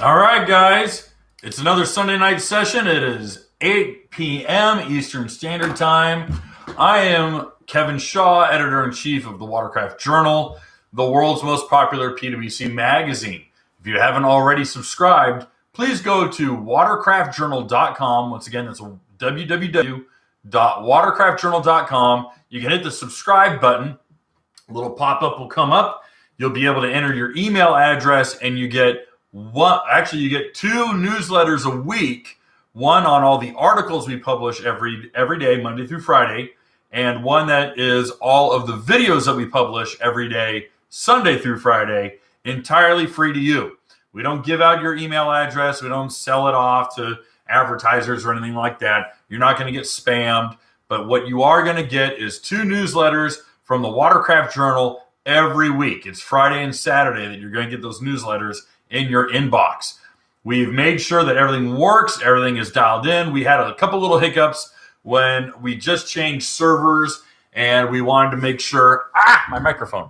All right, guys. It's another Sunday night session. It is 8 p.m. Eastern Standard Time. I am Kevin Shaw, editor-in-chief of the Watercraft Journal, the world's most popular PWC magazine. If you haven't already subscribed, please go to watercraftjournal.com. Once again, that's www.watercraftjournal.com. You can hit the subscribe button. A little pop-up will come up. You'll be able to enter your email address, and you get you get two newsletters a week. One on all the articles we publish every day, Monday through Friday, and one that is all of the videos that we publish every day, Sunday through Friday, entirely free to you. We don't give out your email address. We don't sell it off to advertisers or anything like that. You're not going to get spammed. But what you are going to get is two newsletters from the Watercraft Journal every week. It's Friday and Saturday that you're going to get those newsletters in your inbox. We've made sure that everything works. Everything is dialed in. We had a couple little hiccups when we just changed servers, and we wanted to make sure, my microphone.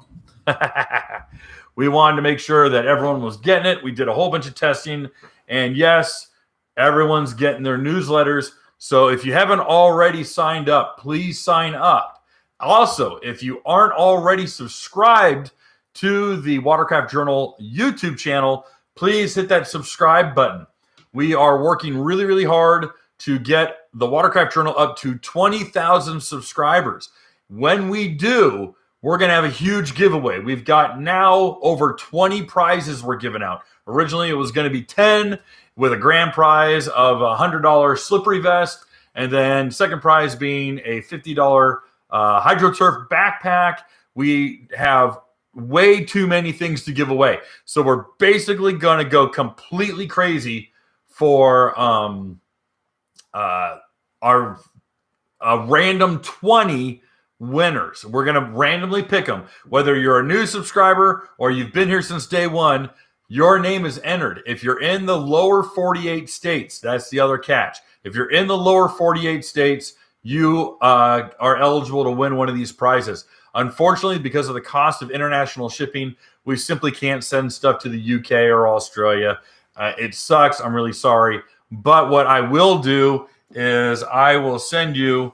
We wanted to make sure that everyone was getting it. We did a whole bunch of testing, and yes, everyone's getting their newsletters. So if you haven't already signed up, please sign up. Also, if you aren't already subscribed to the Watercraft Journal YouTube channel, please hit that subscribe button. We are working really, really hard to get the Watercraft Journal up to 20,000 subscribers. When we do, we're going to have a huge giveaway. We've got now over 20 prizes we're giving out. Originally, it was going to be 10 with a grand prize of a $100 slippery vest, and then second prize being a $50 HydroTurf backpack. We have way too many things to give away. So we're basically going to go completely crazy for our random 20 winners. We're going to randomly pick them. Whether you're a new subscriber or you've been here since day one, your name is entered. If you're in the lower 48 states, that's the other catch. If you're in the lower 48 states, you are eligible to win one of these prizes. Unfortunately, because of the cost of international shipping, we simply can't send stuff to the UK or Australia. It sucks. I'm really sorry. But what I will do is I will send you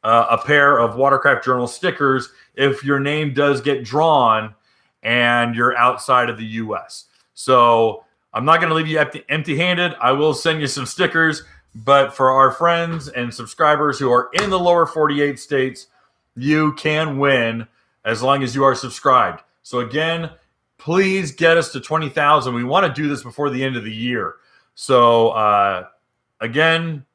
a pair of Watercraft Journal stickers if your name does get drawn and you're outside of the US. So I'm not going to leave you empty-handed. I will send you some stickers. But for our friends and subscribers who are in the lower 48 states, you can win as long as you are subscribed. So again, please get us to 20,000. We want to do this before the end of the year. So again,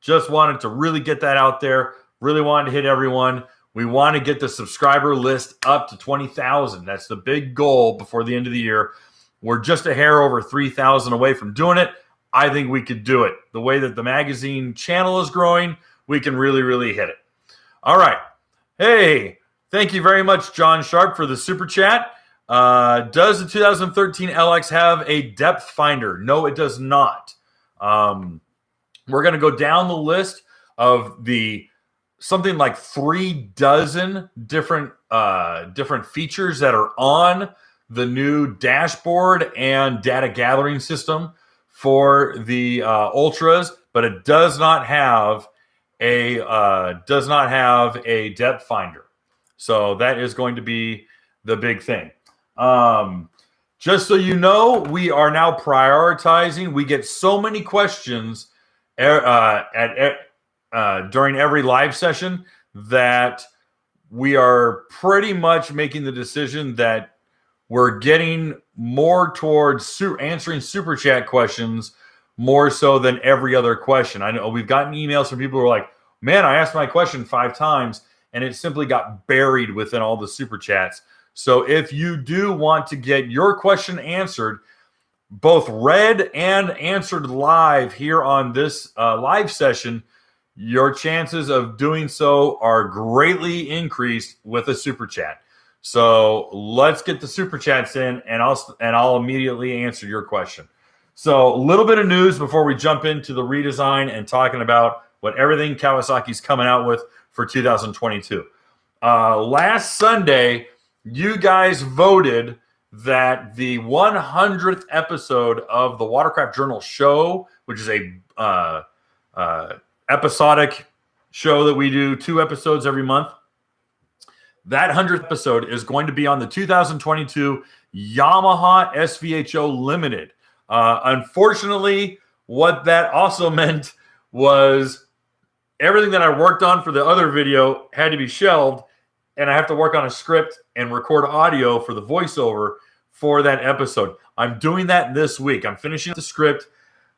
just wanted to really get that out there. Really wanted to hit everyone. We want to get the subscriber list up to 20,000. That's the big goal before the end of the year. We're just a hair over 3,000 away from doing it. I think we could do it. The way that the magazine channel is growing, we can really, really hit it. All right. Hey, thank you very much, John Sharp, for the super chat. Does the 2013 LX have a depth finder? No, it does not. We're going to go down the list of the something like 36 different features that are on the new dashboard and data gathering system for the Ultras, but it does not have a depth finder. So that is going to be the big thing. Just so you know, we are now prioritizing. We get so many questions during every live session that we are pretty much making the decision that we're getting more towards answering super chat questions more so than every other question. I know we've gotten emails from people who are like, man, I asked my question 5 times and it simply got buried within all the super chats. So if you do want to get your question answered, both read and answered live here on this live session, your chances of doing so are greatly increased with a super chat. So let's get the super chats in, and I'll immediately answer your question. So a little bit of news before we jump into the redesign and talking about what everything Kawasaki's coming out with for 2022. Last Sunday, you guys voted that the 100th episode of the Watercraft Journal show, which is a episodic show that we do 2 episodes every month, that 100th episode is going to be on the 2022 Yamaha SVHO Limited. Unfortunately, what that also meant was everything that I worked on for the other video had to be shelved, and I have to work on a script and record audio for the voiceover for that episode. I'm doing that this week. I'm finishing up the script.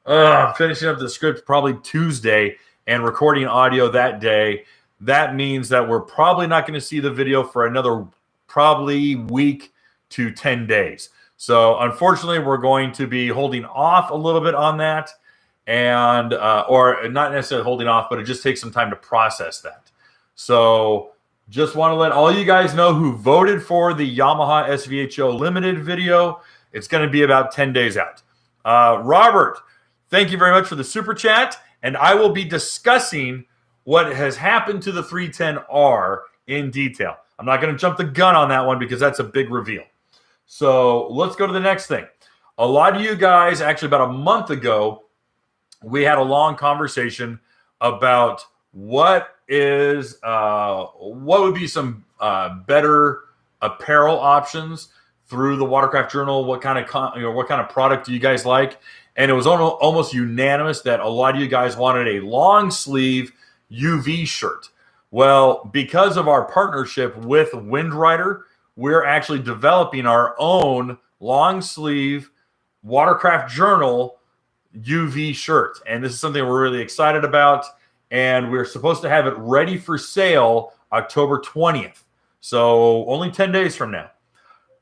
Probably Tuesday and recording audio that day. That means that we're probably not going to see the video for another probably week to 10 days. So unfortunately, we're going to be holding off a little bit on that, and or not necessarily holding off, but it just takes some time to process that. So just want to let all you guys know who voted for the Yamaha SVHO Limited video. It's going to be about 10 days out. Robert, thank you very much for the super chat, and I will be discussing what has happened to the 310R in detail. I'm not going to jump the gun on that one because that's a big reveal. So let's go to the next thing. A lot of you guys, actually about a month ago, we had a long conversation about what would be some better apparel options through the Watercraft Journal. What kind of product do you guys like? And it was almost unanimous that a lot of you guys wanted a long sleeve UV shirt. Well, because of our partnership with Windrider, we're actually developing our own long sleeve Watercraft Journal UV shirt. And this is something we're really excited about. And we're supposed to have it ready for sale October 20th. So only 10 days from now.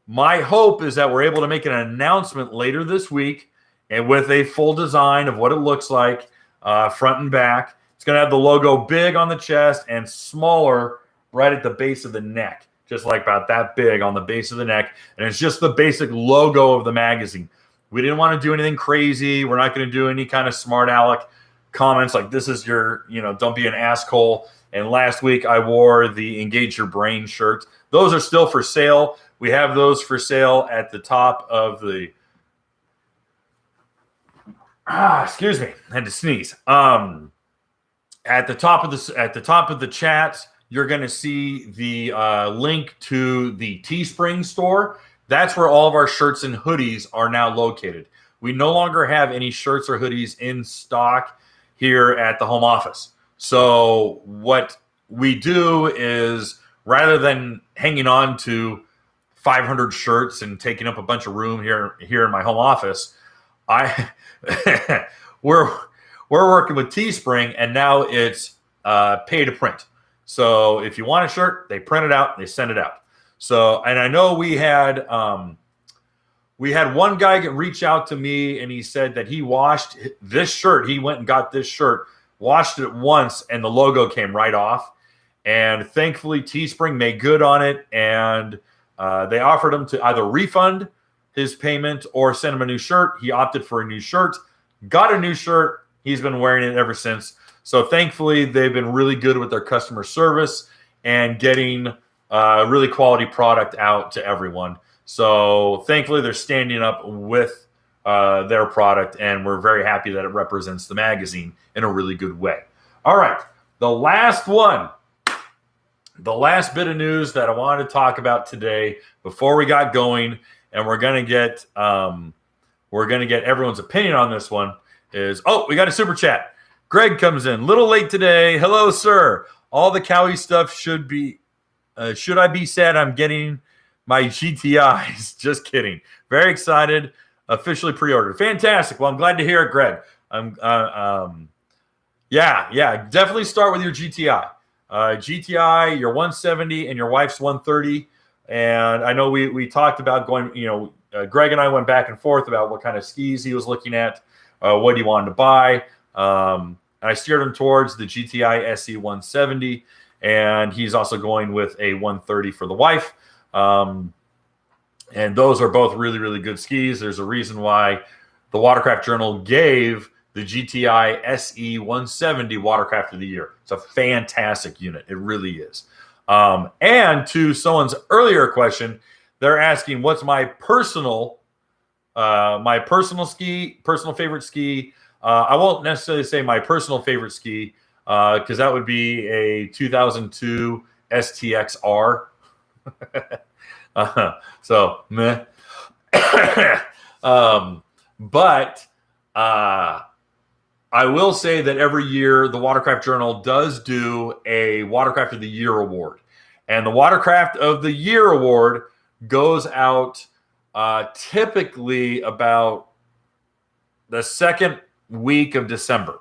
My hope is that we're able to make an announcement later this week and with a full design of what it looks like, front and back. It's going to have the logo big on the chest and smaller right at the base of the neck, just like about that big on the base of the neck. And it's just the basic logo of the magazine. We didn't want to do anything crazy. We're not going to do any kind of smart aleck comments like this is your, don't be an asshole. And last week I wore the Engage Your Brain shirt. Those are still for sale. We have those for sale at the top of the, excuse me, I had to sneeze. At the top of the chat, you're going to see the link to the Teespring store. That's where all of our shirts and hoodies are now located. We no longer have any shirts or hoodies in stock here at the home office. So what we do is, rather than hanging on to 500 shirts and taking up a bunch of room here in my home office, we're working with Teespring, and now it's pay to print. So if you want a shirt, they print it out and they send it out. So, and I know we had one guy reach out to me, and he said that he washed this shirt. He went and got this shirt, washed it once, and the logo came right off. And thankfully, Teespring made good on it, and they offered him to either refund his payment or send him a new shirt. He opted for a new shirt, got a new shirt. He's been wearing it ever since. So thankfully, they've been really good with their customer service and getting really quality product out to everyone. So thankfully, they're standing up with their product, and we're very happy that it represents the magazine in a really good way. All right, the last bit of news that I wanted to talk about today before we got going, and we're gonna get everyone's opinion on this one. We got a super chat. Greg comes in. Little late today. Hello, sir. All the Cowie stuff should I be sad I'm getting my GTIs? Just kidding. Very excited. Officially pre-ordered. Fantastic. Well, I'm glad to hear it, Greg. Definitely start with your GTI. GTI, your 170, and your wife's 130. And I know we talked about going, Greg and I went back and forth about what kind of skis he was looking at, what he wanted to buy. I steered him towards the GTI SE 170, and he's also going with a 130 for the wife. And those are both really, really good skis. There's a reason why the Watercraft Journal gave the GTI SE 170 Watercraft of the Year. It's a fantastic unit. It really is. And to someone's earlier question, they're asking what's my personal favorite ski. I won't necessarily say my personal favorite ski because that would be a 2002 STXR. So meh. But I will say that every year the Watercraft Journal does do a Watercraft of the Year award. And the Watercraft of the Year award goes out typically about the second week of December.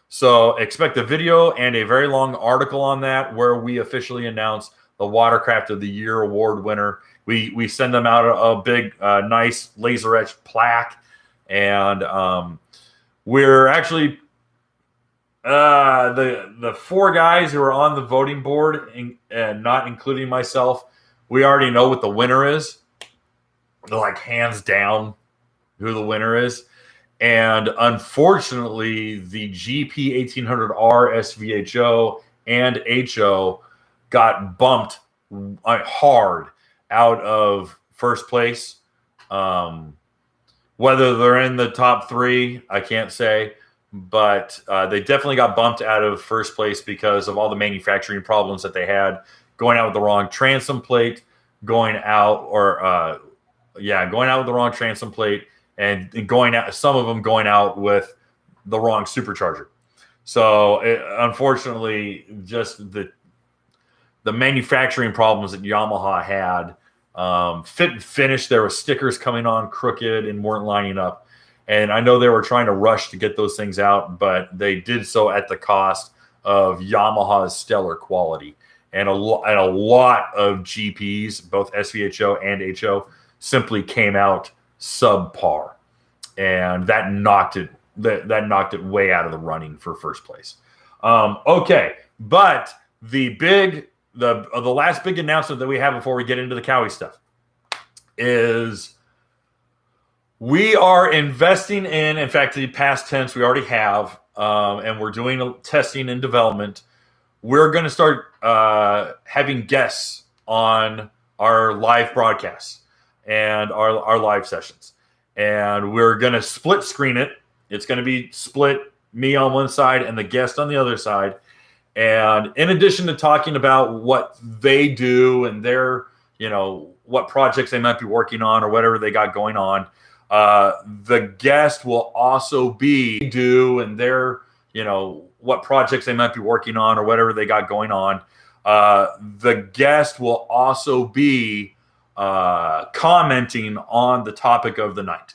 So expect a video and a very long article on that where we officially announce the Watercraft of the Year award winner. We send them out a big, nice laser etched plaque. And we're actually the four guys who are on the voting board, and not including myself, we already know what the winner is. They're like hands down who the winner is. And unfortunately, the GP 1800R SVHO and HO got bumped hard out of first place. Whether they're in the top three, I can't say, but they definitely got bumped out of first place because of all the manufacturing problems that they had, going out with the wrong transom plate, going out with the wrong transom plate, and going out, some of them going out with the wrong supercharger. So unfortunately, just the manufacturing problems that Yamaha had. Fit and finish, there were stickers coming on crooked and weren't lining up. And I know they were trying to rush to get those things out, but they did so at the cost of Yamaha's stellar quality. And a lot of GPs, both SVHO and HO, simply came out subpar. And that knocked it way out of the running for first place. Okay, but the last big announcement that we have before we get into the Cowie stuff is we are investing in fact, the past tense we already have, and we're doing testing and development. We're going to start having guests on our live broadcasts and our live sessions. And we're going to split screen it. It's going to be split, me on one side and the guest on the other side. And in addition to talking about what they do and their, what projects they might be working on or whatever they got going on, the guest will also be what projects they might be working on or whatever they got going on. The guest will also be commenting on the topic of the night.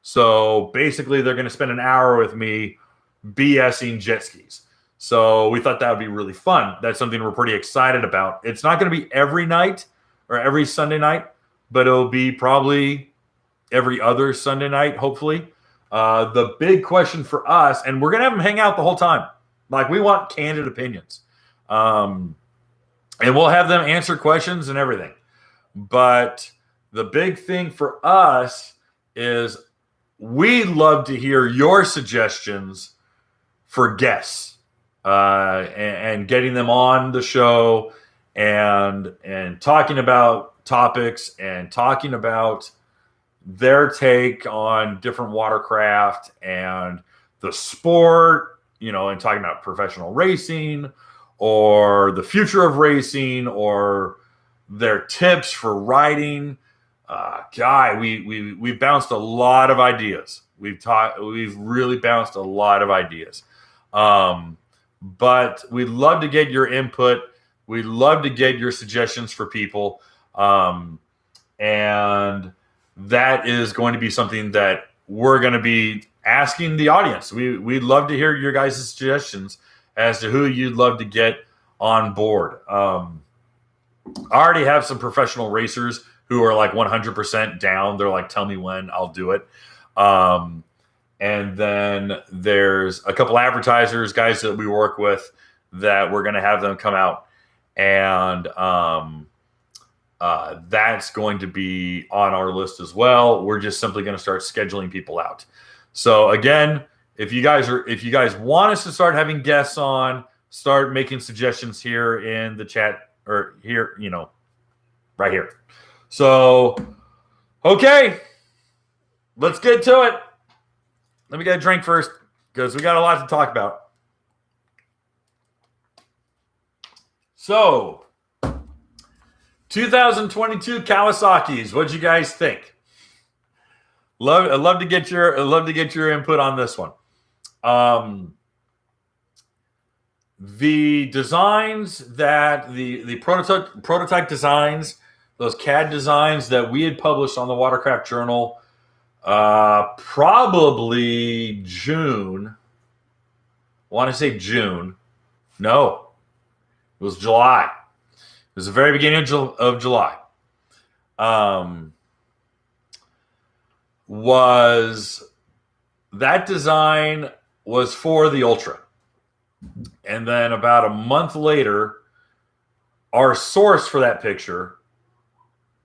So basically, they're going to spend an hour with me BSing jet skis. So we thought that would be really fun. That's something we're pretty excited about. It's not going to be every night or every Sunday night, but it'll be probably every other Sunday night, hopefully. The big question for us, and we're going to have them hang out the whole time. Like, we want candid opinions. And we'll have them answer questions and everything. But the big thing for us is we love to hear your suggestions for guests. And getting them on the show and talking about topics and talking about their take on different watercraft and the sport, and talking about professional racing or the future of racing or their tips for riding. We've bounced a lot of ideas. We've really bounced a lot of ideas. But we'd love to get your input. We'd love to get your suggestions for people. And that is going to be something that we're going to be asking the audience. We'd love to hear your guys' suggestions as to who you'd love to get on board. I already have some professional racers who are like 100% down. They're like, tell me when, I'll do it. And then there's a couple advertisers, guys that we work with, that we're going to have them come out. And that's going to be on our list as well. We're just simply going to start scheduling people out. So again, if you guys want us to start having guests on, start making suggestions here in the chat or here, right here. So, okay, let's get to it. Let me get a drink first because we got a lot to talk about. So, 2022 Kawasaki's. What'd you guys think? I'd love to get your input on this one. The designs that the prototype designs, those CAD designs that we had published on the Watercraft Journal, probably June. I want to say June. No, it was July. It was the very beginning of July. Was that design was for the Ultra. And then about a month later, our source for that picture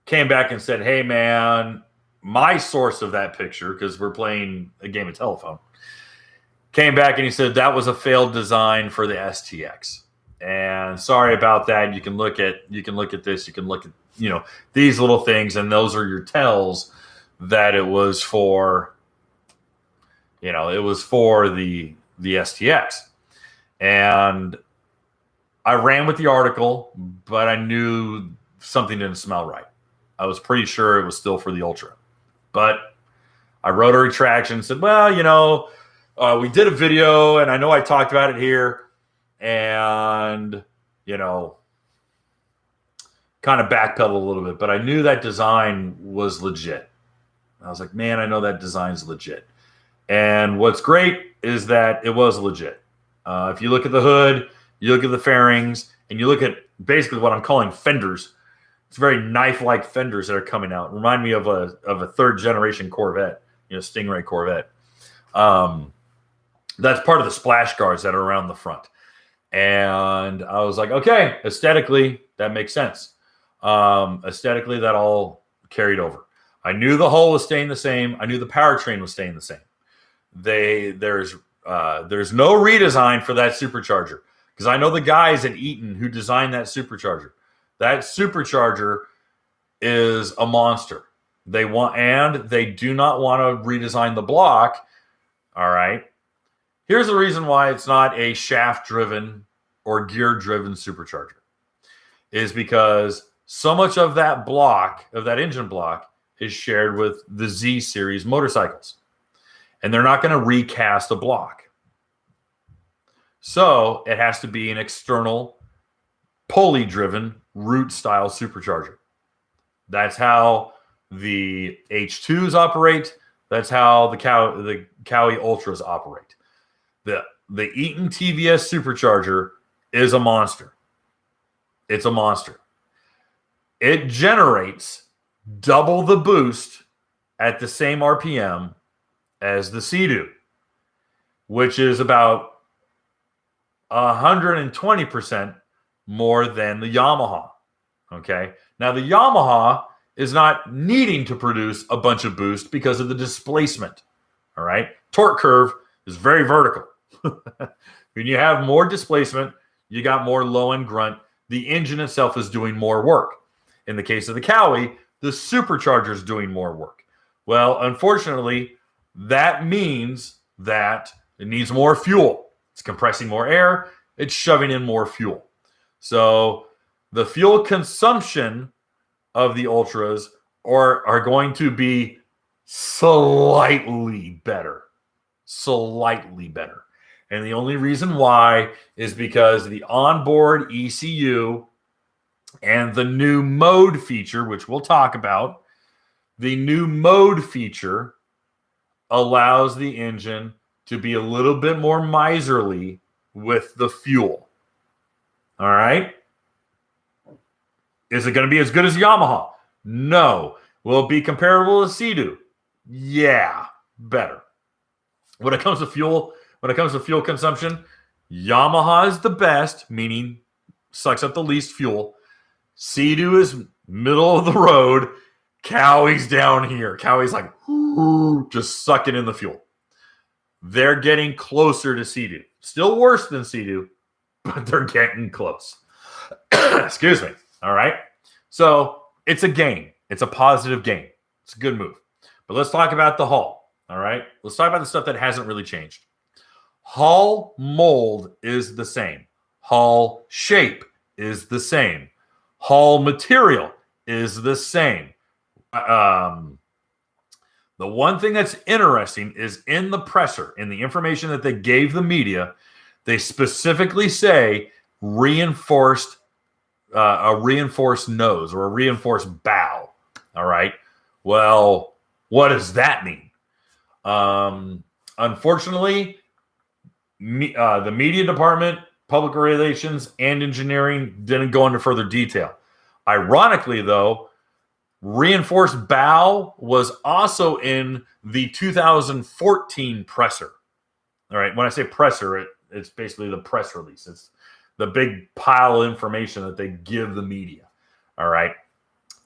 came back and said, hey, man, my source of that picture, because we're playing a game of telephone, came back and he said that was a failed design for the STX. And sorry about that. You can look at this. You can look at, these little things, and those are your tells that it was for, the STX. And I ran with the article, but I knew something didn't smell right. I was pretty sure it was still for the Ultra. But I wrote a retraction and said, well, we did a video, and I know I talked about it here, and, kind of backpedaled a little bit. But I knew that design was legit. I was like, man, I know that design's legit. And what's great is that it was legit. If you look at the hood, you look at the fairings, and you look at basically what I'm calling fenders. It's very knife-like fenders that are coming out. Remind me of a third-generation Corvette, Stingray Corvette. That's part of the splash guards that are around the front. And I was like, okay, aesthetically, that makes sense. Aesthetically, that all carried over. I knew the hull was staying the same. I knew the powertrain was staying the same. There's no redesign for that supercharger because I know the guys at Eaton who designed that supercharger. That supercharger is a monster. They do not want to redesign the block. All right. Here's the reason why it's not a shaft-driven or gear-driven supercharger. Is because so much of that block, of that engine block, is shared with the Z series motorcycles. And they're not going to recast a block. So it has to be an external, pulley-driven, root-style supercharger. That's how the H2s operate. That's how the Cowie Ultras operate. The Eaton TVS supercharger is a monster. It's a monster. It generates double the boost at the same RPM as the Sea-Doo, which is about 120% more than the Yamaha. Okay. Now the Yamaha is not needing to produce a bunch of boost because of the displacement. All right. Torque curve is very vertical. When you have more displacement, you got more low end grunt. The engine itself is doing more work. In the case of the Cowie, the supercharger is doing more work. Well, unfortunately, that means that it needs more fuel. It's compressing more air. It's shoving in more fuel. So the fuel consumption of the Ultras are going to be slightly better. Slightly better. And the only reason why is because the onboard ECU and the new mode feature, which we'll talk about, the new mode feature allows the engine to be a little bit more miserly with the fuel. All right? Is it going to be as good as Yamaha? No. Will it be comparable to Sea-Doo? Yeah, better. When it comes to fuel consumption, Yamaha is the best, meaning sucks up the least fuel. Sea-Doo is middle of the road. Cowie's down here. Cowie's like, just sucking in the fuel. They're getting closer to Sea-Doo. Still worse than Sea-Doo, but they're getting close. Excuse me. All right. So it's a game. It's a positive gain. It's a good move. But let's talk about the hull. All right. Let's talk about the stuff that hasn't really changed. Hull mold is the same. Hull shape is the same. Hull material is the same. The one thing that's interesting is in the presser, in the information that they gave the media, they specifically say reinforced, a reinforced nose or a reinforced bow. All right. Well, what does that mean? Unfortunately, the media department, public relations, and engineering didn't go into further detail. Ironically, though, reinforced bow was also in the 2014 presser. All right. When I say presser, it's basically the press release. It's the big pile of information that they give the media. All right.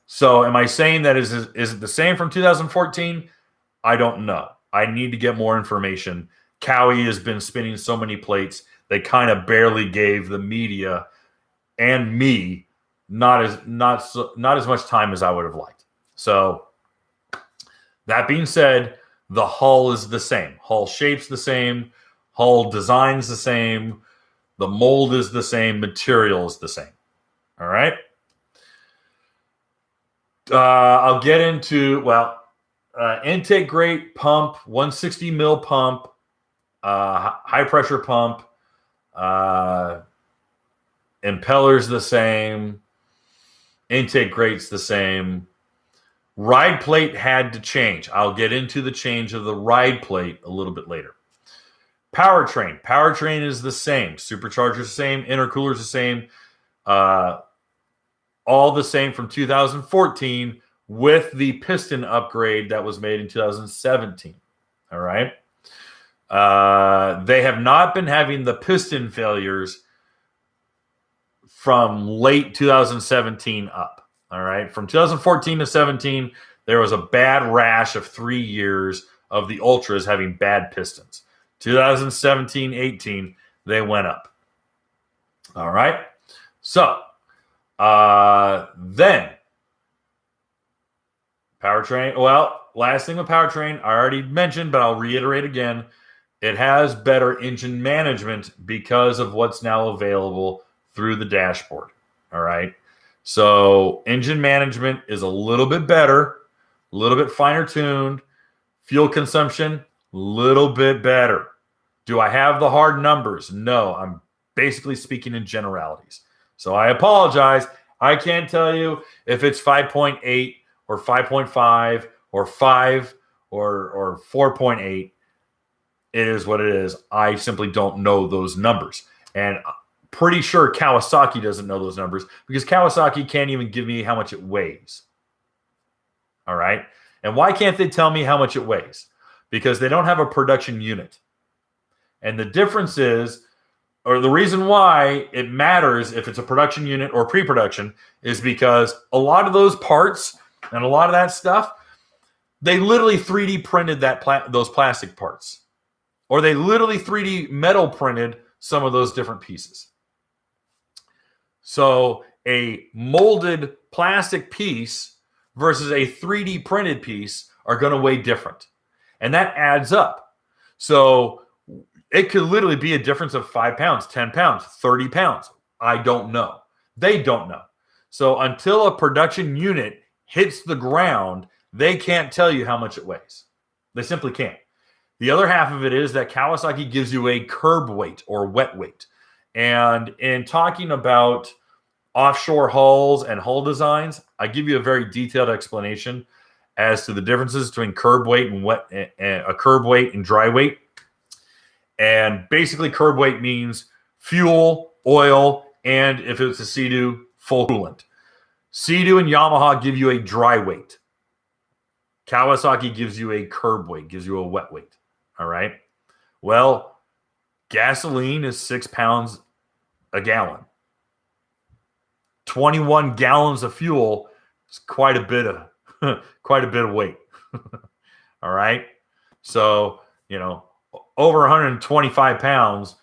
So am I saying that is it the same from 2014? I don't know. I need to get more information. Cowie has been spinning so many plates. They kind of barely gave the media and me not as much time as I would have liked. So that being said, the hull is the same. Hull shape's the same. Hull design's the same. The mold is the same. Material is the same. All right. I'll get into, intake grate pump, 160 mil pump, high pressure pump, impeller's the same, intake grate's the same. Ride plate had to change. I'll get into the change of the ride plate a little bit later. Powertrain is the same. Supercharger's the same. Intercooler's the same. All the same from 2014 with the piston upgrade that was made in 2017. All right. They have not been having the piston failures from late 2017 up. All right. From 2014 to 17, there was a bad rash of 3 years of the Ultras having bad pistons. 2017, 18, they went up. All right. So then powertrain. Well, last thing with powertrain, I already mentioned, but I'll reiterate again. It has better engine management because of what's now available through the dashboard. All right. So engine management is a little bit better, a little bit finer tuned. Fuel consumption, a little bit better. Do I have the hard numbers? No, I'm basically speaking in generalities. So I apologize. I can't tell you if it's 5.8 or 5.5 or 5 or 4.8. It is what it is. I simply don't know those numbers. And I'm pretty sure Kawasaki doesn't know those numbers because Kawasaki can't even give me how much it weighs. All right. And why can't they tell me how much it weighs? Because they don't have a production unit. And the difference is, or the reason why it matters if it's a production unit or pre-production is because a lot of those parts and a lot of that stuff, they literally 3D printed those plastic parts. Or they literally 3D metal printed some of those different pieces. So a molded plastic piece versus a 3D printed piece are going to weigh different. And that adds up. So it could literally be a difference of 5 pounds, 10 pounds, 30 pounds. I don't know. They don't know. So until a production unit hits the ground, they can't tell you how much it weighs. They simply can't. The other half of it is that Kawasaki gives you a curb weight or wet weight. And in talking about offshore hulls and hull designs, I give you a very detailed explanation as to the differences between curb weight and curb weight and dry weight. And basically curb weight means fuel, oil, and if it's a Sea-Doo, full coolant. Sea-Doo and Yamaha give you a dry weight. Kawasaki gives you a curb weight, gives you a wet weight. All right. Well, gasoline is 6 pounds a gallon. 21 gallons of fuel is quite a bit of weight. All right. So, over 125 pounds,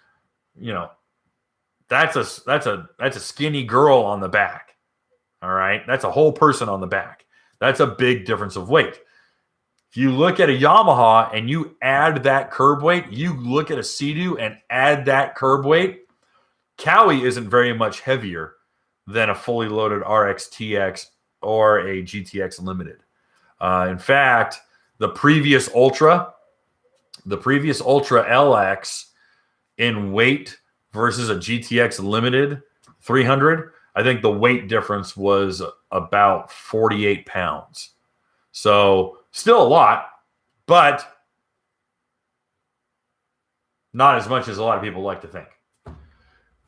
that's a skinny girl on the back. All right. That's a whole person on the back. That's a big difference of weight. If you look at a Yamaha and you add that curb weight, you look at a Sea-Doo and add that curb weight, Cowie isn't very much heavier than a fully loaded RX-TX or a GTX Limited. In fact, the previous Ultra LX in weight versus a GTX Limited 300, I think the weight difference was about 48 pounds. So still a lot, but not as much as a lot of people like to think.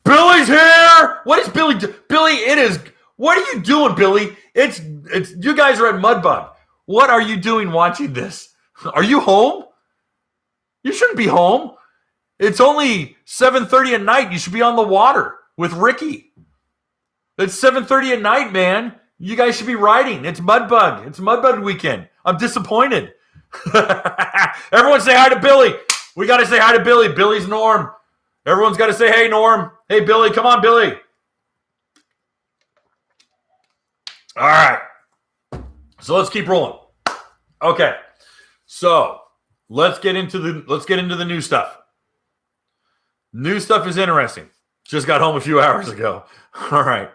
Billy's here. What is Billy do? Billy, it is. What are you doing, Billy? It's you guys are at Mudbug. What are you doing watching this? Are you home? You shouldn't be home. It's only 7:30 at night. You should be on the water with Ricky. It's 7:30 at night, man. You guys should be riding. It's Mudbug. It's Mudbug weekend. I'm disappointed. Everyone say hi to Billy. We got to say hi to Billy. Billy's Norm. Everyone's got to say, hey, Norm. Hey, Billy. Come on, Billy. All right. So let's keep rolling. Okay. So let's get into the new stuff. New stuff is interesting. Just got home a few hours ago. All right.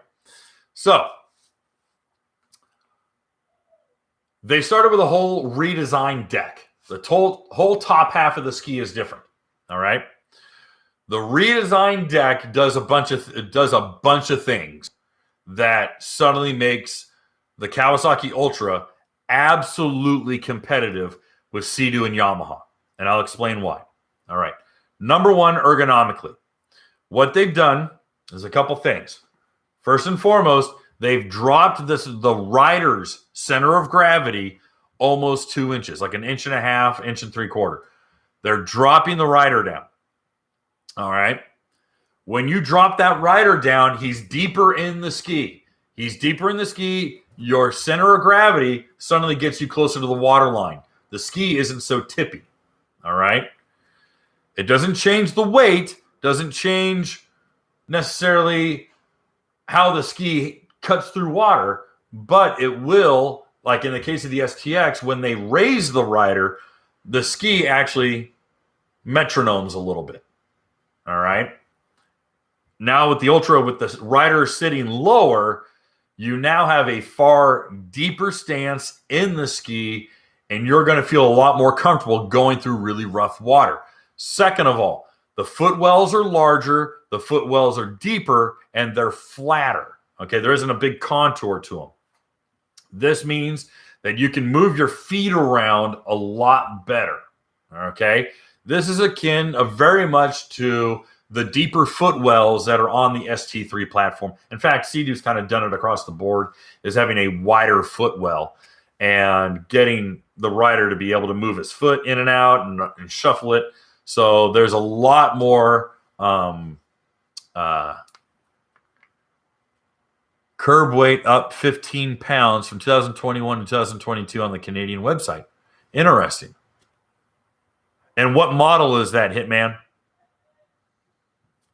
So they started with a whole redesigned deck. The whole top half of the ski is different. All right. The redesigned deck does a bunch of things that suddenly makes the Kawasaki Ultra absolutely competitive with Sea-Doo and Yamaha. And I'll explain why. All right. Number one, ergonomically. What they've done is a couple things. First and foremost, they've dropped the rider's center of gravity almost 2 inches, like 1.5 inches, 1.75 inches. They're dropping the rider down. All right. When you drop that rider down, he's deeper in the ski. Your center of gravity suddenly gets you closer to the water line. The ski isn't so tippy. All right. It doesn't change the weight, doesn't change necessarily how the ski cuts through water, but it will, like in the case of the STX, when they raise the rider, the ski actually metronomes a little bit. All right. Now with the Ultra, with the rider sitting lower, you now have a far deeper stance in the ski, and you're going to feel a lot more comfortable going through really rough water. Second of all, the footwells are larger, the footwells are deeper, and they're flatter. Okay, there isn't a big contour to them. This means that you can move your feet around a lot better. Okay, this is akin very much to the deeper footwells that are on the ST3 platform. In fact, Sea-Doo's kind of done it across the board, is having a wider footwell and getting the rider to be able to move his foot in and out and shuffle it. So there's a lot more curb weight up 15 pounds from 2021 to 2022 on the Canadian website. Interesting. And what model is that, Hitman?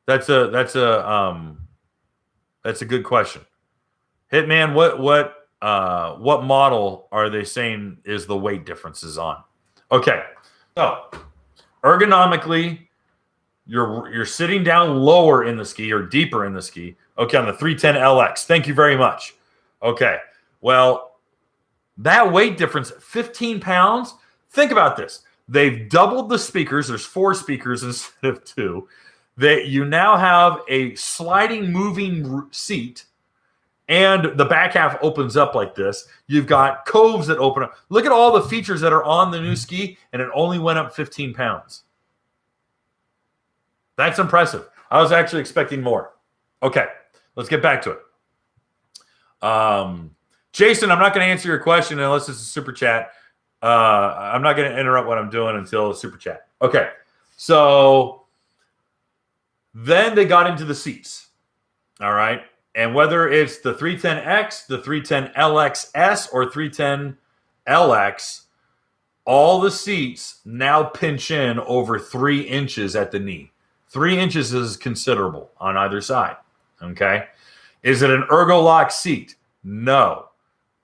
That's a good question. Hitman, what model are they saying is the weight differences on? Okay, so ergonomically, you're sitting down lower in the ski or deeper in the ski. Okay, on the 310 LX. Thank you very much. Okay, well, that weight difference, 15 pounds. Think about this. They've doubled the speakers. There's 4 speakers instead of 2. You now have a sliding moving seat, and the back half opens up like this. You've got coves that open up. Look at all the features that are on the new ski, and it only went up 15 pounds. That's impressive. I was actually expecting more. Okay, let's get back to it. Jason, I'm not going to answer your question unless it's a super chat. I'm not going to interrupt what I'm doing until super chat. Okay, so then they got into the seats. All right. And whether it's the 310X, the 310 LXS, or 310 LX, all the seats now pinch in over 3 inches at the knee. 3 inches is considerable on either side. Okay. Is it an ergo-lock seat? No.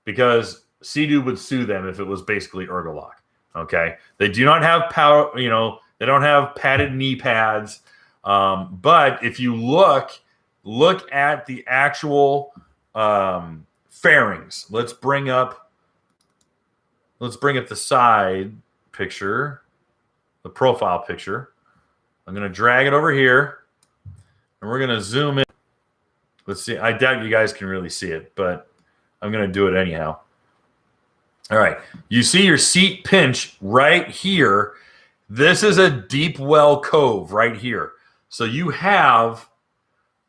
Because Sea-Doo would sue them if it was basically Ergolock. Okay, they do not have power. They don't have padded knee pads. But if you look at the actual fairings. Let's bring up the side picture, the profile picture. I'm going to drag it over here, and we're going to zoom in. Let's see. I doubt you guys can really see it, but I'm going to do it anyhow. All right. You see your seat pinch right here. This is a deep well cove right here. So you have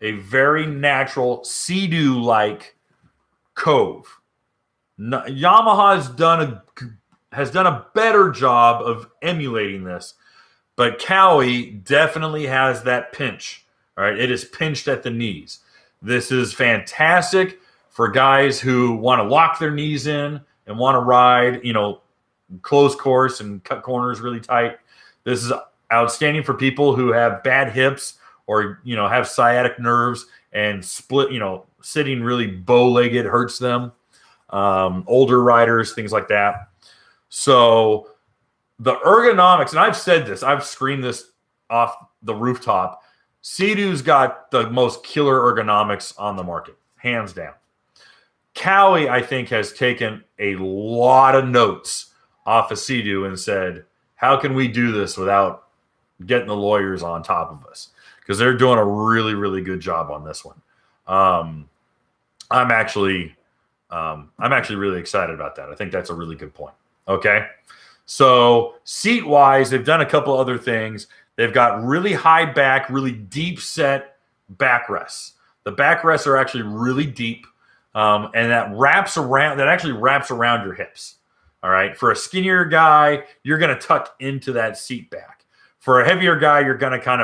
a very natural Sea-Doo-like cove. Yamaha has done a better job of emulating this, but Kawi definitely has that pinch. All right, it is pinched at the knees. This is fantastic for guys who want to lock their knees in and want to ride, close course and cut corners really tight. This is outstanding for people who have bad hips or, have sciatic nerves and split, sitting really bow-legged hurts them. Older riders, things like that. So the ergonomics, and I've said this, I've screamed this off the rooftop. Sea-Doo's got the most killer ergonomics on the market, hands down. Kawi, I think, has taken a lot of notes off of Sea-Doo and said, how can we do this without getting the lawyers on top of us? Because they're doing a really, really good job on this one. I'm actually really excited about that. I think that's a really good point. Okay. So seat-wise, they've done a couple other things. They've got really high back, really deep set backrests. The backrests are actually really deep, and that actually wraps around your hips. All right. For a skinnier guy, you're going to tuck into that seat back. For a heavier guy, you're going to kind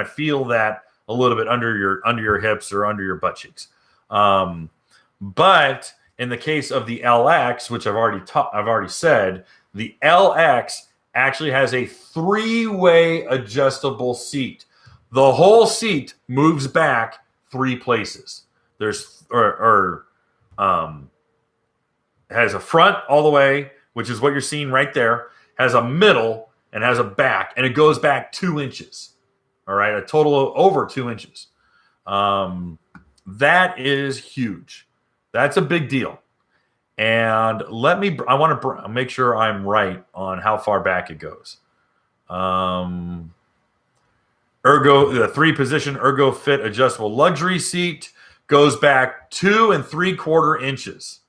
of feel that a little bit under your hips or under your butt cheeks. But in the case of the LX, which I've already said, the LX actually has a 3-way adjustable seat. The whole seat moves back 3 places. Has a front all the way, which is what you're seeing right there, has a middle, and has a back, and it goes back 2 inches. All right, a total of over 2 inches. That is huge. That's a big deal. And I want to make sure I'm right on how far back it goes. The 3-position ergo fit adjustable luxury seat goes back 2 3/4 inches.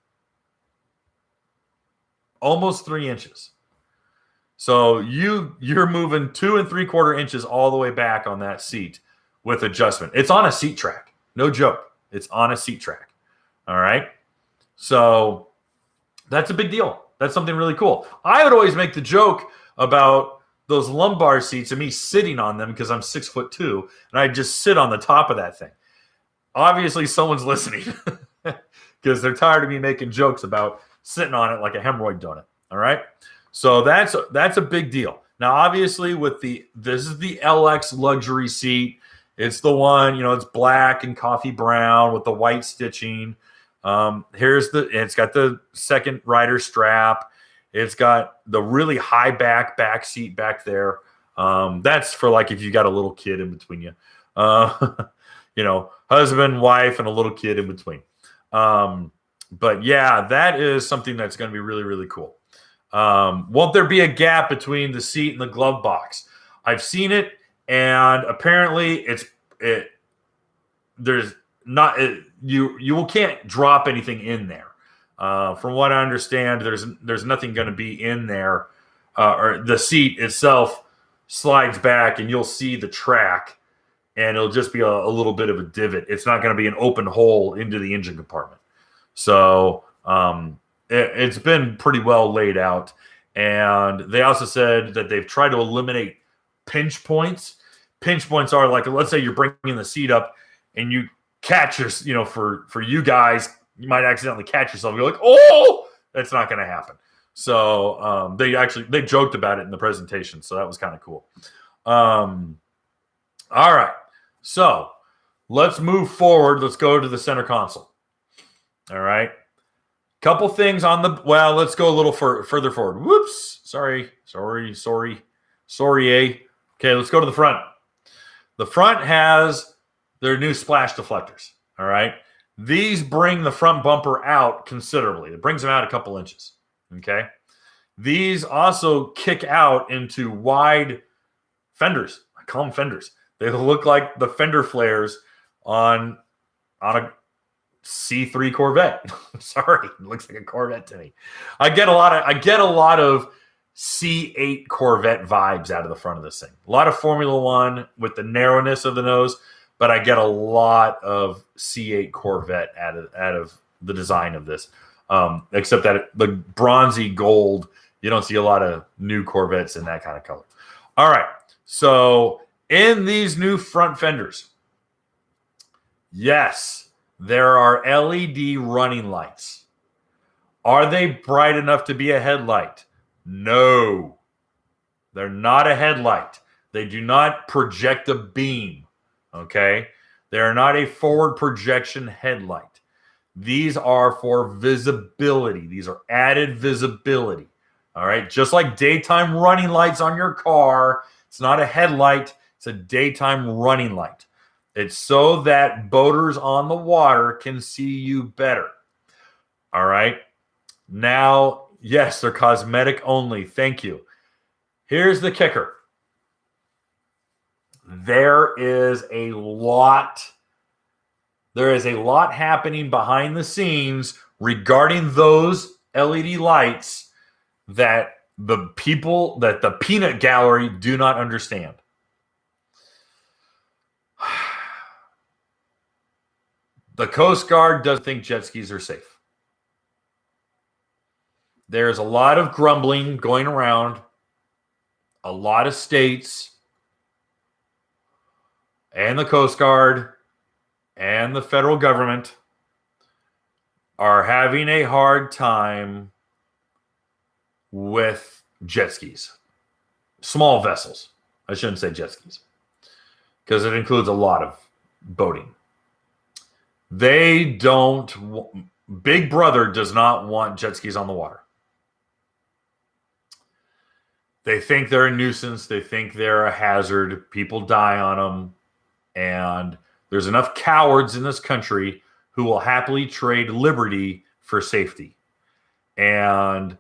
Almost 3 inches. So you're moving 2 3/4 inches all the way back on that seat with adjustment. It's on a seat track. No joke. It's on a seat track. All right. So that's a big deal. That's something really cool. I would always make the joke about those lumbar seats and me sitting on them because I'm 6'2", and I just sit on the top of that thing. Obviously, someone's listening because they're tired of me making jokes about sitting on it like a hemorrhoid donut. All right. So that's a big deal. Now, obviously, this is the LX luxury seat. It's the one, it's black and coffee brown with the white stitching. It's got the second rider strap. It's got the really high back seat back there. That's for like if you got a little kid in between you, husband, wife, and a little kid in between. But yeah, that is something that's going to be really, really cool. Won't there be a gap between the seat and the glove box? I've seen it, and apparently you can't drop anything in there. From what I understand, there's nothing going to be in there, or the seat itself slides back, and you'll see the track, and it'll just be a little bit of a divot. It's not going to be an open hole into the engine compartment. So it's been pretty well laid out. And they also said that they've tried to eliminate pinch points. Pinch points are like, let's say you're bringing the seat up and you catch for you guys, you might accidentally catch yourself. You're like, oh, that's not going to happen. So they joked about it in the presentation. So that was kind of cool. All right. So let's move forward. Let's go to the center console. All right. Couple things on the, well, let's go a little further forward. Whoops. Sorry. Okay, let's go to the front. The front has their new splash deflectors. All right. These bring the front bumper out considerably. It brings them out a couple inches. Okay. These also kick out into wide fenders. I call them fenders. They look like the fender flares on a C3 Corvette. Sorry, it looks like a Corvette to me. I get a lot of C8 Corvette vibes out of the front of this thing. A lot of Formula One with the narrowness of the nose, but I get a lot of C8 Corvette out of the design of this. Except that the bronzy gold, you don't see a lot of new Corvettes in that kind of color. All right, so in these new front fenders, yes, there are LED running lights. Are they bright enough to be a headlight? No. They're not a headlight. They do not project a beam. Okay? They are not a forward projection headlight. These are for visibility. These are added visibility. All right? Just like daytime running lights on your car, it's not a headlight, it's a daytime running light. It's so that boaters on the water can see you better. All right? Now, yes, they're cosmetic only. Thank you. Here's the kicker. There is a lot happening behind the scenes regarding those LED lights that the peanut gallery do not understand. The Coast Guard doesn't think jet skis are safe. There's a lot of grumbling going around. A lot of states and the Coast Guard and the federal government are having a hard time with jet skis. Small vessels. I shouldn't say jet skis, because it includes a lot of boating. Big Brother does not want jet skis on the water. They think they're a nuisance. They think they're a hazard. People die on them. And there's enough cowards in this country who will happily trade liberty for safety. And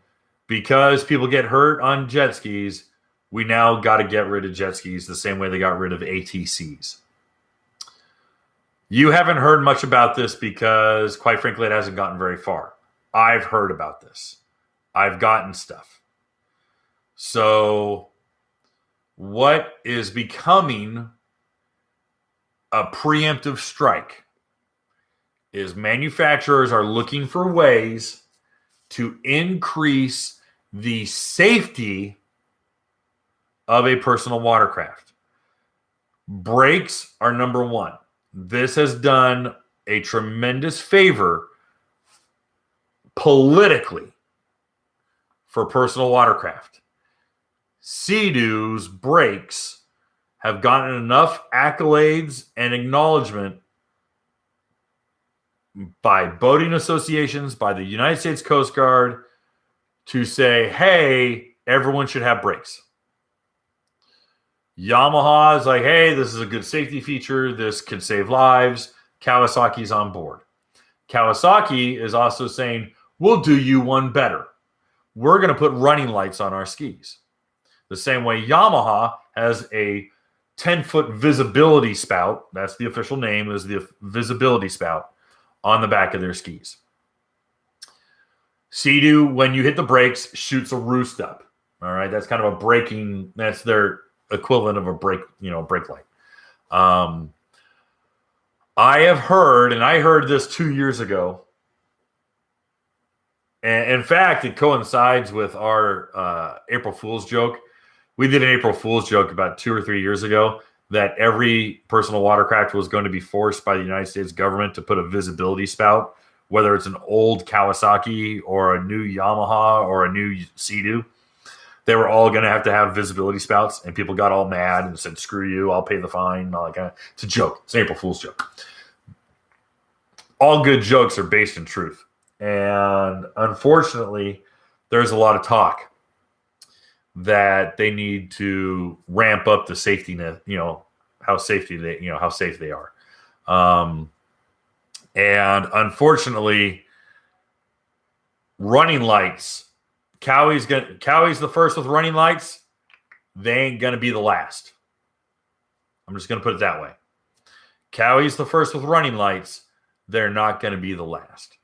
because people get hurt on jet skis, we now got to get rid of jet skis the same way they got rid of ATCs. You haven't heard much about this because, quite frankly, it hasn't gotten very far. I've heard about this. I've gotten stuff. So what is becoming a preemptive strike is manufacturers are looking for ways to increase the safety of a personal watercraft. Brakes are number one. This has done a tremendous favor politically for personal watercraft. Sea-Doo's brakes have gotten enough accolades and acknowledgement by boating associations, by the United States Coast Guard, to say, hey, everyone should have brakes. Yamaha is like, hey, this is a good safety feature. This could save lives. Kawasaki's on board. Kawasaki is also saying, we'll do you one better. We're going to put running lights on our skis. The same way Yamaha has a 10-foot visibility spout. That's the official name, is the visibility spout on the back of their skis. Sea-Doo, when you hit the brakes, shoots a roost up. All right, that's kind of a braking. That's their equivalent of a brake light. I have heard, and I heard this 2 years ago. And in fact, it coincides with our April Fool's joke. We did an April Fool's joke about 2 or 3 years ago that every personal watercraft was going to be forced by the United States government to put a visibility spout, whether it's an old Kawasaki or a new Yamaha or a new Sea-Doo. They were all going to have visibility spouts, and people got all mad and said, screw you, I'll pay the fine. And all that kind of. It's a joke. It's an April Fool's joke. All good jokes are based in truth. And unfortunately, there's a lot of talk that they need to ramp up the safety net, how safe they are. And unfortunately, running lights, Cowie's the first with running lights. They ain't gonna be the last. I'm just gonna put it that way. Cowie's the first with running lights. They're not gonna be the last.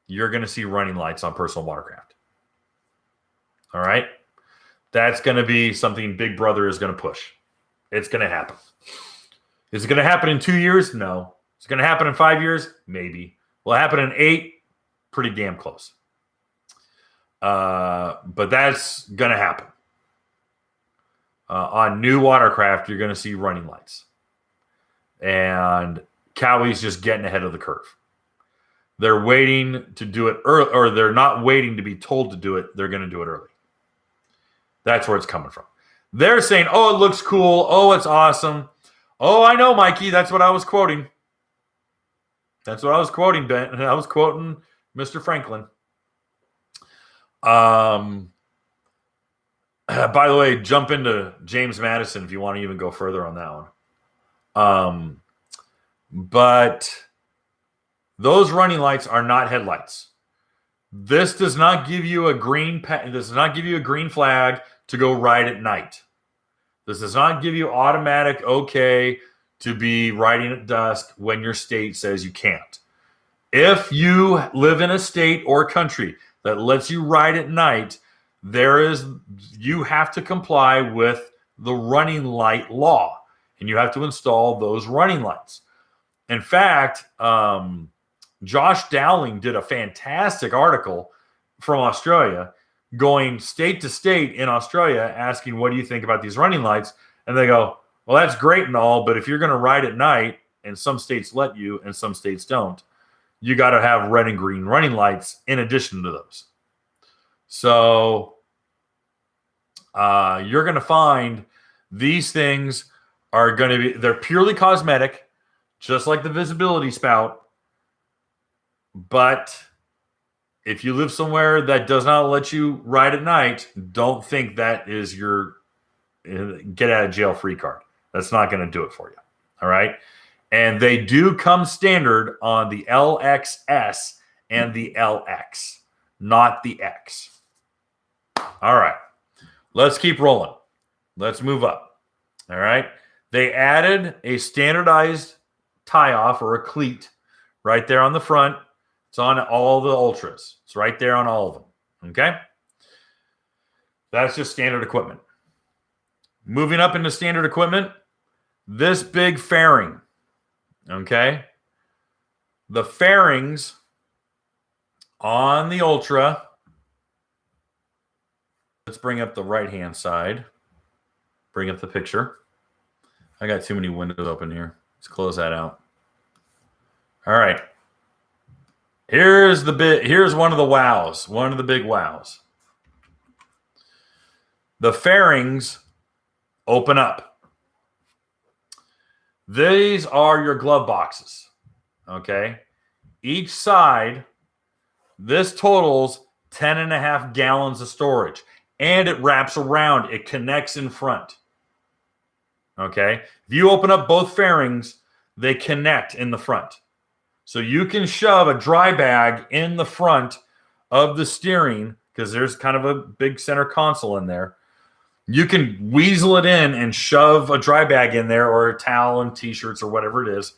You're gonna see running lights on personal watercraft. All right? That's gonna be something Big Brother is gonna push. It's gonna happen. Is it gonna happen in 2 years? No. Is it gonna happen in 5 years? Maybe. Will it happen in 8? Pretty damn close. But that's going to happen. On new watercraft, you're going to see running lights. And Cowie's just getting ahead of the curve. They're waiting to do it early, or they're not waiting to be told to do it. They're going to do it early. That's where it's coming from. They're saying, oh, it looks cool. Oh, it's awesome. Oh, I know, Mikey. That's what I was quoting. That's what I was quoting, Ben. I was quoting Mr. Franklin. By the way, jump into James Madison if you want to even go further on that one. But those running lights are not headlights. This does not give you a green this does not give you a green flag to go ride at night. This does not give you automatic okay to be riding at dusk when your state says you can't. If you live in a state or country that lets you ride at night, you have to comply with the running light law, and you have to install those running lights. In fact, Josh Dowling did a fantastic article from Australia, going state to state in Australia, asking, what do you think about these running lights? And they go, well, that's great and all, but if you're going to ride at night, and some states let you and some states don't, you got to have red and green running lights in addition to those. So you're going to find these things are going to be, they're purely cosmetic, just like the visibility spout. But if you live somewhere that does not let you ride at night, don't think that is your get out of jail free card. That's not going to do it for you. All right. And they do come standard on the LXS and the LX, not the X. All right. Let's keep rolling. Let's move up. All right. They added a standardized tie-off or a cleat right there on the front. It's on all the Ultras. It's right there on all of them. Okay. That's just standard equipment. Moving up into standard equipment, this big fairing. Okay. The fairings on the Ultra. Let's bring up the right-hand side. Bring up the picture. I got too many windows open here. Let's close that out. All right. Here's one of the wows. One of the big wows. The fairings open up. These are your glove boxes. Okay. Each side, this totals 10.5 gallons of storage. And it wraps around. It connects in front. Okay. If you open up both fairings, they connect in the front. So you can shove a dry bag in the front of the steering because there's kind of a big center console in there. You can weasel it in and shove a dry bag in there or a towel and t-shirts or whatever it is.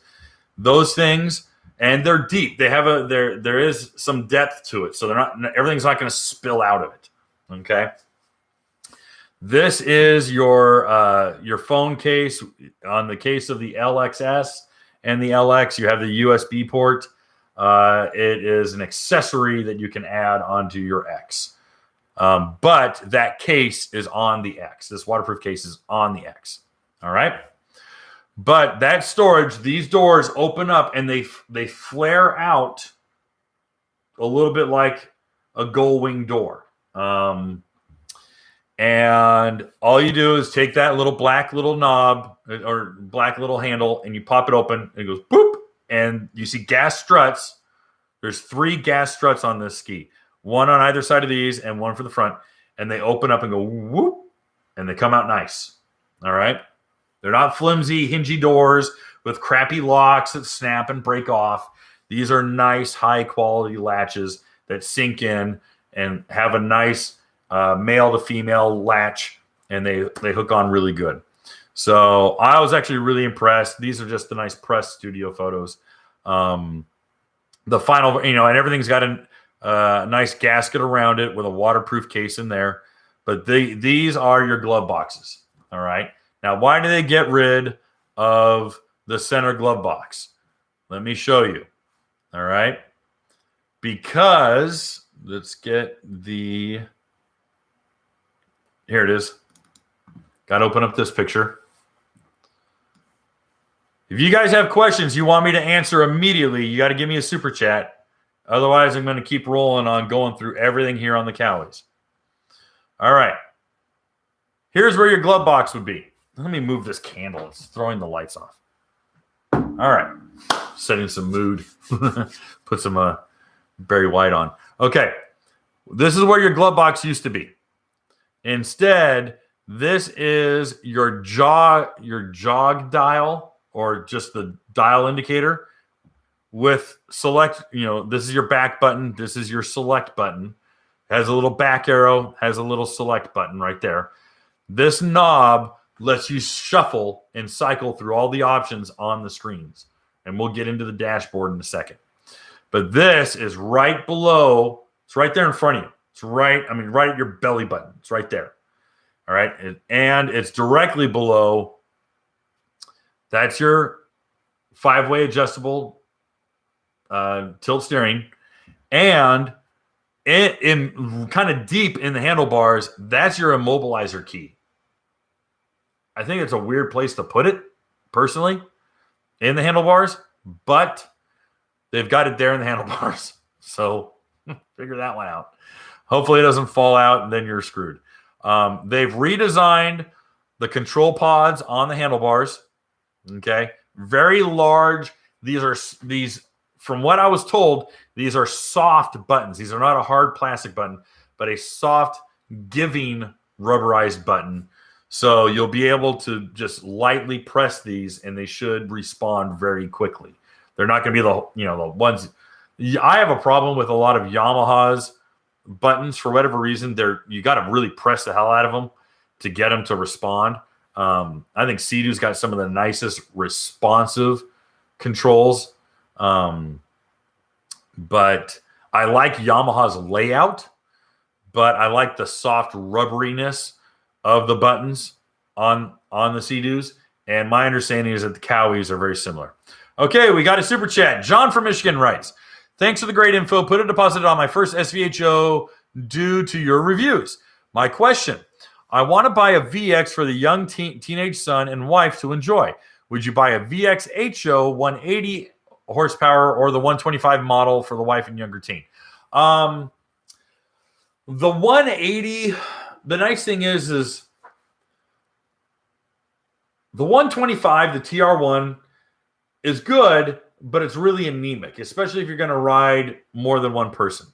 Those things, and they're deep. They have there is some depth to it. So everything's not going to spill out of it. Okay. This is your phone case. On the case of the LXS and the LX, you have the USB port. It is an accessory that you can add onto your X. But that case is on the X. This waterproof case is on the X. All right. But that storage, these doors open up and they flare out a little bit like a gull wing door. And all you do is take that black little knob or black little handle and you pop it open and it goes boop. And you see gas struts There's 3 gas struts on this ski, one on either side of these and one for the front, and they open up and go whoop, and they come out nice. All right? They're not flimsy, hingy doors with crappy locks that snap and break off. These are nice, high-quality latches that sink in and have a nice male to female latch, and they hook on really good. So I was actually really impressed. These are just the nice press studio photos. The final, and everything's got a nice gasket around it with a waterproof case in there. But these are your glove boxes. All right. Now, why do they get rid of the center glove box? Let me show you. All right. Because let's get here it is. Got to open up this picture. If you guys have questions you want me to answer immediately, you got to give me a super chat. Otherwise, I'm going to keep rolling on going through everything here on the Cowies. All right. Here's where your glove box would be. Let me move this candle. It's throwing the lights off. All right. Setting some mood. Put some Barry White on. Okay. This is where your glove box used to be. Instead, this is your jog dial, or just the dial indicator with select. This is your back button. This is your select button. Has a little back arrow, has a little select button right there. This knob lets you shuffle and cycle through all the options on the screens. And we'll get into the dashboard in a second. But this is right below. It's right there in front of you. It's right at your belly button. It's right there. All right. And it's directly below. That's your 5-way adjustable tilt steering. And in kind of deep in the handlebars, that's your immobilizer key. I think it's a weird place to put it, personally, in the handlebars, but they've got it there in the handlebars. So figure that one out. Hopefully it doesn't fall out and then you're screwed. They've redesigned the control pods on the handlebars. Okay. Very large. These, from what I was told, these are soft buttons. These are not a hard plastic button, but a soft, giving rubberized button. So you'll be able to just lightly press these, and they should respond very quickly. They're not going to be the ones. I have a problem with a lot of Yamaha's buttons for whatever reason. You got to really press the hell out of them to get them to respond. I think Sea-Doo's got some of the nicest responsive controls. But I like Yamaha's layout, but I like the soft rubberiness of the buttons on the Sea-Doos. And my understanding is that the Cowies are very similar. Okay, we got a super chat. John from Michigan writes, thanks for the great info. Put a deposit on my first SVHO due to your reviews. My question, I want to buy a VX for the young teenage son and wife to enjoy. Would you buy a VX HO 180 horsepower or the 125 model for the wife and younger teen? The 180, the nice thing is the 125, the TR1 is good, but it's really anemic, especially if you're going to ride more than one person.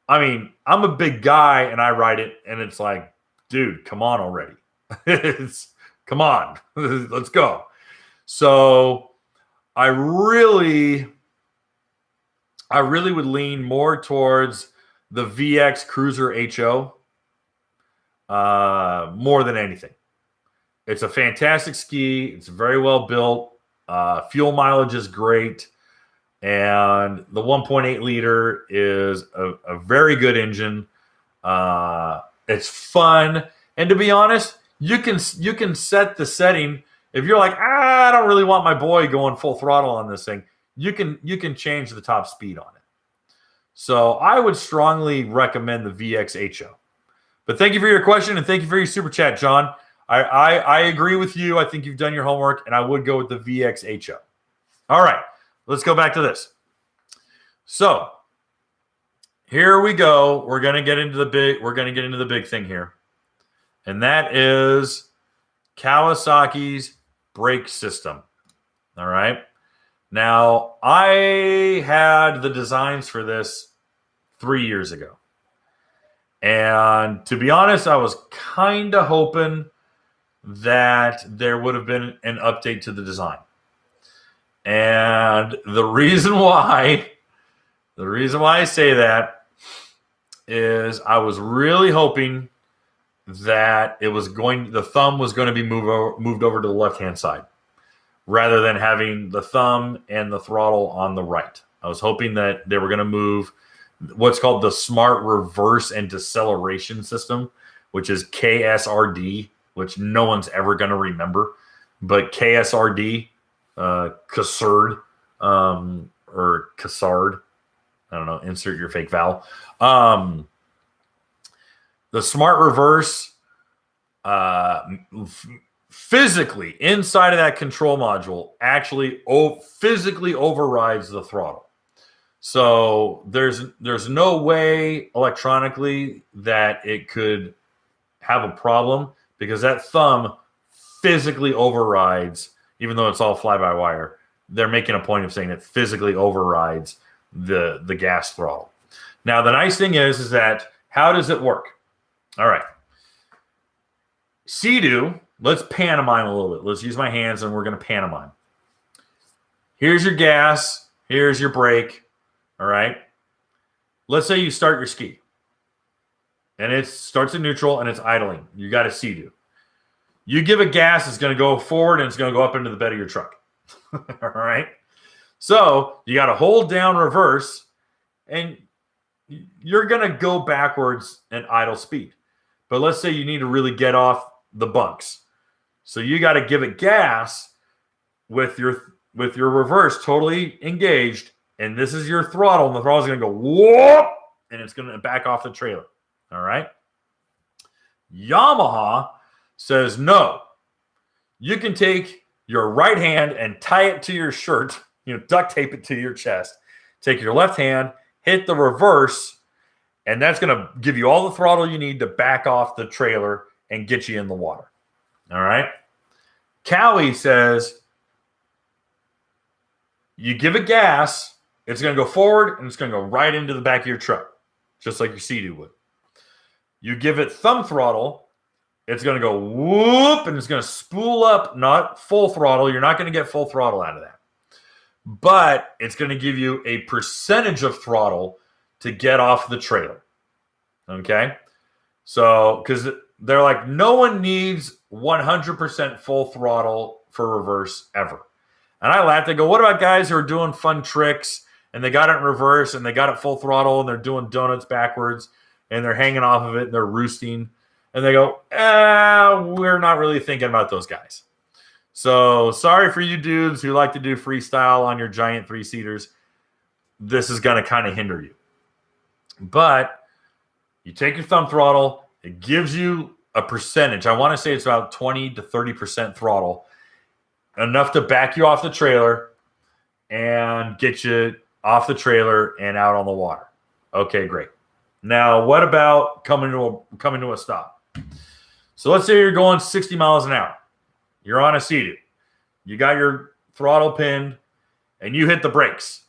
I mean, I'm a big guy and I ride it and it's like, dude, come on already. Come on, let's go. So I really would lean more towards the VX Cruiser HO more than anything. It's a fantastic ski. It's very well built. Fuel mileage is great. And the 1.8 liter is a very good engine. It's fun. And to be honest, you can set the setting. If you're like, I don't really want my boy going full throttle on this thing, you can change the top speed on it. So I would strongly recommend the VX HO. But thank you for your question and thank you for your super chat, John. I agree with you. I think you've done your homework, and I would go with the VX HO. All right, let's go back to this. So here we go. We're gonna get into the big thing here, and that is Kawasaki's brake system. All right. Now, I had the designs for this 3 years ago. And to be honest, I was kind of hoping that there would have been an update to the design. And the reason why I say that is I was really hoping that the thumb was going to be moved over to the left-hand side rather than having the thumb and the throttle on the right. I was hoping that they were going to move what's called the Smart Reverse and Deceleration System, which is KSRD, which no one's ever going to remember. But KSRD, Cassard, or Cassard, I don't know, insert your fake vowel. The Smart Reverse physically inside of that control module actually physically overrides the throttle. So there's no way electronically that it could have a problem because that thumb physically overrides, even though it's all fly-by-wire. They're making a point of saying it physically overrides the gas throttle. Now, the nice thing is that how does it work? All right. Sea-Doo, let's pantomime a little bit. Let's use my hands and we're going to pantomime. Here's your gas. Here's your brake. All right. Let's say you start your ski and it starts in neutral and it's idling. You got a Sea-Doo. You give it gas, it's going to go forward and it's going to go up into the bed of your truck. All right. So you got to hold down reverse and you're going to go backwards at idle speed. But let's say you need to really get off the bunks. So you got to give it gas with your reverse totally engaged. And this is your throttle, and the throttle is going to go whoop, and it's going to back off the trailer. All right? Yamaha says no. You can take your right hand and tie it to your shirt, duct tape it to your chest. Take your left hand, hit the reverse, and that's going to give you all the throttle you need to back off the trailer and get you in the water. All right? Cowie says you give it gas, it's going to go forward, and it's going to go right into the back of your truck, just like your Sea-Doo would. You give it thumb throttle, it's going to go whoop, and it's going to spool up, not full throttle. You're not going to get full throttle out of that. But it's going to give you a percentage of throttle to get off the trailer. Okay? So, because they're like, no one needs 100% full throttle for reverse ever. And I laughed. They go, what about guys who are doing fun tricks and they got it in reverse and they got it full throttle and they're doing donuts backwards and they're hanging off of it and they're roosting? And they go, we're not really thinking about those guys. So sorry for you dudes who like to do freestyle on your giant 3-seaters. This is going to kind of hinder you. But you take your thumb throttle. It gives you a percentage. I want to say it's about 20 to 30% throttle. Enough to back you off the trailer and get you off the trailer and out on the water. Okay, great. Now, what about coming to a stop? So let's say you're going 60 miles an hour. You're on a Sea-Doo. You got your throttle pinned, and you hit the brakes.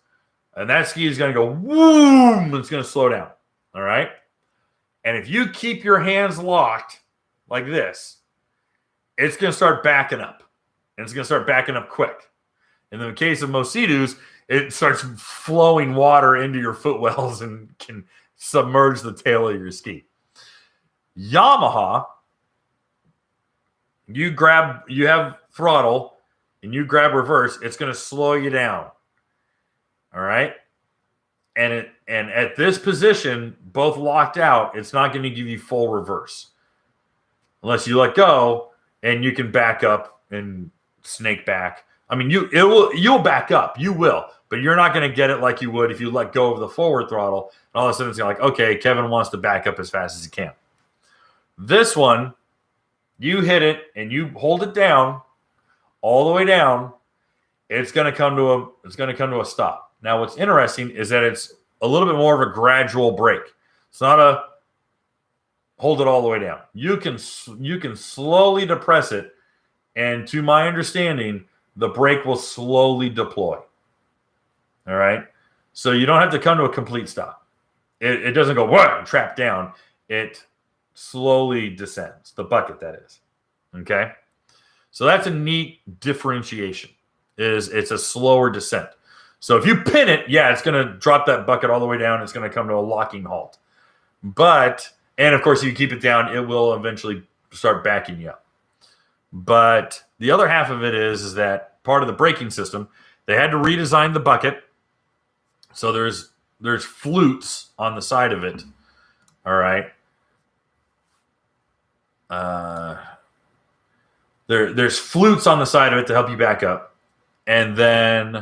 And that ski is going to go, whoom, it's going to slow down. All right? And if you keep your hands locked like this, it's going to start backing up. And it's going to start backing up quick. And in the case of most Sea-Doos, it starts flowing water into your footwells and can submerge the tail of your ski. Yamaha, you have throttle and you grab reverse, it's going to slow you down. All right? And at this position, both locked out, it's not going to give you full reverse. Unless you let go and you can back up and snake back. I mean, you'll back up. You will. But you're not going to get it like you would if you let go of the forward throttle. And all of a sudden, it's like, okay, Kevin wants to back up as fast as he can. This one, you hit it and you hold it down, all the way down. It's going to come to a stop. Now, what's interesting is that it's a little bit more of a gradual break. It's not a hold it all the way down. You can slowly depress it, and to my understanding, the brake will slowly deploy. All right. So you don't have to come to a complete stop. It doesn't go whoa, trap down. It slowly descends. The bucket, that is. Okay. So that's a neat differentiation. It's a slower descent. So if you pin it, yeah, it's going to drop that bucket all the way down. It's going to come to a locking halt. And of course, you keep it down, it will eventually start backing you up. But the other half of it is that part of the braking system, they had to redesign the bucket. So there's flutes on the side of it. All right. There's flutes on the side of it to help you back up. And then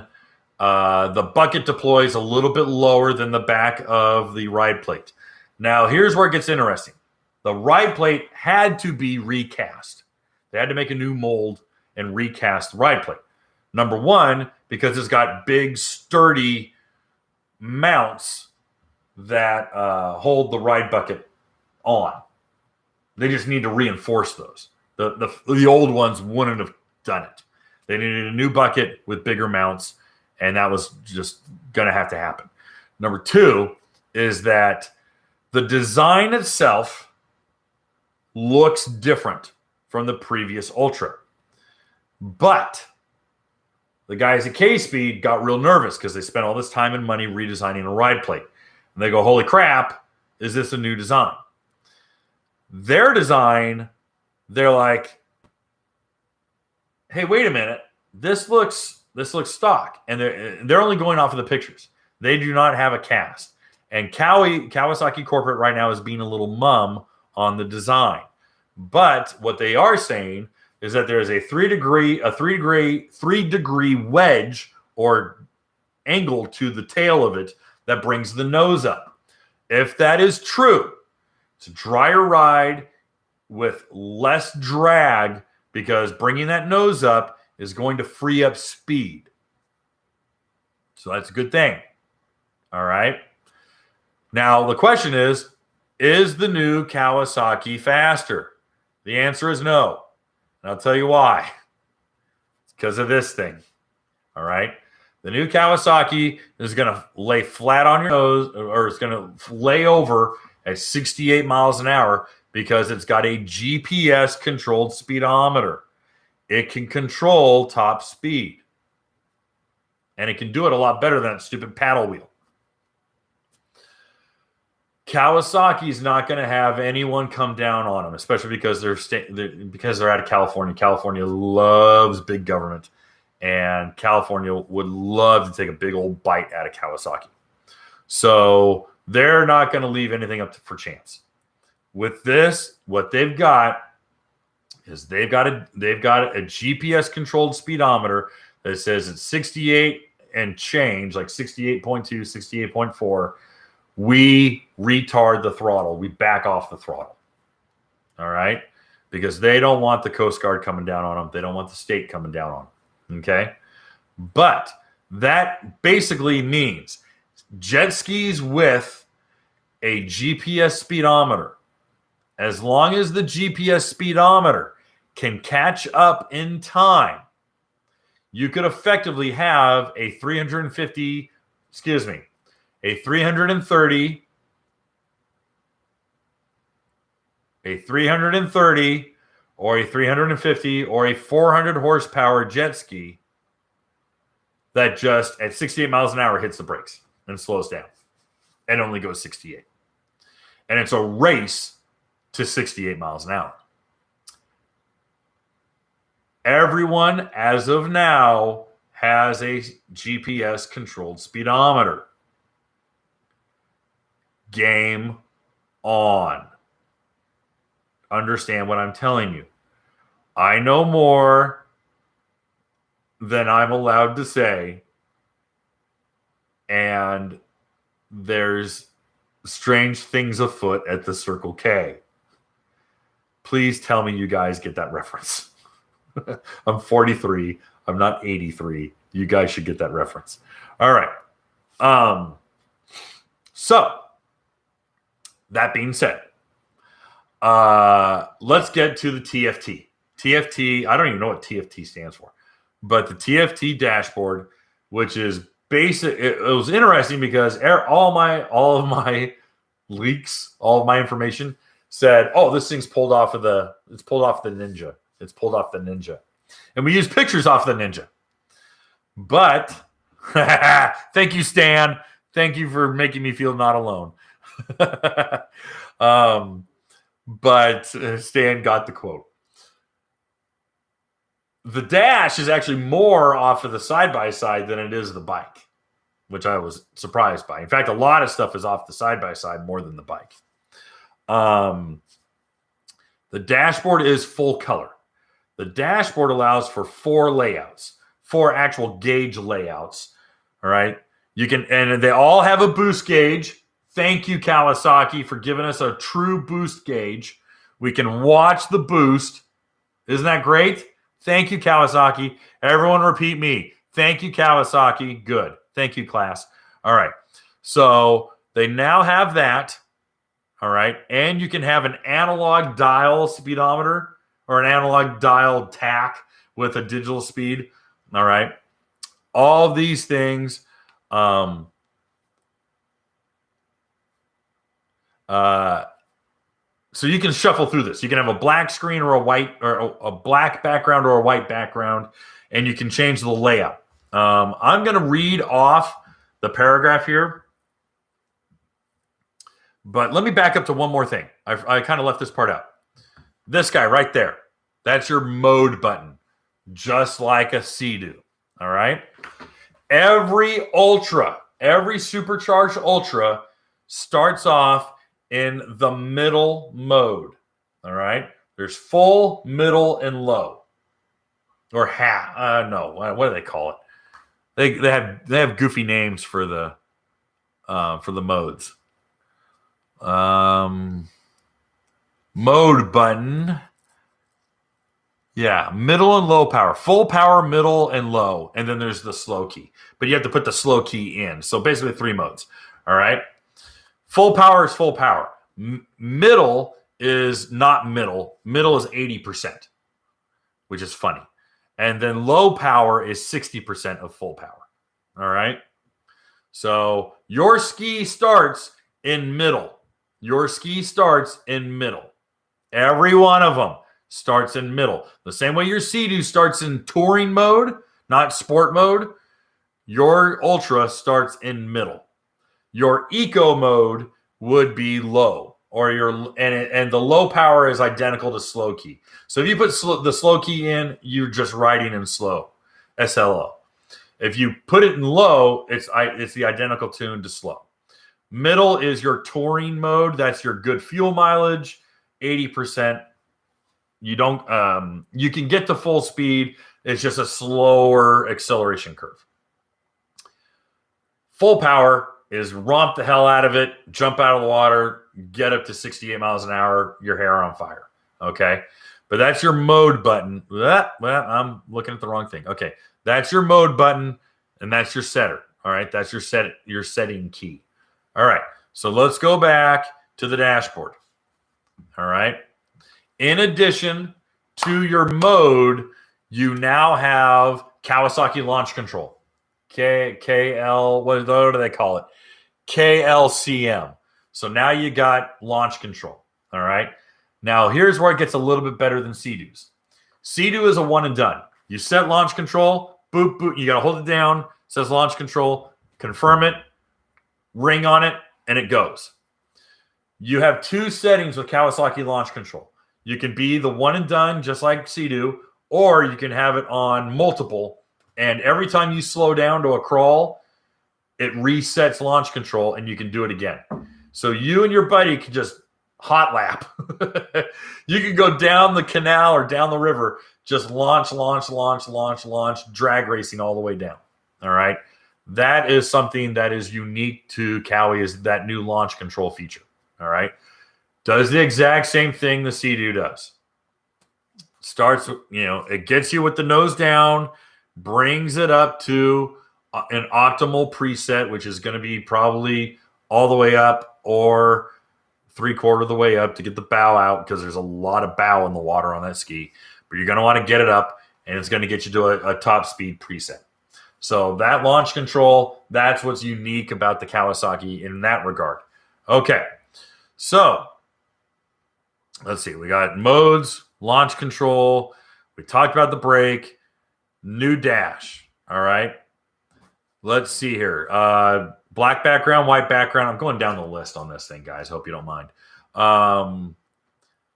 the bucket deploys a little bit lower than the back of the ride plate. Now, here's where it gets interesting. The ride plate had to be recast. They had to make a new mold and recast the ride plate. Number one, because it's got big, sturdy mounts that hold the ride bucket on. They just need to reinforce those. The old ones wouldn't have done it. They needed a new bucket with bigger mounts, and that was just going to have to happen. Number two is that the design itself looks different from the previous Ultra. But the guys at K-Speed got real nervous because they spent all this time and money redesigning a ride plate. And they go, holy crap, is this a new design? Their design, they're like, hey, wait a minute. This looks stock. And they're only going off of the pictures. They do not have a cast. And Kawasaki Corporate right now is being a little mum on the design. But what they are saying is that there's a 3 degree wedge or angle to the tail of it that brings the nose up. If that is true, it's a drier ride with less drag because bringing that nose up is going to free up speed. So that's a good thing. All right. Now, the question is the new Kawasaki faster? The answer is no. And I'll tell you why. It's because of this thing. All right. The new Kawasaki is going to lay flat on your nose, or it's going to lay over at 68 miles an hour because it's got a GPS controlled speedometer. It can control top speed. And it can do it a lot better than that stupid paddle wheel. Kawasaki's not going to have anyone come down on them, especially because they're out of California. California loves big government, and California would love to take a big old bite out of Kawasaki. So they're not going to leave anything up for chance. With this, what they've got is they've got a GPS controlled speedometer that says it's 68 and change, like 68.2, 68.4. We retard the throttle. We back off the throttle. All right? Because they don't want the Coast Guard coming down on them. They don't want the state coming down on them. Okay? But that basically means jet skis with a GPS speedometer, as long as the GPS speedometer can catch up in time, you could effectively have a 330 or a 350 or a 400 horsepower jet ski that just at 68 miles an hour hits the brakes and slows down and only goes 68. And it's a race to 68 miles an hour. Everyone, as of now, has a GPS controlled speedometer. Game on. Understand what I'm telling you. I know more than I'm allowed to say, and there's strange things afoot at the Circle K. Please tell me you guys get that reference. I'm 43. I'm not 83. You guys should get that reference. All right. So that being said, let's get to the TFT. TFT, I don't even know what TFT stands for, but the TFT dashboard, which is it was interesting because all of my leaks, all of my information said, "Oh, this thing's pulled off the Ninja. It's pulled off the Ninja," and we used pictures off the Ninja. But thank you, Stan. Thank you for making me feel not alone. But Stan got the quote. The dash is actually more off of the side-by-side than it is the bike, which I was surprised by. In fact, a lot of stuff is off the side-by-side more than the bike. The dashboard is full color. The dashboard allows for 4 layouts, 4 actual gauge layouts. All right. And they all have a boost gauge. Thank you, Kawasaki, for giving us a true boost gauge. We can watch the boost. Isn't that great? Thank you, Kawasaki. Everyone repeat me. Thank you, Kawasaki. Good. Thank you, class. All right. So they now have that. All right. And you can have an analog dial speedometer or an analog dial tack with a digital speed. All right. All of these things. So you can shuffle through this. You can have a black screen or a white or a black background or a white background, and you can change the layout. I'm going to read off the paragraph here, but let me back up to one more thing. I kind of left this part out. This guy right there, that's your mode button, just like a Sea-Doo. All right. Every supercharged Ultra starts off in the middle mode. All right. There's full, middle, and low. Or half. No, what do they call it? They have goofy names for the modes. Mode button. Yeah, middle and low power. Full power, middle, and low. And then there's the slow key. But you have to put the slow key in. So basically 3 modes. All right. Full power is full power. Middle is not middle. Middle is 80%, which is funny. And then low power is 60% of full power. All right. So your ski starts in middle. Your ski starts in middle. Every one of them starts in middle. The same way your Sea-Doo starts in touring mode, not sport mode, your Ultra starts in middle. Your eco mode would be low, or and the low power is identical to slow key. So if you put the slow key in, you're just riding in slow, SLO. If you put it in low, it's the identical tune to slow. Middle is your touring mode. That's your good fuel mileage, 80%. You can get to full speed. It's just a slower acceleration curve. Full power is romp the hell out of it, jump out of the water, get up to 68 miles an hour, your hair on fire. Okay. But that's your mode button. Well, I'm looking at the wrong thing. Okay. That's your mode button, and that's your setter. All right. That's your setting key. All right. So let's go back to the dashboard. All right. In addition to your mode, you now have Kawasaki launch control. KL, what do they call it? KLCM. So now you got launch control. All right. Now here's where it gets a little bit better than Sea-Doo's. Sea-Doo is a one and done. You set launch control, boop, boop. You got to hold it down. It says launch control, confirm it, ring on it, and it goes. You have 2 settings with Kawasaki launch control. You can be the one and done, just like Sea-Doo, or you can have it on multiple. And every time you slow down to a crawl, it resets launch control, and you can do it again. So you and your buddy can just hot lap. You can go down the canal or down the river, just launch, drag racing all the way down. All right. That is something that is unique to Kawi, is that new launch control feature. All right. Does the exact same thing the Sea-Doo does. Starts, it gets you with the nose down, brings it up to an optimal preset, which is going to be probably all the way up or 3/4 of the way up to get the bow out, because there's a lot of bow in the water on that ski. But you're going to want to get it up, and it's going to get you to a top speed preset. So that launch control, that's what's unique about the Kawasaki in that regard. Okay, so let's see. We got modes, launch control. We talked about the brake, new dash. All right. Let's see here. Black background, white background. I'm going down the list on this thing, guys. Hope you don't mind.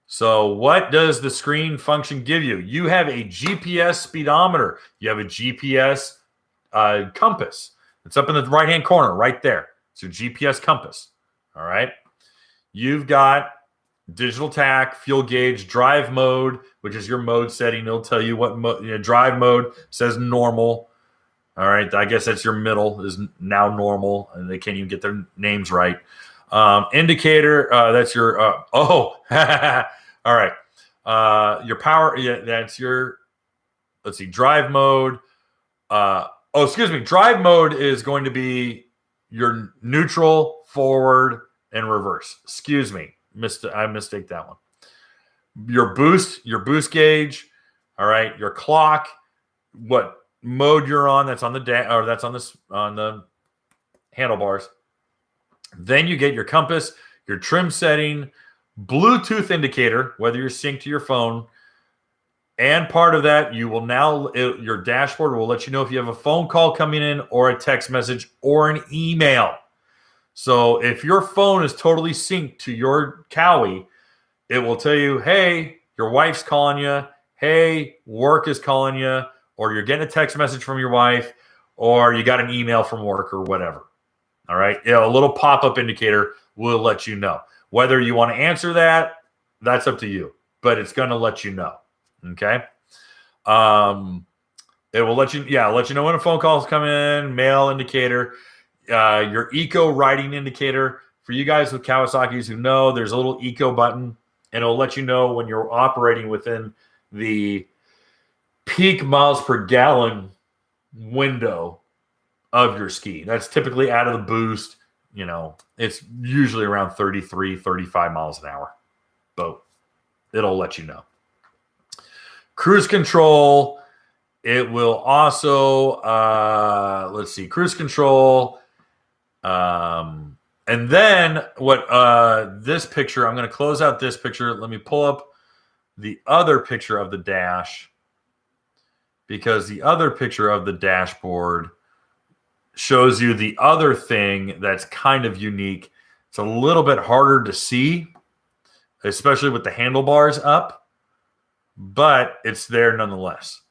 So what does the screen function give you? You have a GPS speedometer. You have a GPS compass. It's up in the right-hand corner right there. It's your GPS compass. All right. You've got digital tack, fuel gauge, drive mode, which is your mode setting. It'll tell you what drive mode says normal. All right. I guess that's your middle is now normal, and they can't even get their names right. Indicator, that's your all right. Your power, yeah, that's your, let's see, drive mode. Excuse me. Drive mode is going to be your neutral, forward, and reverse. Excuse me. I mistake that one. Your boost gauge. All right. Your clock, what mode you're on, that's on the that's on the handlebars. Then you get your compass, your trim setting, Bluetooth indicator, whether you're synced to your phone. And part of that, you will now, your dashboard will let you know if you have a phone call coming in or a text message or an email. So if your phone is totally synced to your Cowie, it will tell you, hey, your wife's calling you. Hey, work is calling you. Or you're getting a text message from your wife. Or you got an email from work or whatever. All right. A little pop-up indicator will let you know. Whether you want to answer that, that's up to you. But it's going to let you know. Okay. It will let you know when a phone call is coming in, mail indicator, your eco riding indicator. For you guys with Kawasaki's who know, there's a little eco button, and it'll let you know when you're operating within the peak miles per gallon window of your ski. That's typically out of the boost. It's usually around 33, 35 miles an hour. But it'll let you know. Cruise control, it will also, let's see, cruise control. And then this picture, I'm going to close out this picture. Let me pull up the other picture of the dash, because the other picture of the dashboard shows you the other thing that's kind of unique. It's a little bit harder to see, especially with the handlebars up. But it's there nonetheless.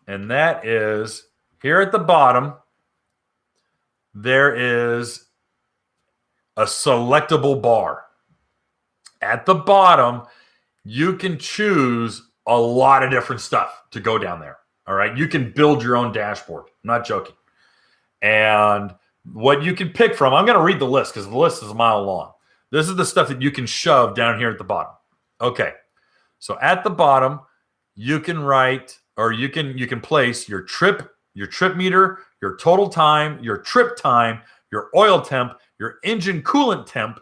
And that is here at the bottom, there is a selectable bar. At the bottom, you can choose a lot of different stuff to go down there. All right. You can build your own dashboard. I'm not joking. And what you can pick from, I'm going to read the list because the list is a mile long. This is the stuff that you can shove down here at the bottom. Okay. So at the bottom, you can write, or you can place your trip meter, your total time, your trip time, your oil temp, your engine coolant temp,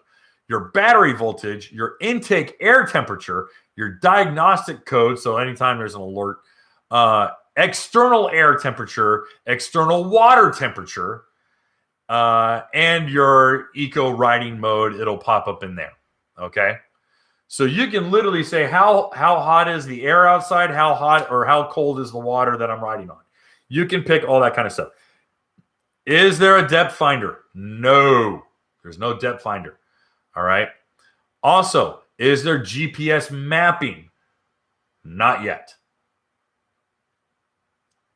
your battery voltage, your intake air temperature, your diagnostic code. So anytime there's an alert, external air temperature, external water temperature, and your eco riding mode. It'll pop up in there. Okay. So you can literally say how hot is the air outside, how hot or how cold is the water that I'm riding on. You can pick all that kind of stuff. Is there a depth finder? No, there's no depth finder. All right. Also, is there GPS mapping? Not yet.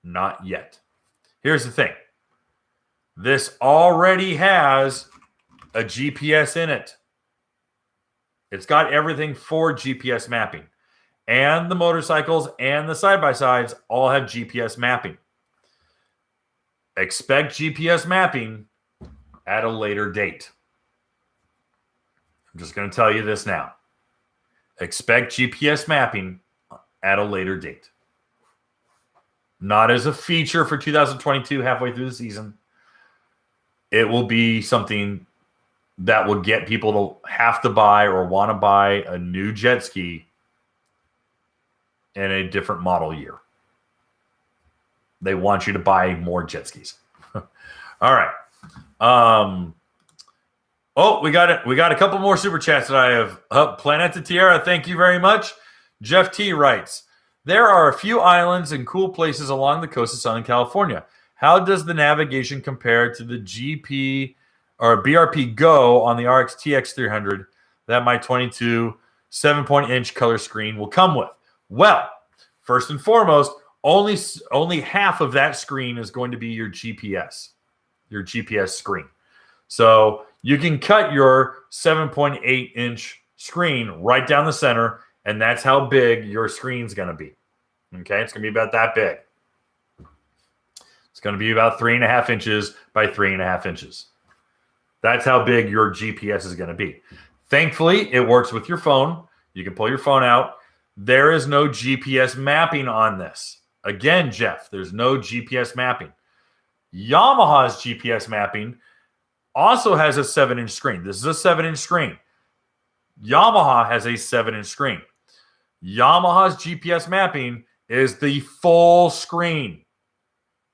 Not yet. Here's the thing. This already has a GPS in it. It's got everything for GPS mapping. And the motorcycles and the side-by-sides all have GPS mapping. Expect GPS mapping at a later date. I'm just going to tell you this now. Expect GPS mapping at a later date. Not as a feature for 2022 halfway through the season. It will be something that will get people to have to buy or want to buy a new jet ski in a different model year. They want you to buy more jet skis. All right. We got it. We got a couple more super chats that I have. Planeta Tierra, thank you very much. Jeff T writes, there are a few islands and cool places along the coast of Southern California. How does the navigation compare to the GP or BRP Go on the RX TX 300 that my 22 7-point-inch color screen will come with? Well, first and foremost, only half of that screen is going to be your GPS screen. So you can cut your 7.8-inch screen right down the center, and that's how big your screen's going to be. Okay, it's going to be about that big. It's going to be about 3.5 inches by 3.5 inches. That's how big your GPS is going to be. Thankfully, it works with your phone. You can pull your phone out. There is no GPS mapping on this. Again, Jeff, there's no GPS mapping. Yamaha's GPS mapping also has a 7-inch screen. This is a 7-inch screen. Yamaha has a 7-inch screen. Yamaha's GPS mapping is the full screen.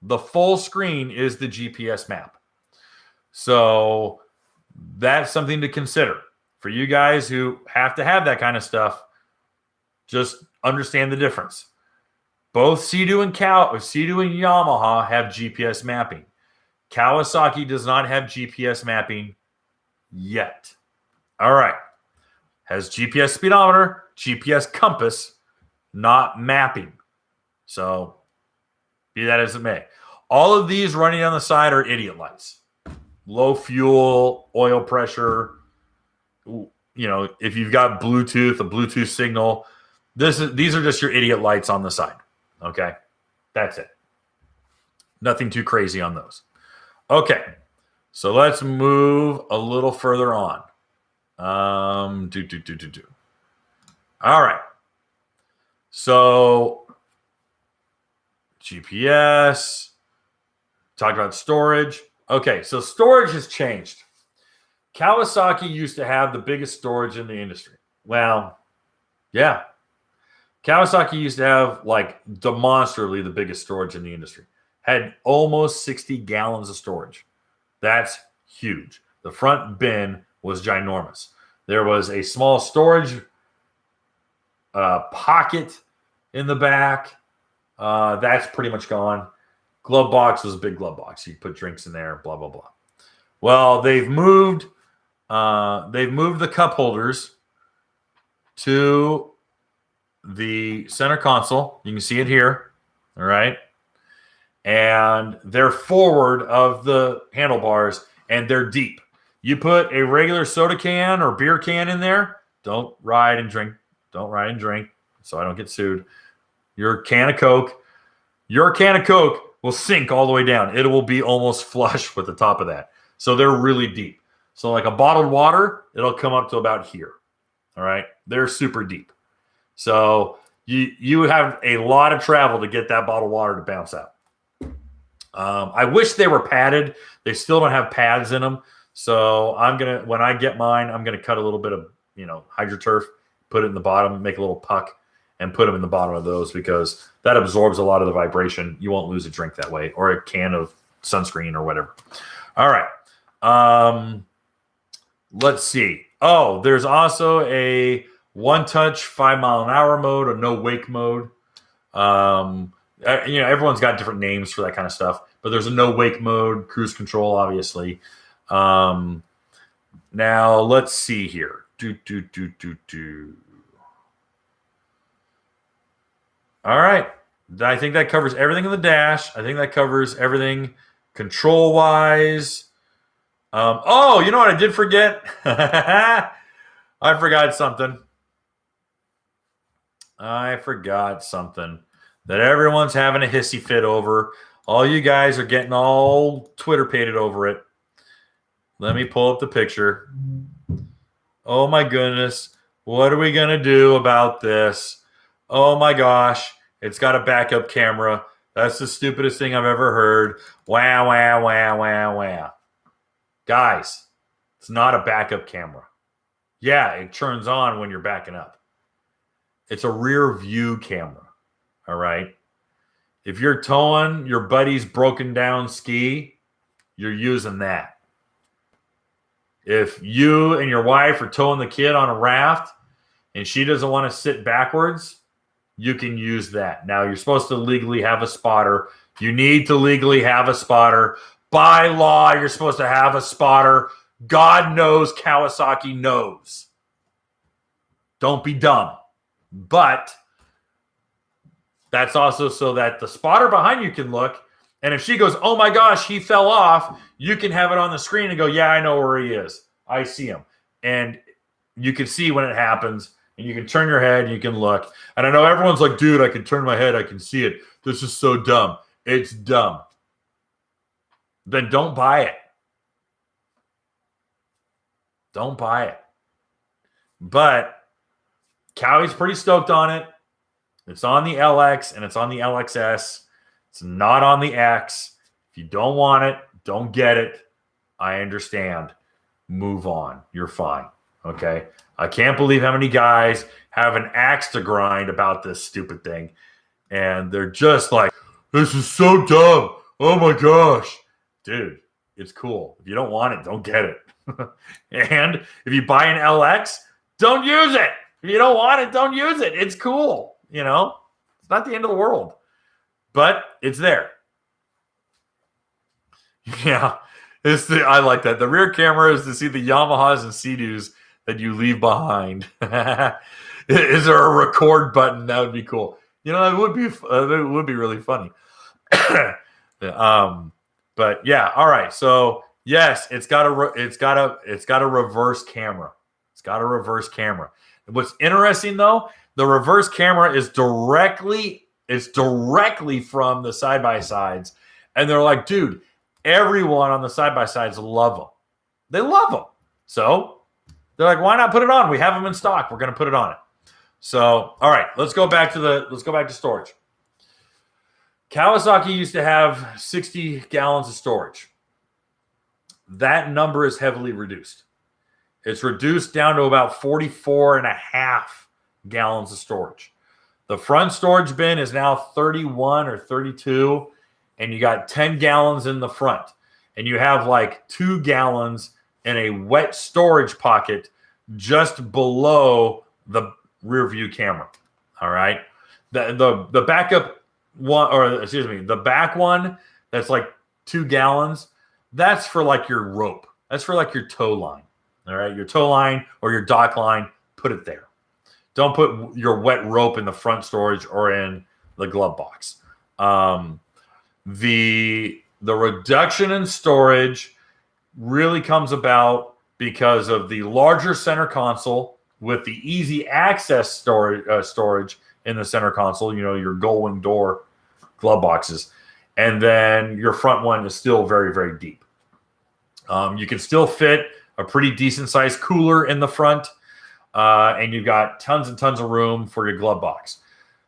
The full screen is the GPS map. So that's something to consider. For you guys who have to have that kind of stuff, just understand the difference. Both Sea-Doo and Yamaha have GPS mapping. Kawasaki does not have GPS mapping yet. All right. Has GPS speedometer, GPS compass, not mapping. So be that as it may. All of these running on the side are idiot lights. Low fuel, oil pressure. If you've got Bluetooth, a Bluetooth signal, these are just your idiot lights on the side. Okay, that's it. Nothing too crazy on those. Okay, so let's move a little further on. All right. So GPS. Talked about storage. Okay, so storage has changed. Kawasaki used to have the biggest storage in the industry. Well, yeah. Kawasaki used to have demonstrably the biggest storage in the industry. Had almost 60 gallons of storage. That's huge. The front bin was ginormous. There was a small storage pocket in the back. That's pretty much gone. Glove box was a big glove box. You put drinks in there, blah, blah, blah. Well, they've moved the cup holders to the center console. You can see it here. All right. And they're forward of the handlebars, and they're deep. You put a regular soda can or beer can in there, don't ride and drink, so I don't get sued. Your can of Coke will sink all the way down. It will be almost flush with the top of that. So they're really deep. So like a bottled water, it'll come up to about here. All right. They're super deep. So you have a lot of travel to get that bottled water to bounce out. I wish they were padded. They still don't have pads in them. So when I get mine, I'm gonna cut a little bit of HydroTurf, put it in the bottom, make a little puck, and put them in the bottom of those because that absorbs a lot of the vibration. You won't lose a drink that way, or a can of sunscreen or whatever. All right. Let's see. Oh, there's also a one-touch 5-mile-an-hour mode, a no-wake mode. Everyone's got different names for that kind of stuff, but there's a no-wake mode, cruise control, obviously. Now, let's see here. All right. I think that covers everything in the dash. I think that covers everything control-wise. You know what I did forget? I forgot something that everyone's having a hissy fit over. All you guys are getting all Twitter-pated over it. Let me pull up the picture. Oh, my goodness. What are we going to do about this? Oh, my gosh. It's got a backup camera. That's the stupidest thing I've ever heard. Wow, wow, wow, wow, wow. Guys, it's not a backup camera. Yeah, it turns on when you're backing up. It's a rear view camera. All right. If you're towing your buddy's broken down ski, you're using that. If you and your wife are towing the kid on a raft and she doesn't want to sit backwards, you can use that. Now, you're supposed to legally have a spotter. You need to legally have a spotter. By law, you're supposed to have a spotter. God knows Kawasaki knows. Don't be dumb. But that's also so that the spotter behind you can look. And if she goes, oh my gosh, he fell off, you can have it on the screen and go, yeah, I know where he is. I see him. And you can see when it happens. And you can turn your head and you can look. And I know everyone's like, dude, I can turn my head. I can see it. This is so dumb. It's dumb. Then don't buy it. Don't buy it. But Cowie's pretty stoked on it. It's on the LX and it's on the LXS. It's not on the X. If you don't want it, don't get it. I understand. Move on. You're fine. Okay? I can't believe how many guys have an axe to grind about this stupid thing. And they're just like, this is so dumb. Oh my gosh. Dude, it's cool. If you don't want it, don't get it. And if you buy an LX, don't use it. If you don't want it, don't use it. It's cool. You know, it's not the end of the world, but it's there. Yeah, I like that. The rear camera is to see the Yamahas and Sea-Doos that you leave behind. Is there a record button? That would be cool. You know, it would be really funny. But yeah, all right. So yes, it's got a reverse camera. It's got a reverse camera. What's interesting though, the reverse camera is directly from the side-by-sides. And they're like, dude, everyone on the side-by-sides love them. They love them. So they're like, why not put it on? We have them in stock. We're going to put it on it. So, all right, let's go back to storage. Kawasaki used to have 60 gallons of storage. That number is heavily reduced. It's reduced down to about 44 and a half gallons of storage. The front storage bin is now 31 or 32, and you got 10 gallons in the front. And you have like 2 gallons in a wet storage pocket just below the rear view camera. All right. The backup one, or excuse me, the back one that's like 2 gallons, that's for like your rope. That's for like your tow line. All right. Your tow line or your dock line, put it there. Don't put your wet rope in the front storage or in the glove box. The reduction in storage really comes about because of the larger center console with the easy access storage in the center console, you know, your gull-wing door glove boxes. And then your front one is still very, very deep. You can still fit a pretty decent-sized cooler in the front, and you've got tons and tons of room for your glove box.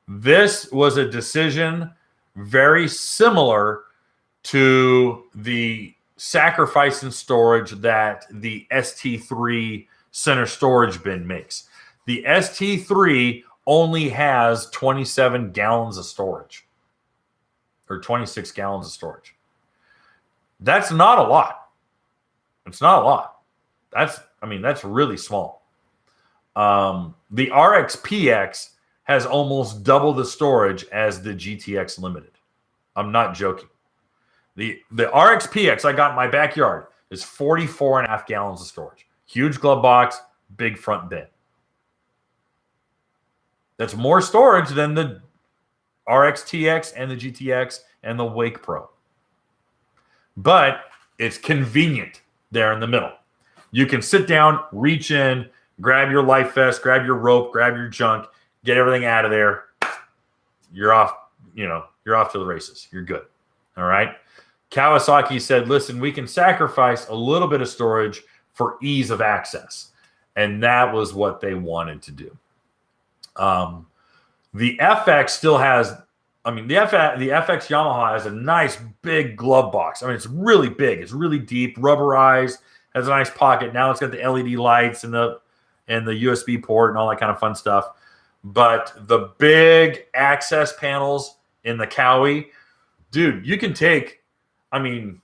This was a decision very similar to the sacrifice in storage that the ST3 center storage bin makes. The ST3 only has 27 gallons of storage, or 26 gallons of storage. That's not a lot. It's not a lot. That's really small. The RXPX has almost double the storage as the GTX Limited. I'm not joking. The RXPX I got in my backyard is 44 and a half gallons of storage. Huge glove box, big front bin. That's more storage than the RXTX and the GTX and the Wake Pro. But it's convenient there in the middle. You can sit down, reach in, grab your life vest, grab your rope, grab your junk, get everything out of there. You're off, you're off to the races. You're good. All right. Kawasaki said, listen, we can sacrifice a little bit of storage for ease of access. And that was what they wanted to do. The FX still has, the FX Yamaha has a nice big glove box. It's really big. It's really deep, rubberized, has a nice pocket. Now it's got the LED lights and the USB port and all that kind of fun stuff. But the big access panels in the Cowie, dude, you can take, I mean,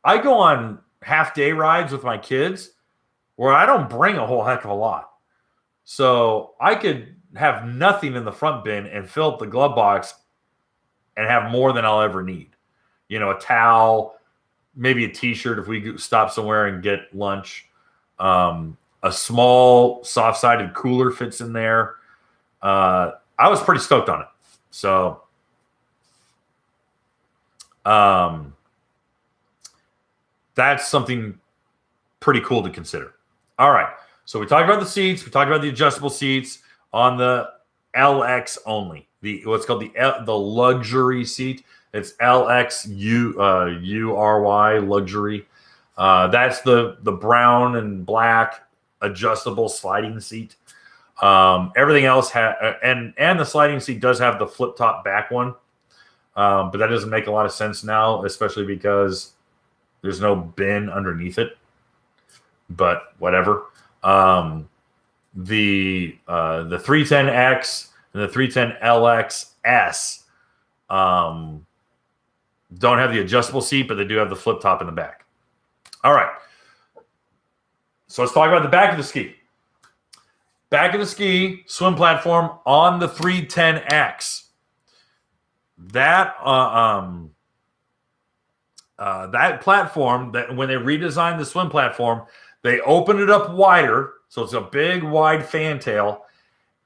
I go on half-day rides with my kids where I don't bring a whole heck of a lot. So I could have nothing in the front bin and fill up the glove box and have more than I'll ever need. You know, a towel, maybe a T-shirt if we stop somewhere and get lunch. A small soft-sided cooler fits in there. I was pretty stoked on it. So that's something pretty cool to consider. All right. So we talked about the seats. We talked about the adjustable seats on the LX only. What's called the luxury seat. It's LXURY luxury. That's the brown and black adjustable sliding seat. Everything else and the sliding seat does have the flip top back one, but that doesn't make a lot of sense now, especially because there's no bin underneath it. But whatever. The 310X and the 310LXS don't have the adjustable seat, but they do have the flip top in the back. All right. So let's talk about the back of the ski. Back of the ski, swim platform on the 310X. That platform, that when they redesigned the swim platform, they opened it up wider, so it's a big, wide fantail,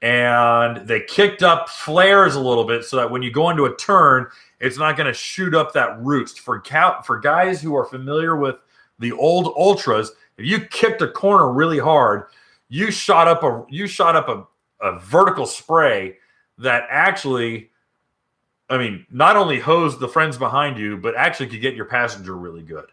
and they kicked up flares a little bit so that when you go into a turn, it's not going to shoot up that roost. For guys who are familiar with the old Ultras, if you kicked a corner really hard, you shot up a vertical spray that actually, I mean, not only hosed the friends behind you, but actually could get your passenger really good.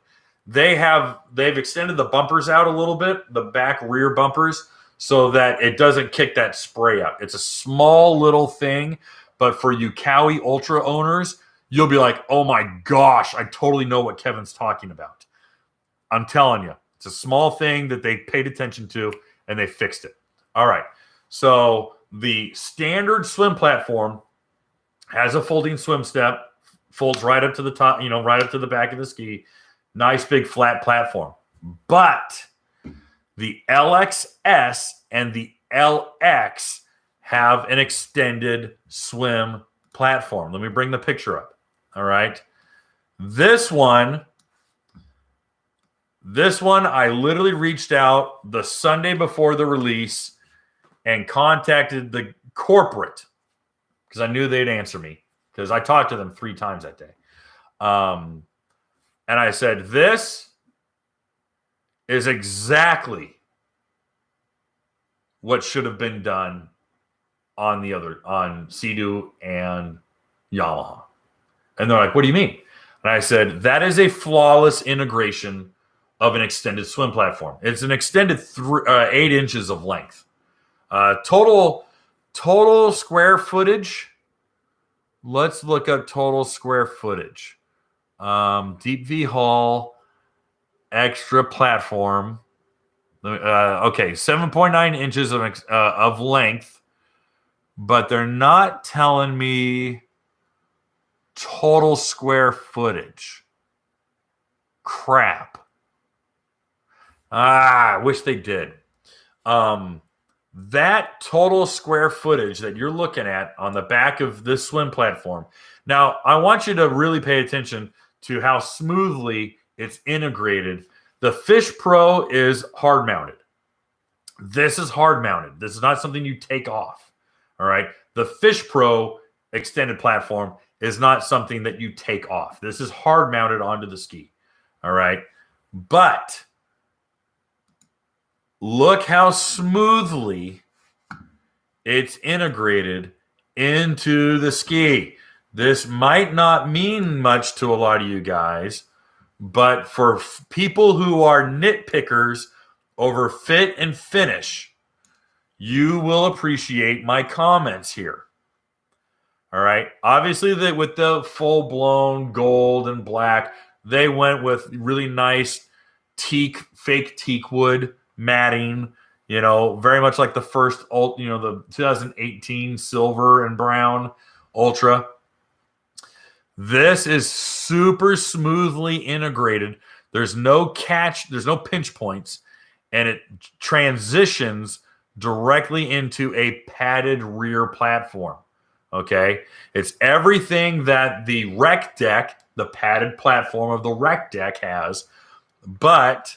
They've extended the bumpers out a little bit, the back rear bumpers, so that it doesn't kick that spray out. It's a small little thing, but for you Cowie Ultra owners, you'll be like, oh my gosh, I totally know what Kevin's talking about. I'm telling you, it's a small thing that they paid attention to and they fixed it. All right. So the standard swim platform has a folding swim step, folds right up to the top, right up to the back of the ski. Nice big flat platform. But the LXS and the LX have an extended swim platform. Let me bring the picture up. All right. This one, I literally reached out the Sunday before the release and contacted the corporate because I knew they'd answer me because I talked to them 3 times that day. And I said, this is exactly what should have been done on Sea-Doo and Yamaha. And they're like, what do you mean? And I said, that is a flawless integration of an extended swim platform. It's an extended 8 inches of length. Total square footage. Let's look up total square footage. Deep V hull, extra platform. Okay, 7.9 inches of length, but they're not telling me total square footage. Crap. I wish they did. That total square footage that you're looking at on the back of this swim platform. Now, I want you to really pay attention to how smoothly it's integrated. The Fish Pro is hard mounted. This is hard mounted. This is not something you take off. All right. The Fish Pro extended platform is not something that you take off. This is hard mounted onto the ski. All right. But look how smoothly it's integrated into the ski. This might not mean much to a lot of you guys, but for people who are nitpickers over fit and finish, you will appreciate my comments here. All right. Obviously, with the full-blown gold and black, they went with really nice fake teak wood matting, very much like the first, the 2018 silver and brown Ultra. This is super smoothly integrated. There's no catch, there's no pinch points, and it transitions directly into a padded rear platform. Okay? It's everything that the rec deck, the padded platform of the rec deck has, but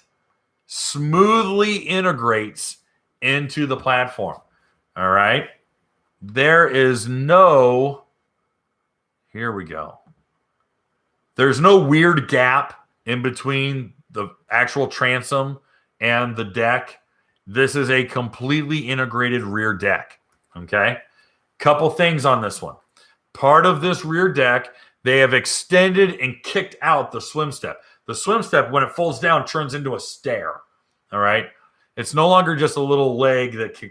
smoothly integrates into the platform. All right? There is no, here we go. There's no weird gap in between the actual transom and the deck. This is a completely integrated rear deck. Okay? Couple things on this one. Part of this rear deck, they have extended and kicked out the swim step. The swim step, when it folds down, turns into a stair. All right? It's no longer just a little leg that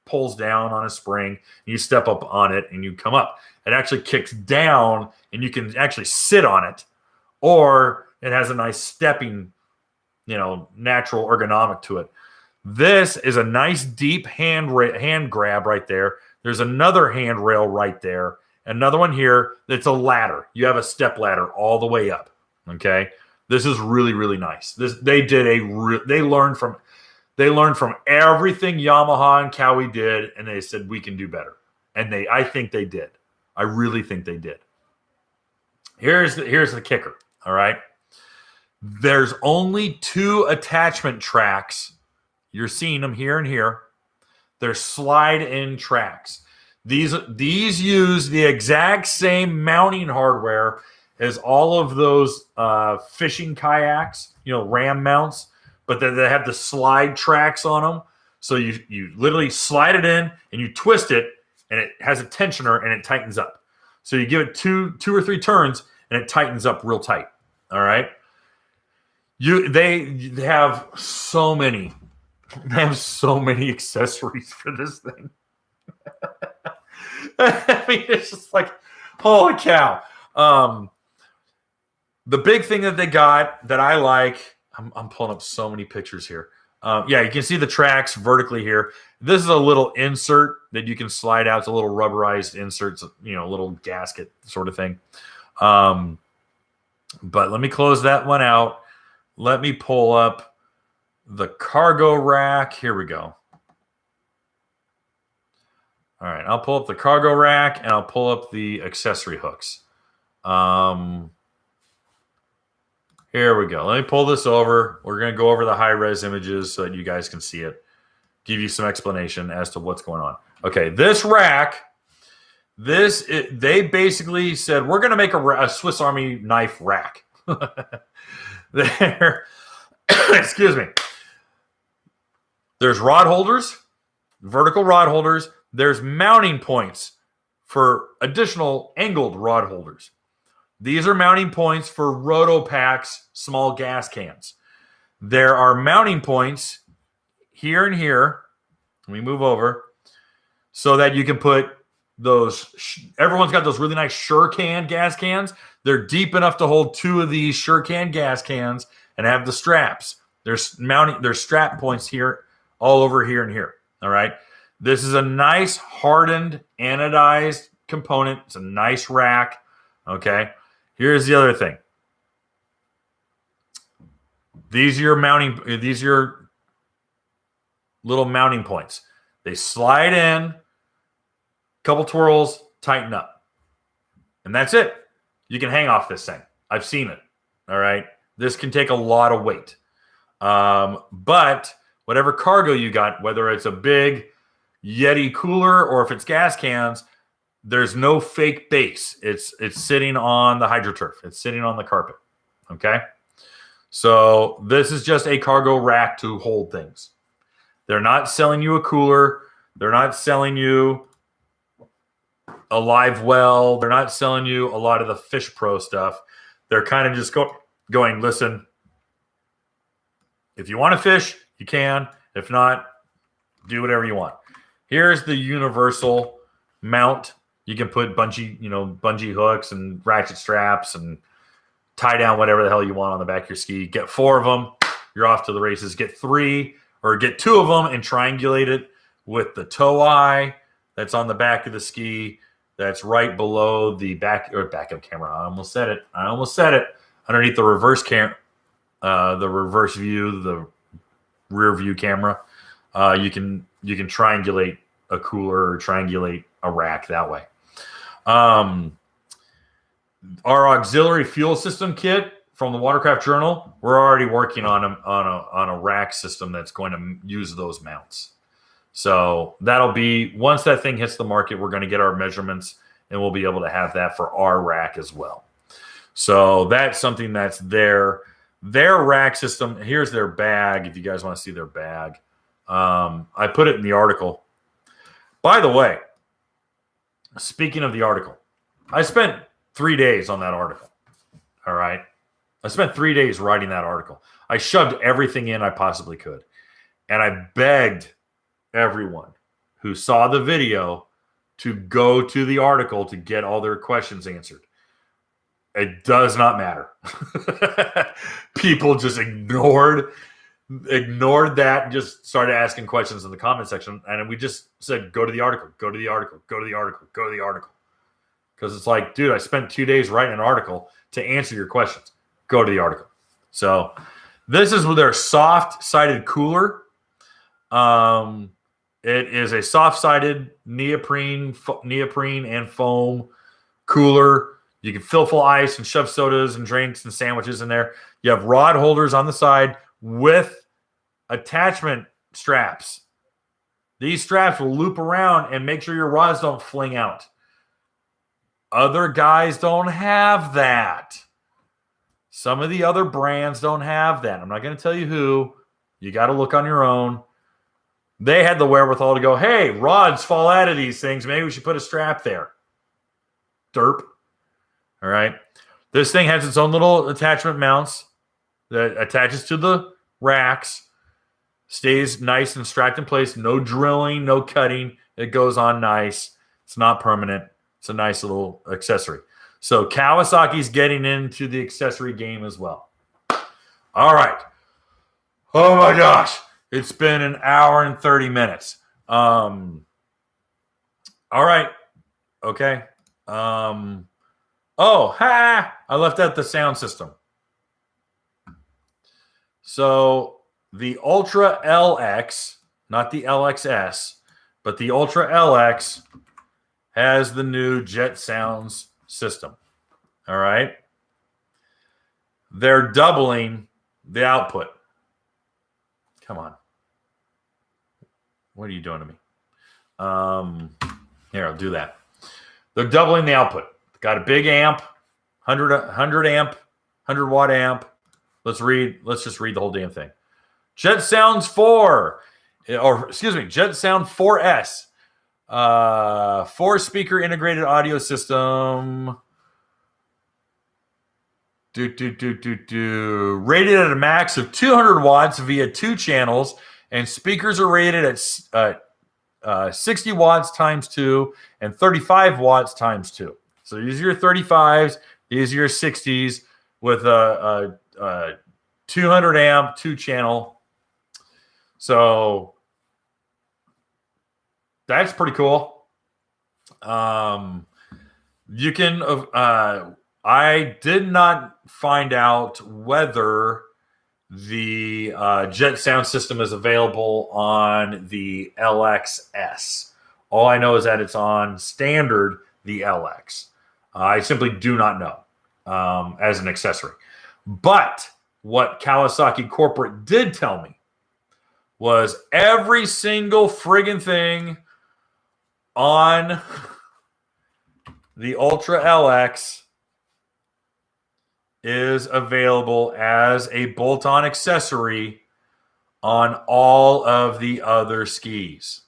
pulls down on a spring. You step up on it and you come up. It actually kicks down and you can actually sit on it, or it has a nice stepping, natural ergonomic to it. This is a nice deep hand grab right there. There's another handrail right there. Another one here that's a ladder. You have a step ladder all the way up. Okay, this is really, really nice. They learned from everything Yamaha and Cowie did, and they said we can do better. And I think they did. I really think they did. Here's the kicker. All right, there's only 2 attachment tracks. You're seeing them here and here. They're slide-in tracks. These use the exact same mounting hardware as all of those fishing kayaks, ram mounts, but they have the slide tracks on them. So you literally slide it in and you twist it, and it has a tensioner and it tightens up. So you give it two or three turns and it tightens up real tight. All right. They have so many. They have so many accessories for this thing. I mean, it's just like, holy cow. The big thing that they got that I like, I'm pulling up so many pictures here. You can see the tracks vertically here. This is a little insert that you can slide out. It's a little rubberized insert, a little gasket sort of thing. But let me close that one out. Let me pull up the cargo rack. Here we go. All right, I'll pull up the cargo rack and I'll pull up the accessory hooks. Here we go. Let me pull this over. We're going to go over the high-res images so that you guys can see it. Give you some explanation as to what's going on. Okay, this rack, they basically said, we're going to make a Swiss Army knife rack. There, excuse me. There's rod holders, vertical rod holders. There's mounting points for additional angled rod holders. These are mounting points for Rotopac's small gas cans. There are mounting points here and here. Let me move over so that you can put those. Everyone's got those really nice Surecan gas cans. They're deep enough to hold 2 of these Surecan gas cans and have the straps. There's strap points here, all over here and here. All right. This is a nice hardened anodized component. It's a nice rack. Okay. Here's the other thing. These are your little mounting points. They slide in, couple twirls, tighten up. And that's it. You can hang off this thing. I've seen it. All right. This can take a lot of weight. But whatever cargo you got, whether it's a big Yeti cooler or if it's gas cans, there's no fake base. It's sitting on the HydroTurf. It's sitting on the carpet. Okay? So this is just a cargo rack to hold things. They're not selling you a cooler. They're not selling you a live well. They're not selling you a lot of the Fish Pro stuff. They're kind of just going, listen, if you want to fish, you can. If not, do whatever you want. Here's the universal mount. You can put bungee hooks and ratchet straps and tie down whatever the hell you want on the back of your ski. Get 4 of them, you're off to the races. Get 3 or get 2 of them and triangulate it with the tow eye that's on the back of the ski that's right below the backup camera. I almost said it. Underneath the reverse the reverse view, the rear view camera. You can triangulate a cooler or triangulate a rack that way. Our auxiliary fuel system kit from the Watercraft Journal, we're already working on a rack system that's going to use those mounts. So that'll be, once that thing hits the market, we're going to get our measurements and we'll be able to have that for our rack as well. So that's something that's there. Their rack system, here's their bag, if you guys want to see their bag. I put it in the article. By the way, speaking of the article, I spent 3 days on that article. All right. I spent 3 days writing that article. I shoved everything in I possibly could. And I begged everyone who saw the video to go to the article to get all their questions answered. It does not matter. People just ignored that and just started asking questions in the comment section. And we just said, go to the article, go to the article, go to the article, go to the article. Because it's like, dude, I spent 2 days writing an article to answer your questions. Go to the article. So this is with their soft-sided cooler. It is a soft-sided neoprene and foam cooler. You can fill full ice and shove sodas and drinks and sandwiches in there. You have rod holders on the side with attachment straps. These straps will loop around and make sure your rods don't fling out. Other guys don't have that. Some of the other brands don't have that. I'm not going to tell you who. You got to look on your own. They had the wherewithal to go, hey, rods fall out of these things. Maybe we should put a strap there. Derp. All right. This thing has its own little attachment mounts that attaches to the racks. Stays nice and strapped in place. No drilling, no cutting. It goes on nice. It's not permanent. It's a nice little accessory. So Kawasaki's getting into the accessory game as well. All right. Oh my gosh. It's been an hour and 30 minutes. All right. Okay. I left out the sound system. So the Ultra LX, not the LXS, but the Ultra LX has the new Jet Sounds system. All right. They're doubling the output. Come on. What are you doing to me? Here, I'll do that. They're doubling the output. Got a big amp, 100 amp, 100 watt amp. Let's just read the whole damn thing. Jet Sound 4, Jet Sound 4S. 4-speaker integrated audio system. Rated at a max of 200 watts via 2 channels, and speakers are rated at 60 watts times 2 and 35 watts times 2. So these are your 35s, these are your 60s with a 200 amp 2 channel. So that's pretty cool. You can I did not find out whether the Jet Sound system is available on the LXS. All I know is that it's on standard, the LX. I simply do not know as an accessory. But what Kawasaki corporate did tell me was every single friggin' thing on the Ultra LX is available as a bolt-on accessory on all of the other skis.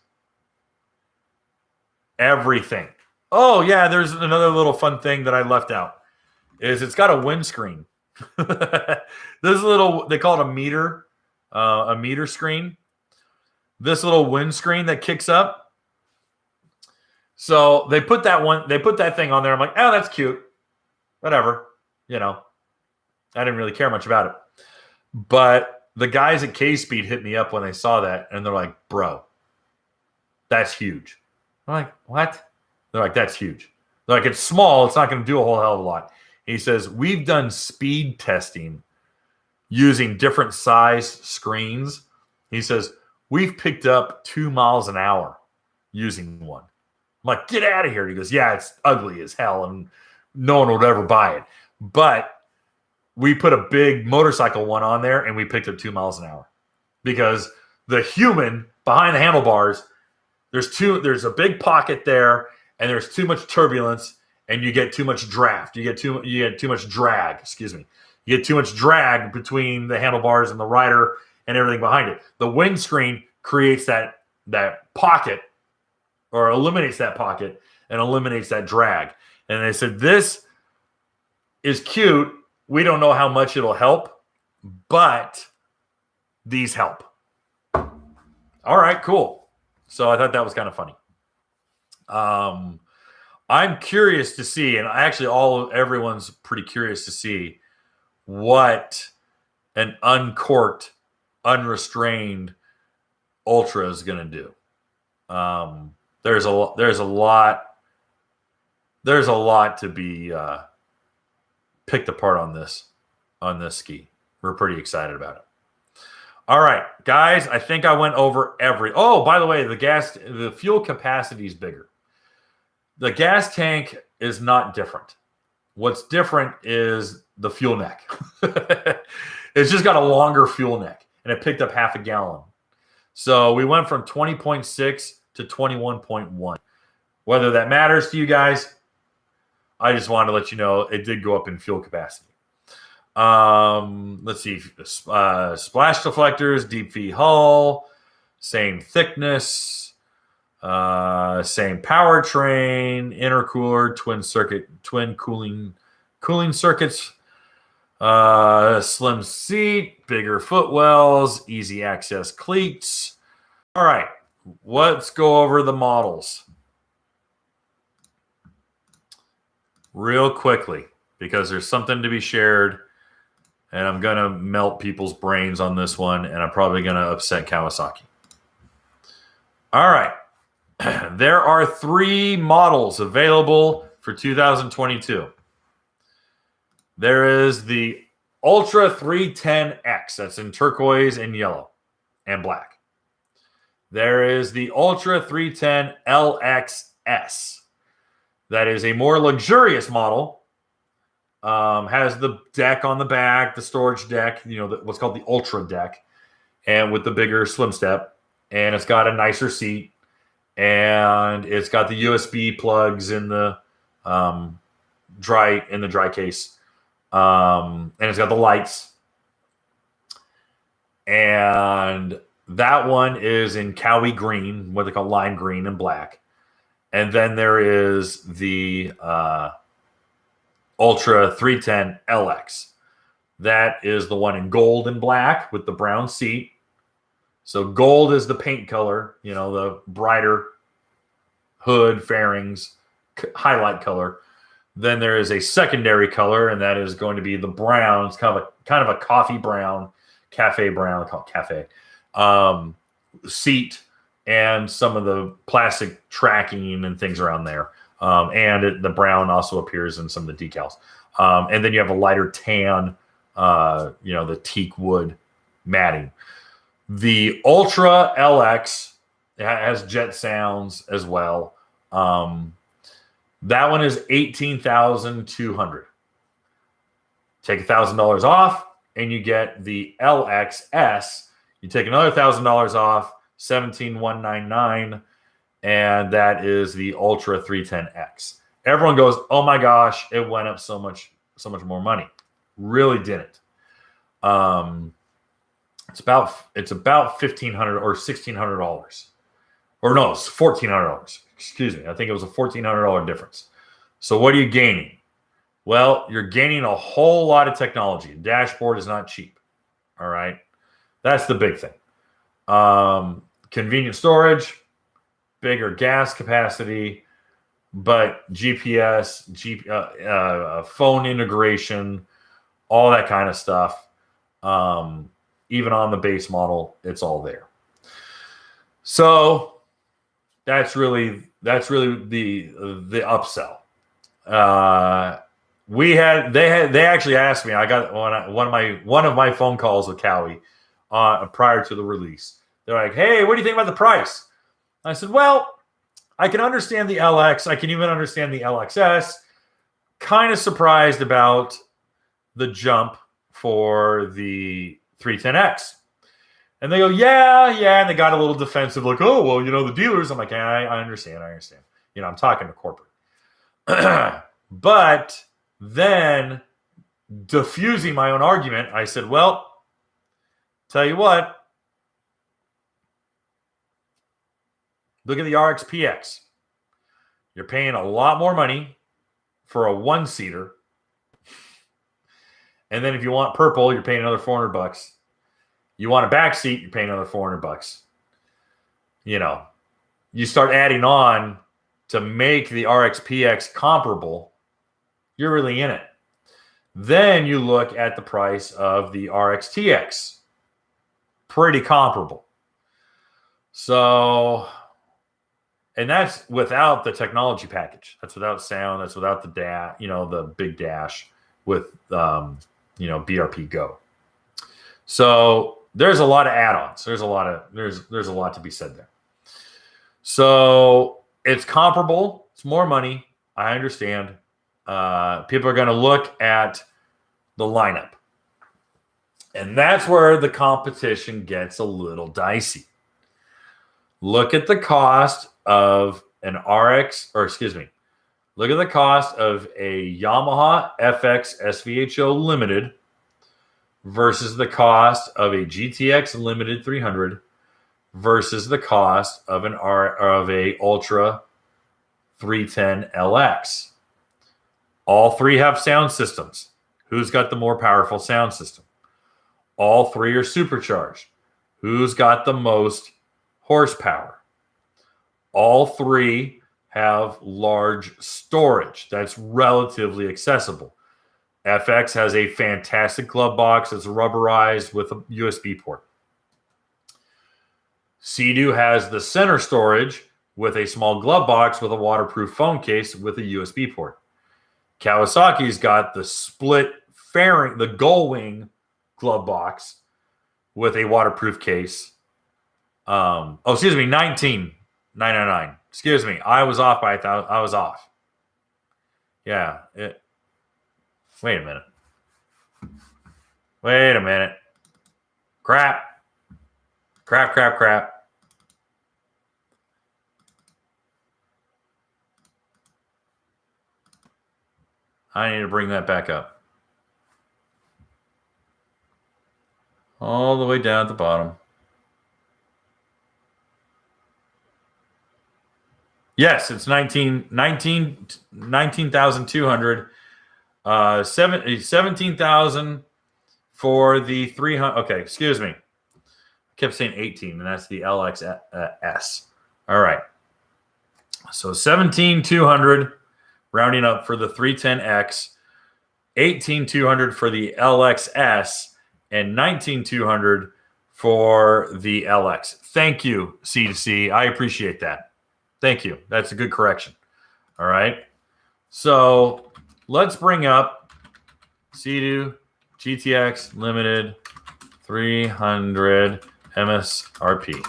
Everything. Oh, yeah, there's another little fun thing that I left out. Is it's got a windscreen. This little, they call it a meter screen. This little windscreen that kicks up. So they put that thing on there. I'm like, oh, that's cute. Whatever. You know, I didn't really care much about it. But the guys at K-Speed hit me up when they saw that, and they're like, bro, that's huge. I'm like, what? They're like, that's huge. Like, it's small. It's not going to do a whole hell of a lot. He says, we've done speed testing using different size screens. He says, we've picked up 2 miles an hour using one. I'm like, get out of here. He goes, yeah, it's ugly as hell, and no one would ever buy it. But we put a big motorcycle one on there, and we picked up 2 miles an hour. Because the human behind the handlebars, there's a big pocket there, and there's too much turbulence, and you get too much draft. You get too much drag, excuse me. You get too much drag between the handlebars and the rider and everything behind it. The windscreen creates that pocket, or eliminates that pocket and eliminates that drag. And they said, this is cute. We don't know how much it'll help, but these help. All right, cool. So I thought that was kind of funny. I'm curious to see, and actually everyone's pretty curious to see what an uncorked, unrestrained Ultra is going to do. There's a lot to be picked apart on this ski. We're pretty excited about it. All right, guys, I think I went over oh, by the way, the fuel capacity is bigger. The gas tank is not different. What's different is the fuel neck. It's just got a longer fuel neck, and it picked up half a gallon. So we went from 20.6 to 21.1. Whether that matters to you guys, I just wanted to let you know it did go up in fuel capacity. Let's see. Splash deflectors, deep V hull, same thickness, same powertrain, intercooler, twin cooling circuits, slim seat, bigger footwells, easy access cleats. All right, let's go over the models real quickly, because there's something to be shared, and I'm going to melt people's brains on this one, and I'm probably going to upset Kawasaki. All right. There are 3 models available for 2022. There is the Ultra 310X. That's in turquoise and yellow and black. There is the Ultra 310 LXS. That is a more luxurious model. Has the deck on the back, the storage deck, what's called the Ultra deck, and with the bigger slim step. And it's got a nicer seat. And it's got the USB plugs in the dry case. And it's got the lights. And that one is in Cowie green, what they call lime green and black. And then there is the Ultra 310 LX. That is the one in gold and black with the brown seat. So gold is the paint color, the brighter hood, fairings, highlight color. Then there is a secondary color, and that is going to be the brown. It's kind of a coffee brown, cafe brown, called cafe, seat, and some of the plastic tracking and things around there. The brown also appears in some of the decals. And then you have a lighter tan, the teak wood matting. The Ultra LX has jet sounds as well. That one is $18,200. Take $1,000 off, and you get the LXS. You take another $1,000 off, $17,199, and that is the Ultra 310X. Everyone goes, "Oh my gosh, it went up so much more money." Really didn't. It's about $1,500 or $1,600, or no, it's $1,400. Excuse me. I think it was a $1,400 difference. So what are you gaining? Well, you're gaining a whole lot of technology. The dashboard is not cheap. All right, that's the big thing. Convenient storage, bigger gas capacity, but GPS, phone integration, all that kind of stuff. Even on the base model, it's all there. So that's really the upsell. they actually asked me. I got one of my phone calls with Cowie prior to the release. They're like, "Hey, what do you think about the price?" I said, "Well, I can understand the LX. I can even understand the LXS. Kind of surprised about the jump for the 310X." And they go, yeah. And they got a little defensive, like, "Oh, well, the dealers." I'm like, yeah, I understand. I'm talking to corporate. But then, diffusing my own argument, I said, well, tell you what, look at the RX-PX. You're paying a lot more money for a one-seater. And then if you want purple, you're paying another $400. You want a back seat, you're paying another $400. You start adding on to make the RX-PX comparable, you're really in it. Then you look at the price of the RX-TX. Pretty comparable. So, and that's without the technology package. That's without sound. That's without the the big dash with BRP Go. So there's a lot of add-ons. There's a lot to be said there. So it's comparable. It's more money. I understand. People are going to look at the lineup. And that's where the competition gets a little dicey. Look at the cost of look at the cost of a Yamaha FX SVHO Limited versus the cost of a GTX Limited 300 versus the cost of a Ultra 310 LX. All three have sound systems. Who's got the more powerful sound system? All three are supercharged. Who's got the most horsepower? All three have large storage that's relatively accessible. FX has a fantastic glove box that's rubberized with a USB port. Sea-Doo has the center storage with a small glove box with a waterproof phone case with a USB port. Kawasaki's got the split fairing, the gull wing glove box with a waterproof case. 19,999. Excuse me, I was off by 1,000. I was off. Yeah. Wait a minute. Crap. I need to bring that back up. All the way down at the bottom. Yes, it's 19,200. 17,000 for the 300. Okay, excuse me. I kept saying 18, and that's the LXS. All right. So 17,200 rounding up for the 310X, 18,200 for the LXS, and 19,200 for the LX. Thank you, C2C. I appreciate that. Thank you. That's a good correction. All right. So let's bring up Sea-Doo GTX Limited 300 MSRP.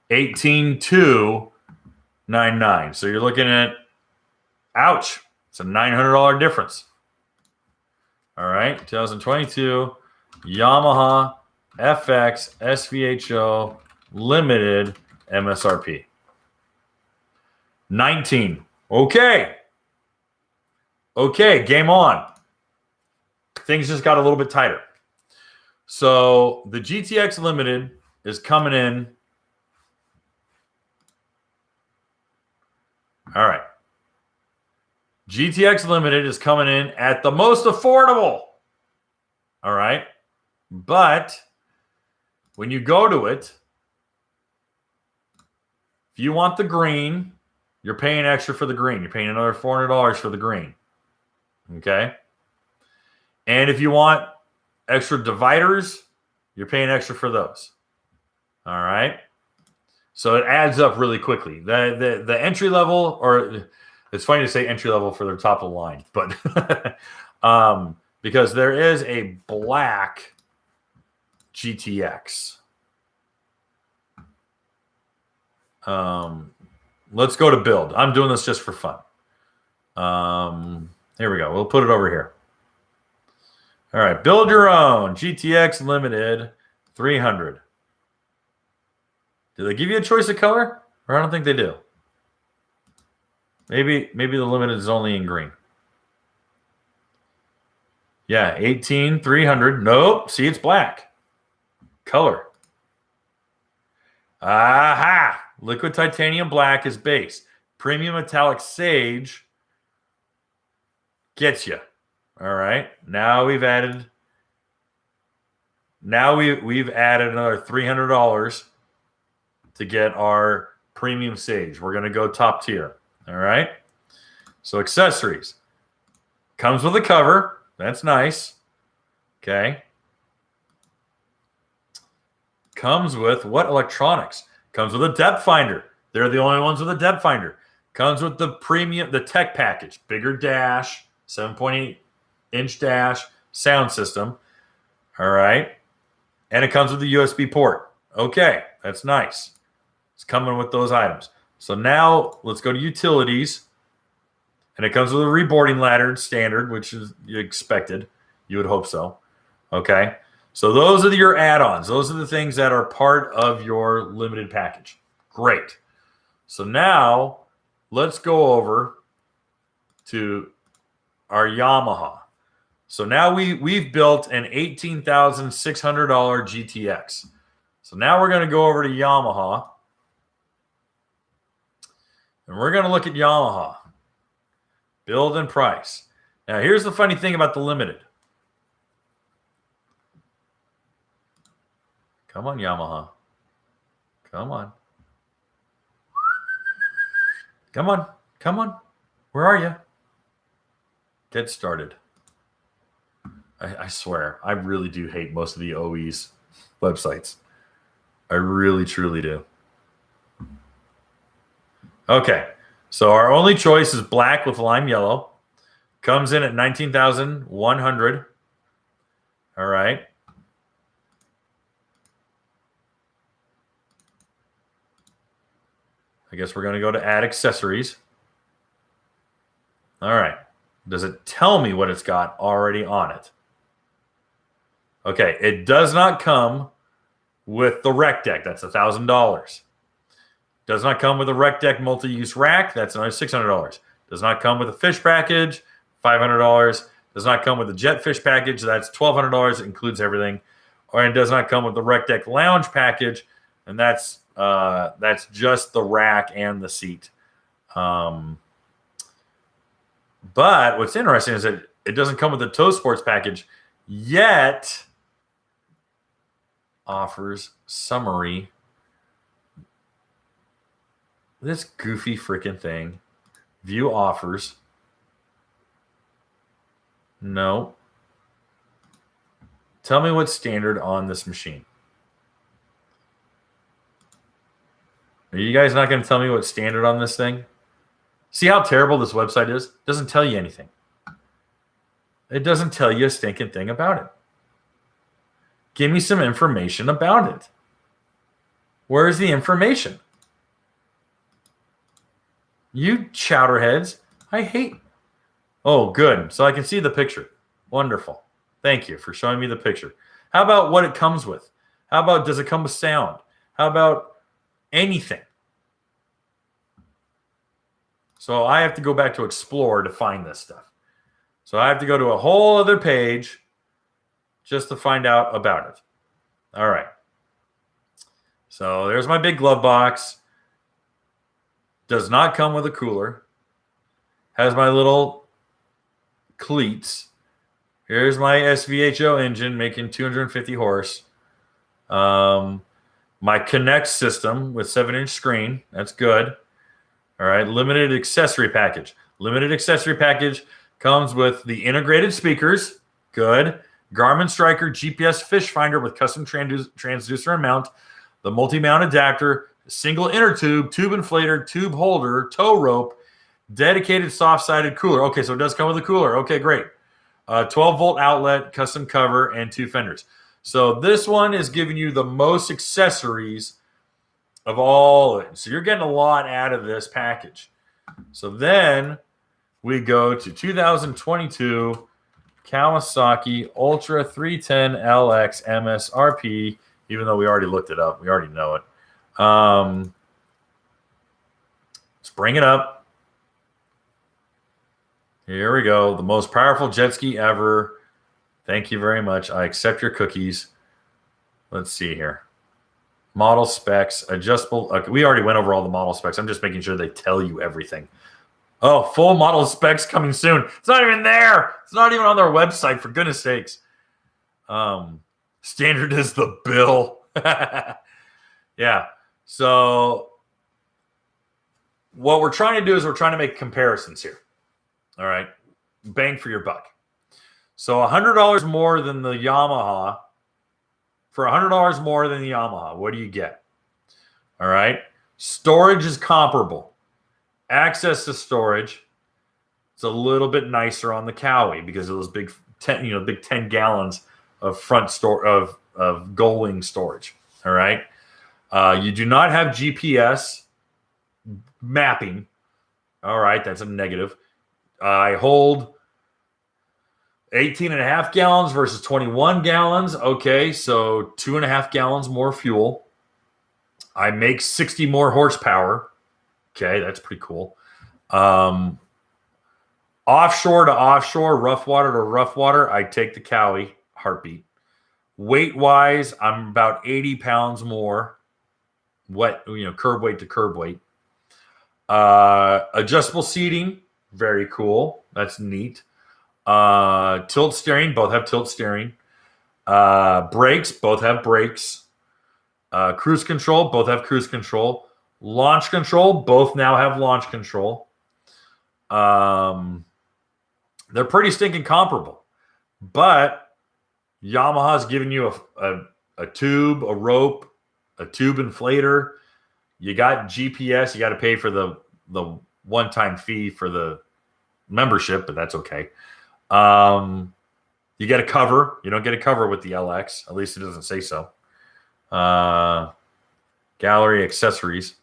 18,299. So you're looking at, ouch, it's a $900 difference. All right, 2022 Yamaha FX SVHO Limited MSRP. 19. Okay, game on. Things just got a little bit tighter. So the GTX Limited is coming in. All right. GTX Limited is coming in at the most affordable. All right. But when you go to it, if you want the green, you're paying extra for the green. You're paying another $400 for the green. Okay. And if you want extra dividers, you're paying extra for those. All right. So it adds up really quickly. The entry level, or It's funny to say entry level for their top of the line, but because there is a black GTX. Let's go to build. I'm doing this just for fun. Here we go. We'll put it over here. All right, build your own GTX Limited 300. Do they give you a choice of color? Or I don't think they do. Maybe the Limited is only in green. Yeah, 18,300. Nope. See, it's black. Color. Aha! Liquid titanium black is base. Premium metallic sage gets you. All right. Now we've added another $300 to get our premium sage. We're going to go top tier. All right. So accessories. Comes with a cover. That's nice. Okay. Comes with what electronics? Comes with a depth finder. They're the only ones with a depth finder. Comes with the premium, the tech package. Bigger dash, 7.8-inch dash, sound system. All right. And it comes with the USB port. Okay. That's nice. It's coming with those items. So now let's go to utilities. And it comes with a reboarding ladder standard, which is expected. You would hope so. Okay. So those are your add-ons. Those are the things that are part of your limited package. Great. So now let's go over to our Yamaha. So now we've built an $18,600 GTX. So now we're going to go over to Yamaha. And we're going to look at Yamaha. Build and price. Now here's the funny thing about the limited. Come on, Yamaha. Come on. Come on. Come on. Where are you? Get started. I swear, I really do hate most of the OE's websites. I really, truly do. Okay. So our only choice is black with lime yellow. Comes in at $19,100. All right. I guess we're going to go to add accessories. All right. Does it tell me what it's got already on it? Okay. It does not come with the rec deck. That's $1,000. Does not come with a rec deck multi-use rack. That's another $600. Does not come with a fish package. $500. Does not come with a jet fish package. That's $1,200. It includes everything. Or it does not come with the rec deck lounge package. And that's just the rack and the seat. But what's interesting is that it doesn't come with the tow sports package, yet offers summary. This goofy freaking thing. View offers. No. Tell me what's standard on this machine. Are you guys not going to tell me what's standard on this thing? See how terrible this website is? It doesn't tell you anything. It doesn't tell you a stinking thing about it. Give me some information about it. Where's the information? You chowderheads. I hate. Oh, good. So I can see the picture. Wonderful. Thank you for showing me the picture. How about what it comes with? How about does it come with sound? How about anything? So I have to go back to Explore to find this stuff. So I have to go to a whole other page just to find out about it. All right. So there's my big glove box. Does not come with a cooler. Has my little cleats. Here's my SVHO engine making 250 horse. My Connect system with 7-inch screen. That's good. All right. Limited accessory package. Limited accessory package comes with the integrated speakers. Good. Garmin Striker GPS fish finder with custom transducer and mount. The multi-mount adapter. Single inner tube, tube inflator, tube holder, tow rope, Dedicated soft-sided cooler. Okay, so it does come with a cooler. Okay, great. 12-volt outlet, custom cover, and 2 fenders. So this one is giving you the most accessories of all. So you're getting a lot out of this package. So then we go to 2022 Kawasaki Ultra 310 LX MSRP, even though we already looked it up. We already know it. Let's bring it up. Here we go. The most powerful jet ski ever. Thank you very much. I accept your cookies. Let's see here. Model specs, adjustable. Okay, we already went over all the model specs. I'm just making sure they tell you everything. Oh, full model specs coming soon. It's not even there. It's not even on their website, for goodness sakes. Standard is the bill. Yeah. So what we're trying to do is we're trying to make comparisons here. All right. Bang for your buck. So $100 more than the Yamaha. For $100 more than the Yamaha, what do you get? All right. Storage is comparable. Access to storage, it's a little bit nicer on the Cowie because of those big 10 gallons of front store of Goldwing storage. All right. You do not have GPS mapping. All right, that's a negative. I hold 18.5 gallons versus 21 gallons. Okay, so 2.5 gallons more fuel. I make 60 more horsepower. Okay, that's pretty cool. Offshore to offshore, rough water to rough water, I take the Cowie, heartbeat. Weight-wise, I'm about 80 pounds more. Curb weight to curb weight. Adjustable seating, very cool. That's neat. Tilt steering, both have tilt steering. Brakes, both have brakes. Cruise control, both have cruise control. Launch control, both now have launch control. They're pretty stinking comparable. But Yamaha's giving you a tube, a rope, a tube inflator. You got GPS. You got to pay for the one-time fee for the membership, but that's okay. You get a cover. You don't get a cover with the LX. At least it doesn't say so. Gallery accessories.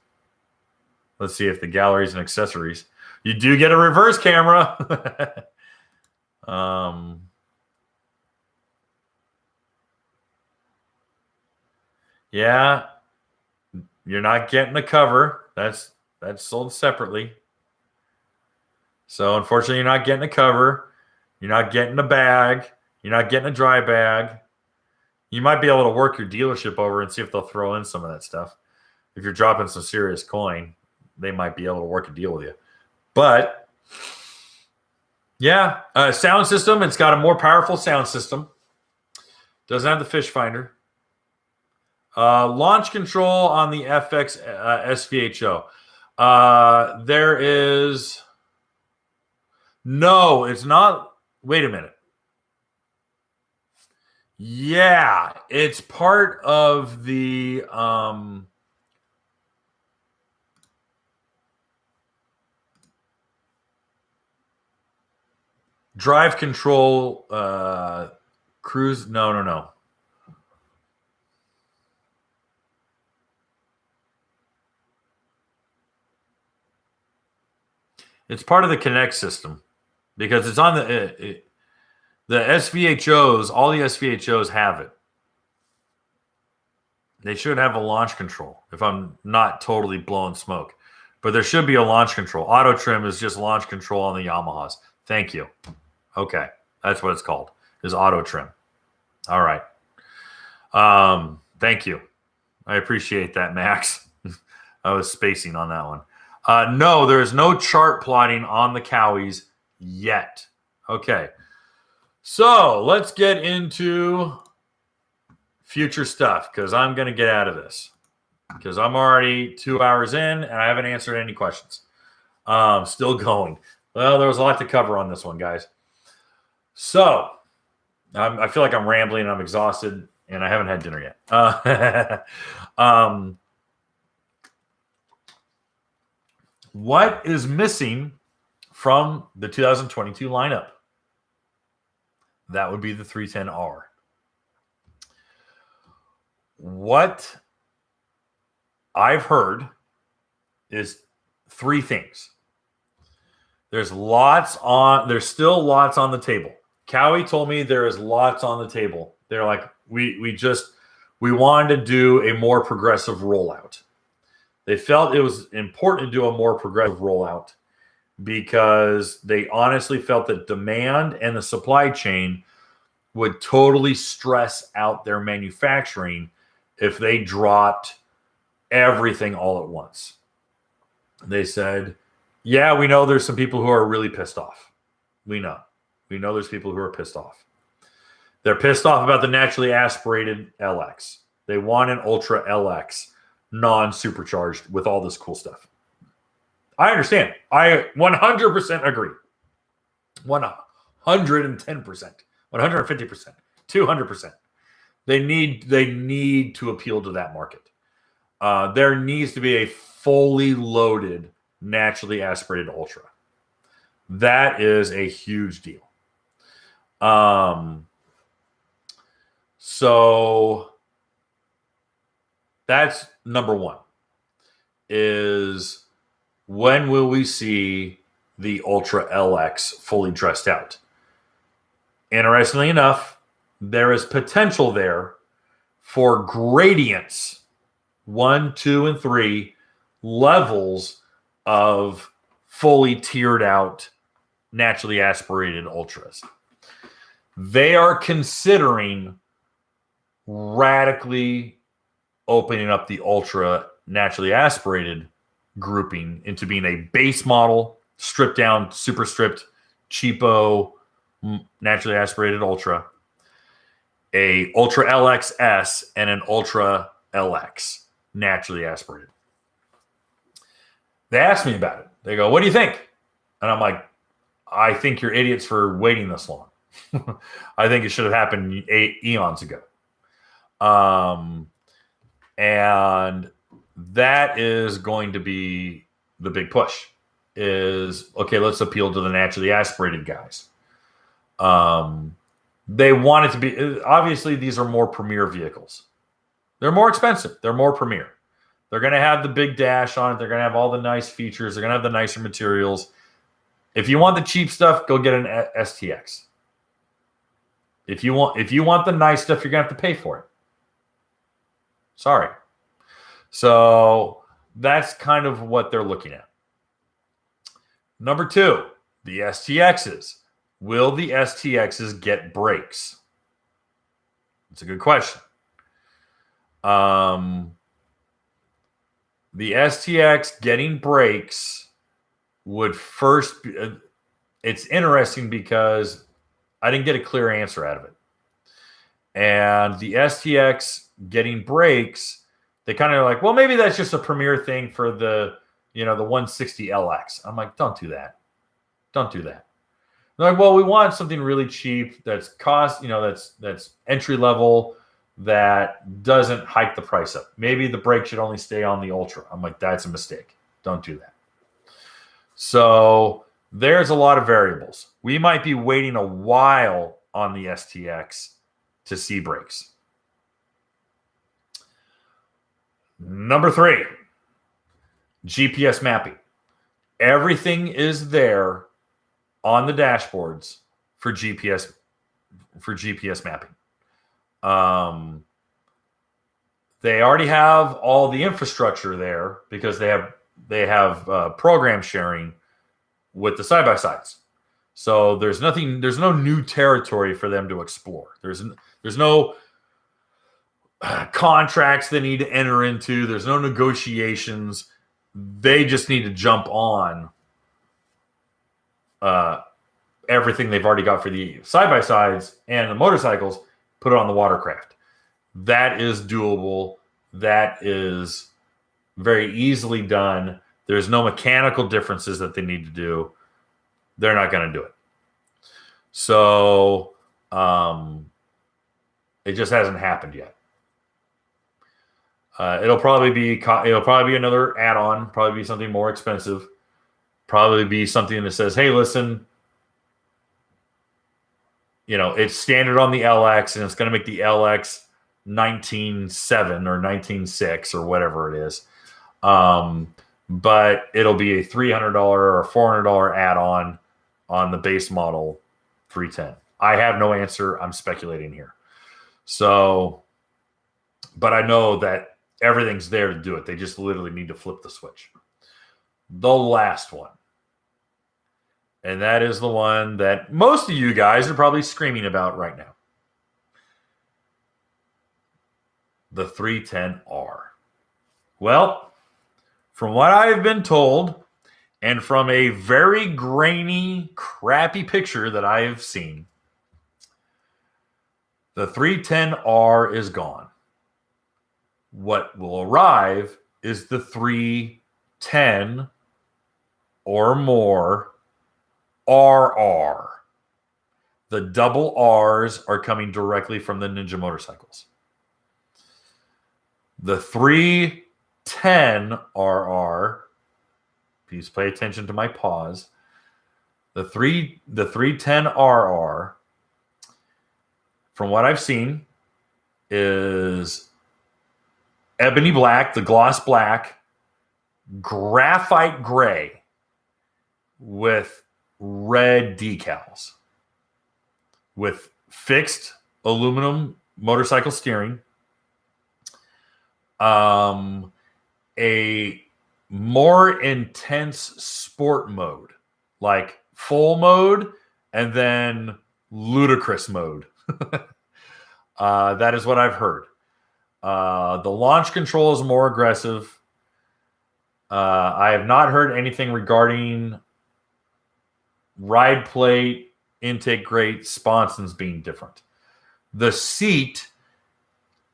Let's see if the galleries and accessories. You do get a reverse camera. Yeah. You're not getting a cover. That's sold separately. So unfortunately, you're not getting a cover. You're not getting a bag. You're not getting a dry bag. You might be able to work your dealership over and see if they'll throw in some of that stuff. If you're dropping some serious coin, they might be able to work a deal with you. But yeah, sound system. It's got a more powerful sound system. Doesn't have the fish finder. Launch control on the FX SVHO. There is no, it's not. Wait a minute. Yeah, it's part of the drive control cruise. No. It's part of the Connect system because it's on the SVHOs. All the SVHOs have it. They should have a launch control if I'm not totally blowing smoke. But there should be a launch control. Auto trim is just launch control on the Yamahas. Thank you. Okay. That's what it's called, is auto trim. All right. Thank you. I appreciate that, Max. I was spacing on that one. No, there is no chart plotting on the Cowies yet. Okay. So let's get into future stuff because I'm going to get out of this because I'm already 2 hours in and I haven't answered any questions. Still going. Well, there was a lot to cover on this one, guys. So I feel like I'm rambling and I'm exhausted and I haven't had dinner yet. What is missing from the 2022 lineup. That would be the 310R. What I've heard is three things. There's still lots on the table. Cowie told me there is lots on the table. They're like, we wanted to do a more progressive rollout. They felt it was important to do a more progressive rollout because they honestly felt that demand and the supply chain would totally stress out their manufacturing if they dropped everything all at once. They said, yeah, we know there's some people who are really pissed off. We know there's people who are pissed off. They're pissed off about the naturally aspirated LX. They want an Ultra LX, non-supercharged with all this cool stuff. I understand. I 100% agree. 110%, 150%, 200%. They need to appeal to that market. There needs to be a fully loaded, naturally aspirated Ultra. That is a huge deal. So that's number one, is when will we see the Ultra LX fully dressed out? Interestingly enough, there is potential there for gradients, 1, 2, and 3 levels of fully tiered out, naturally aspirated Ultras. They are considering radically opening up the Ultra naturally aspirated grouping into being a base model, stripped down, super stripped, cheapo, naturally aspirated Ultra, a Ultra LXS, and an Ultra LX, naturally aspirated. They asked me about it. They go, what do you think? And I'm like, I think you're idiots for waiting this long. I think it should have happened eons ago. And that is going to be the big push is, okay, let's appeal to the naturally aspirated guys. They want it to be, obviously these are more premier vehicles. They're more expensive. They're more premier. They're going to have the big dash on it. They're going to have all the nice features. They're going to have the nicer materials. If you want the cheap stuff, go get an STX. If you want the nice stuff, you're going to have to pay for it. Sorry. So that's kind of what they're looking at. Number 2, the STXs. Will the STXs get brakes? It's a good question. The STX getting brakes would first be, it's interesting because I didn't get a clear answer out of it. And the STX getting brakes, they kind of like, well, maybe that's just a premier thing for the 160 LX. I'm like, don't do that. Don't do that. They're like, well, we want something really cheap that's cost, that's entry level, that doesn't hike the price up. Maybe the brake should only stay on the Ultra. I'm like, that's a mistake. Don't do that. So there's a lot of variables. We might be waiting a while on the STX to see brakes. Number 3, GPS mapping. Everything is there on the dashboards for GPS mapping. They already have all the infrastructure there because they have program sharing with the side-by-sides. So there's no new territory for them to explore. There's no contracts they need to enter into. There's no negotiations. They just need to jump on everything they've already got for the side-by-sides and the motorcycles, put it on the Watercraft. That is doable. That is very easily done. There's no mechanical differences that they need to do. They're not going to do it. So it just hasn't happened yet. It'll probably be another add-on, probably be something more expensive. Probably be something that says, hey, listen, it's standard on the LX, and it's going to make the LX 19.7 or 19.6 or whatever it is. But it'll be a $300 or $400 add-on on the base model 310. I have no answer. I'm speculating here. So, but I know that everything's there to do it. They just literally need to flip the switch. The last one. And that is the one that most of you guys are probably screaming about right now. The 310R. Well, from what I've been told, and from a very grainy, crappy picture that I have seen, the 310R is gone. What will arrive is the 310 or more RR. The double R's are coming directly from the Ninja motorcycles. The 310 RR, please pay attention to my pause. The 310 RR, from what I've seen, is ebony black, the gloss black, graphite gray with red decals, with fixed aluminum motorcycle steering, a more intense sport mode, like full mode and then ludicrous mode. That is what I've heard. The launch control is more aggressive. I have not heard anything regarding ride plate, intake grate, sponsons being different. The seat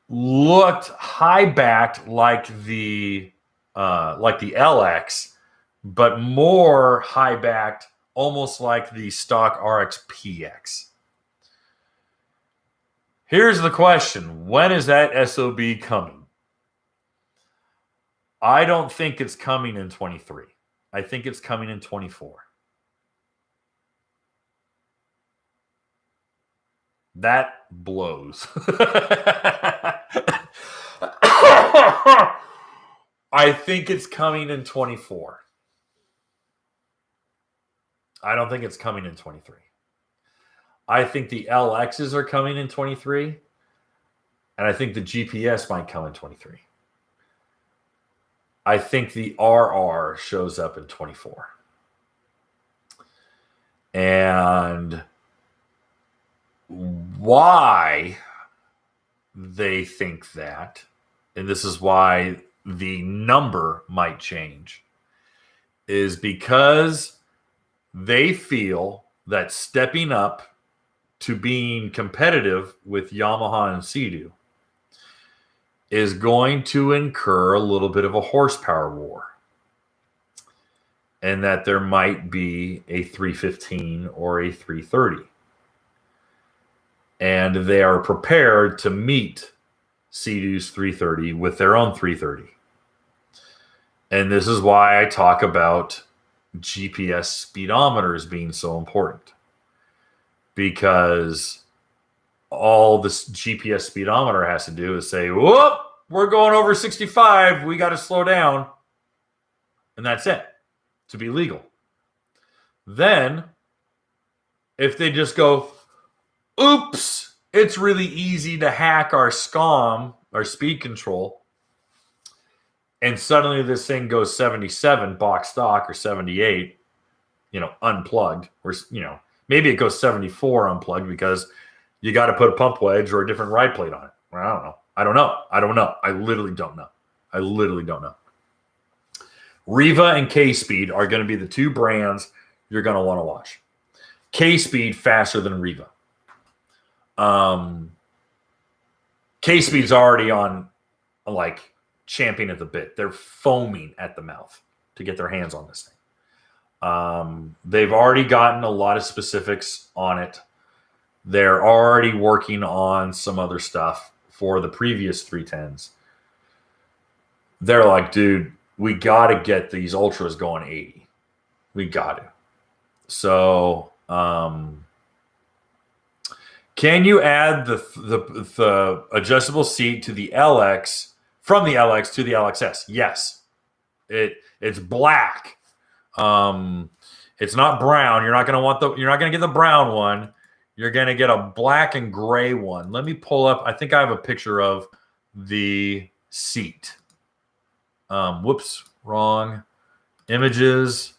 looked high backed like the LX, but more high backed, almost like the stock RX PX. Here's the question: when is that SOB coming? I don't think it's coming in 23. I think it's coming in 24. That blows. I think it's coming in 24. I don't think it's coming in 23. I think the LXs are coming in 23. And I think the GPS might come in 23. I think the RR shows up in 24. And why they think that, and this is why the number might change, is because they feel that stepping up to being competitive with Yamaha and Sea-Doo is going to incur a little bit of a horsepower war, and that there might be a 315 or a 330. And they are prepared to meet Sea-Doo's 330 with their own 330. And this is why I talk about GPS speedometers being so important. Because all this GPS speedometer has to do is say, whoop, we're going over 65. We got to slow down. And that's it, to be legal. Then, if they just go, oops, it's really easy to hack our SCOM, our speed control, and suddenly this thing goes 77 box stock or 78, unplugged, or, maybe it goes 74 unplugged because you got to put a pump wedge or a different ride plate on it. Or I don't know. I literally don't know. Riva and K-Speed are going to be the two brands you're going to want to watch. K-Speed faster than Riva. K-Speed's already on, like, champing at the bit. They're foaming at the mouth to get their hands on this thing. They've already gotten a lot of specifics on it. They're already working on some other stuff for the previous 310s. They're like, dude, we got to get these Ultras going 80. We got to. So, can you add the adjustable seat to the LX from the LX to the LXS? Yes. It's black. It's not brown. You're not going to get the brown one. You're going to get a black and gray one. Let me pull up. I think I have a picture of the seat. Whoops, wrong. Images.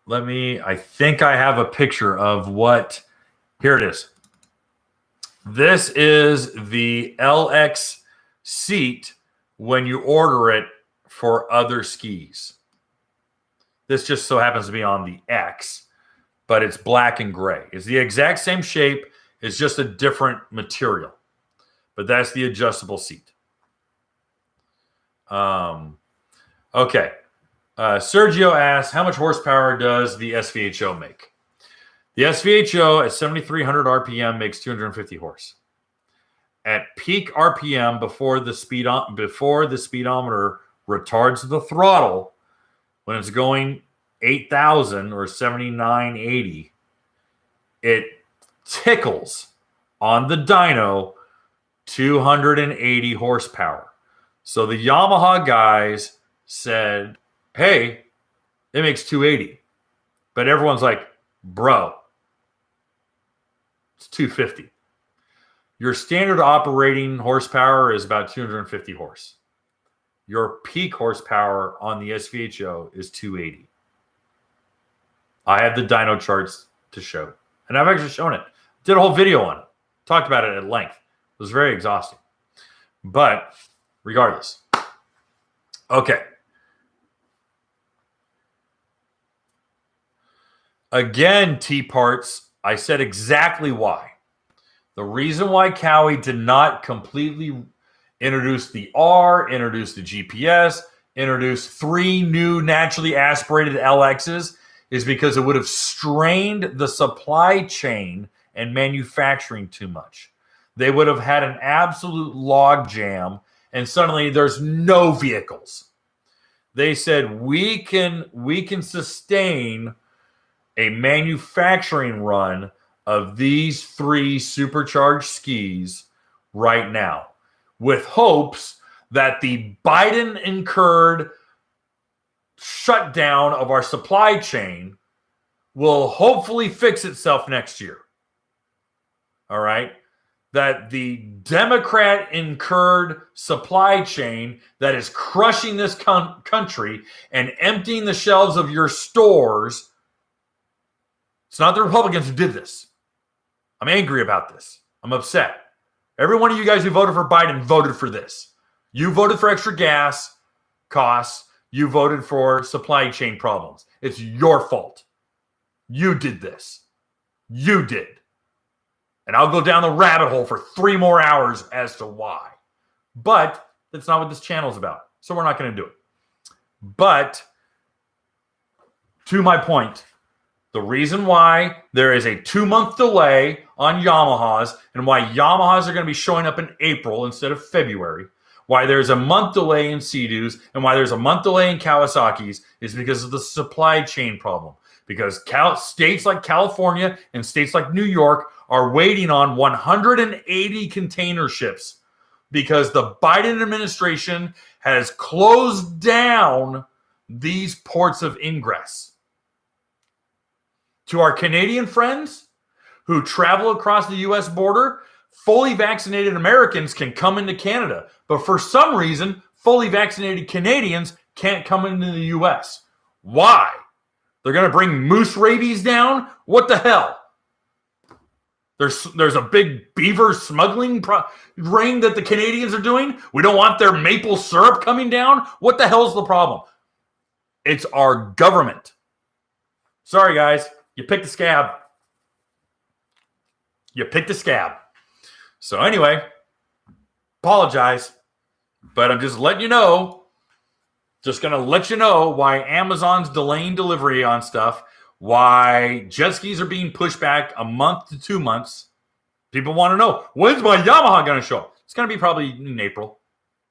I think I have a picture of what. Here it is. This is the LX seat when you order it for other skis. This just so happens to be on the X, but it's black and gray. It's the exact same shape. It's just a different material. But that's the adjustable seat. Okay. Sergio asks, how much horsepower does the SVHO make? The SVHO at 7,300 RPM makes 250 horse. At peak RPM, before the speedometer retards the throttle, when it's going 8,000 or 7,980, it tickles on the dyno 280 horsepower. So the Yamaha guys said, hey, it makes 280. But everyone's like, bro, it's 250. Your standard operating horsepower is about 250 horse. Your peak horsepower on the SVHO is 280. I have the dyno charts to show. And I've actually shown it. Did a whole video on it. Talked about it at length. It was very exhausting. But regardless. Okay. Again, T-Parts, I said exactly why. The reason why Cowie did not completely introduce the R, introduce the GPS, introduce 3 new naturally aspirated LXs is because it would have strained the supply chain and manufacturing too much. They would have had an absolute log jam, and suddenly there's no vehicles. They said, we can sustain a manufacturing run of these 3 supercharged skis right now, with hopes that the Biden-incurred shutdown of our supply chain will hopefully fix itself next year. All right? That the Democrat-incurred supply chain that is crushing this country and emptying the shelves of your stores. It's not the Republicans who did this. I'm angry about this. I'm upset. Every one of you guys who voted for Biden voted for this. You voted for extra gas costs. You voted for supply chain problems. It's your fault. You did this. You did. And I'll go down the rabbit hole for 3 more hours as to why. But that's not what this channel is about. So we're not going to do it. But to my point, the reason why there is a 2-month delay on Yamahas and why Yamahas are going to be showing up in April instead of February, why there's a month delay in Sea-Doos and why there's a month delay in Kawasaki's is because of the supply chain problem. Because states like California and states like New York are waiting on 180 container ships because the Biden administration has closed down these ports of ingress. To our Canadian friends who travel across the U.S. border, fully vaccinated Americans can come into Canada. But for some reason, fully vaccinated Canadians can't come into the U.S. Why? They're going to bring moose rabies down? What the hell? There's a big beaver smuggling ring that the Canadians are doing? We don't want their maple syrup coming down? What the hell's the problem? It's our government. Sorry, guys. You picked the scab. You picked the scab. So anyway, apologize. But I'm just letting you know. Just going to let you know why Amazon's delaying delivery on stuff. Why jet skis are being pushed back a month to 2 months. People want to know, when's my Yamaha going to show up? It's going to be probably in April.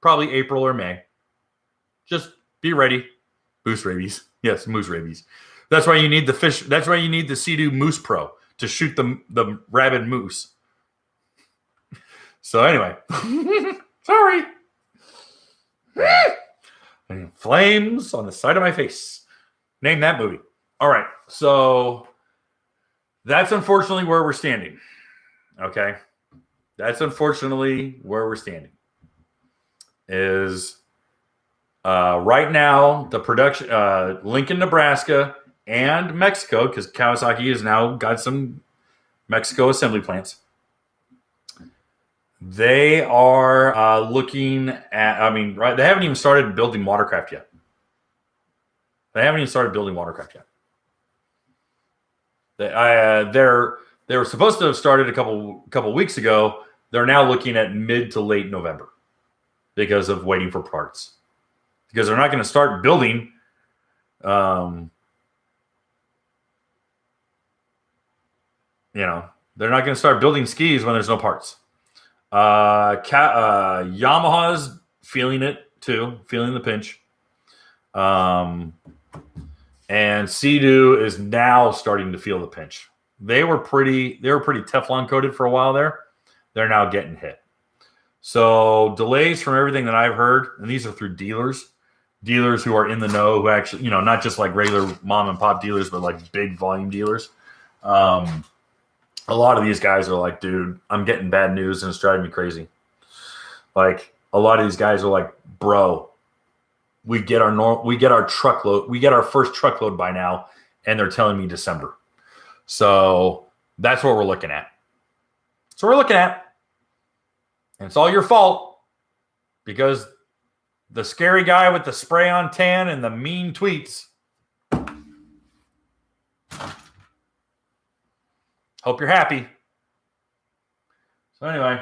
Probably April or May. Just be ready. Moose rabies. Yes, moose rabies. That's why you need the fish. That's why you need the Sea-Doo Moose Pro to shoot the rabid moose. So anyway, sorry. Flames on the side of my face. Name that movie. All right. So that's unfortunately where we're standing. Okay. That's unfortunately where we're standing. Is right now the production Lincoln, Nebraska and Mexico, because Kawasaki has now got some Mexico assembly plants. They are looking at, right, they haven't even started building Watercraft yet. They were supposed to have started a couple weeks ago. They're now looking at mid to late November because of waiting for parts. Because they're not going to start building they're not going to start building skis when there's no parts. Yamaha's feeling it too, feeling the pinch. And Sea-Doo is now starting to feel the pinch. They were pretty Teflon coated for a while there. They're now getting hit. So delays from everything that I've heard, and these are through dealers who are in the know, who actually, not just like regular mom and pop dealers, but like big volume dealers. A lot of these guys are like, dude, I'm getting bad news and it's driving me crazy. Like a lot of these guys are like, bro, we get our truckload, we get our first truckload by now, and they're telling me December. So that's what we're looking at. And it's all your fault because the scary guy with the spray on tan and the mean tweets. Hope you're happy. So anyway,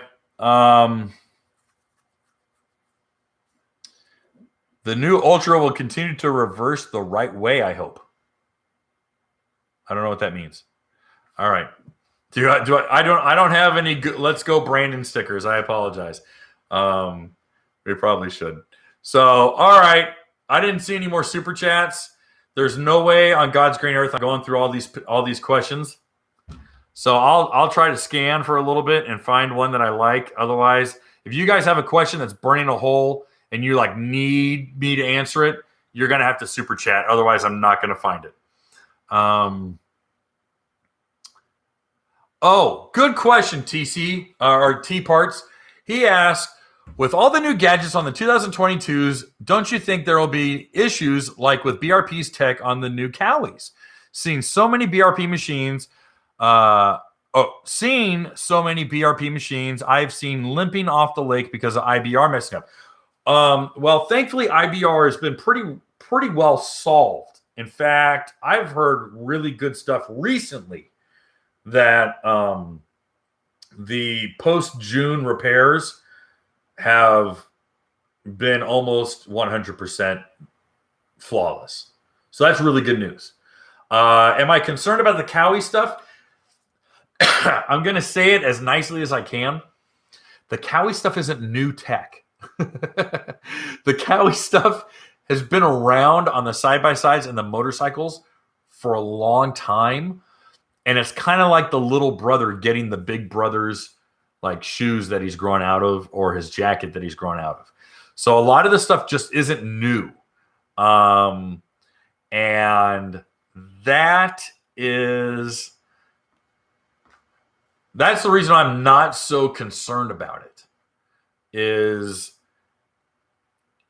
the new Ultra will continue to reverse the right way, I hope. I don't know what that means. All right. I don't have any good Let's Go Brandon stickers. I apologize. We probably should. So, all right. I didn't see any more super chats. There's no way on God's green earth I'm going through all these questions. So I'll try to scan for a little bit and find one that I like. Otherwise, if you guys have a question that's burning a hole and you like need me to answer it, you're going to have to super chat. Otherwise, I'm not going to find it. Oh, good question, TC or T Parts. He asked, with all the new gadgets on the 2022s, don't you think there will be issues like with BRP's tech on the new Cowies? Seeing so many BRP machines, I've seen limping off the lake because of IBR messing up. Well, thankfully, IBR has been pretty well solved. In fact, I've heard really good stuff recently that the post-June repairs have been almost 100% flawless. So that's really good news. Am I concerned about the Cowie stuff? I'm going to say it as nicely as I can. The Cowie stuff isn't new tech. The Cowie stuff has been around on the side-by-sides and the motorcycles for a long time. And it's kind of like the little brother getting the big brother's like shoes that he's grown out of or his jacket that he's grown out of. So a lot of this stuff just isn't new. And that's the reason I'm not so concerned about it. Is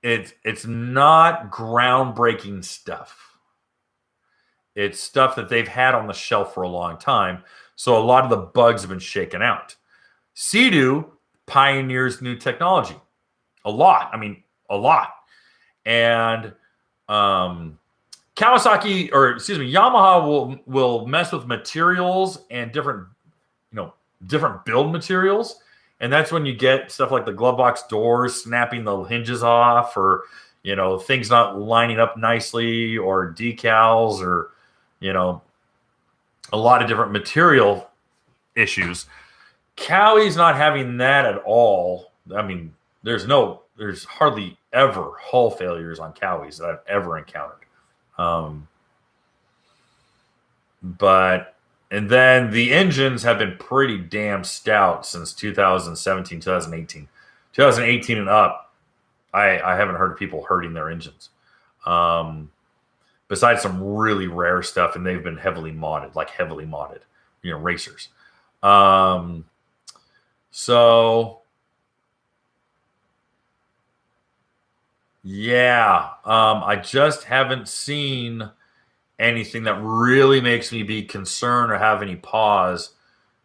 it's not groundbreaking stuff. It's stuff that they've had on the shelf for a long time. So a lot of the bugs have been shaken out. Sea-Doo pioneers new technology. A lot. And Yamaha will mess with materials and different build materials. And that's when you get stuff like the glove box doors snapping the hinges off, or, things not lining up nicely, or decals, or, a lot of different material issues. Cowie's not having that at all. There's hardly ever hull failures on Cowies that I've ever encountered. And then the engines have been pretty damn stout since 2017, 2018. 2018 and up, I haven't heard of people hurting their engines. Besides some really rare stuff, and they've been heavily modded, racers. So yeah, I just haven't seen anything that really makes me be concerned or have any pause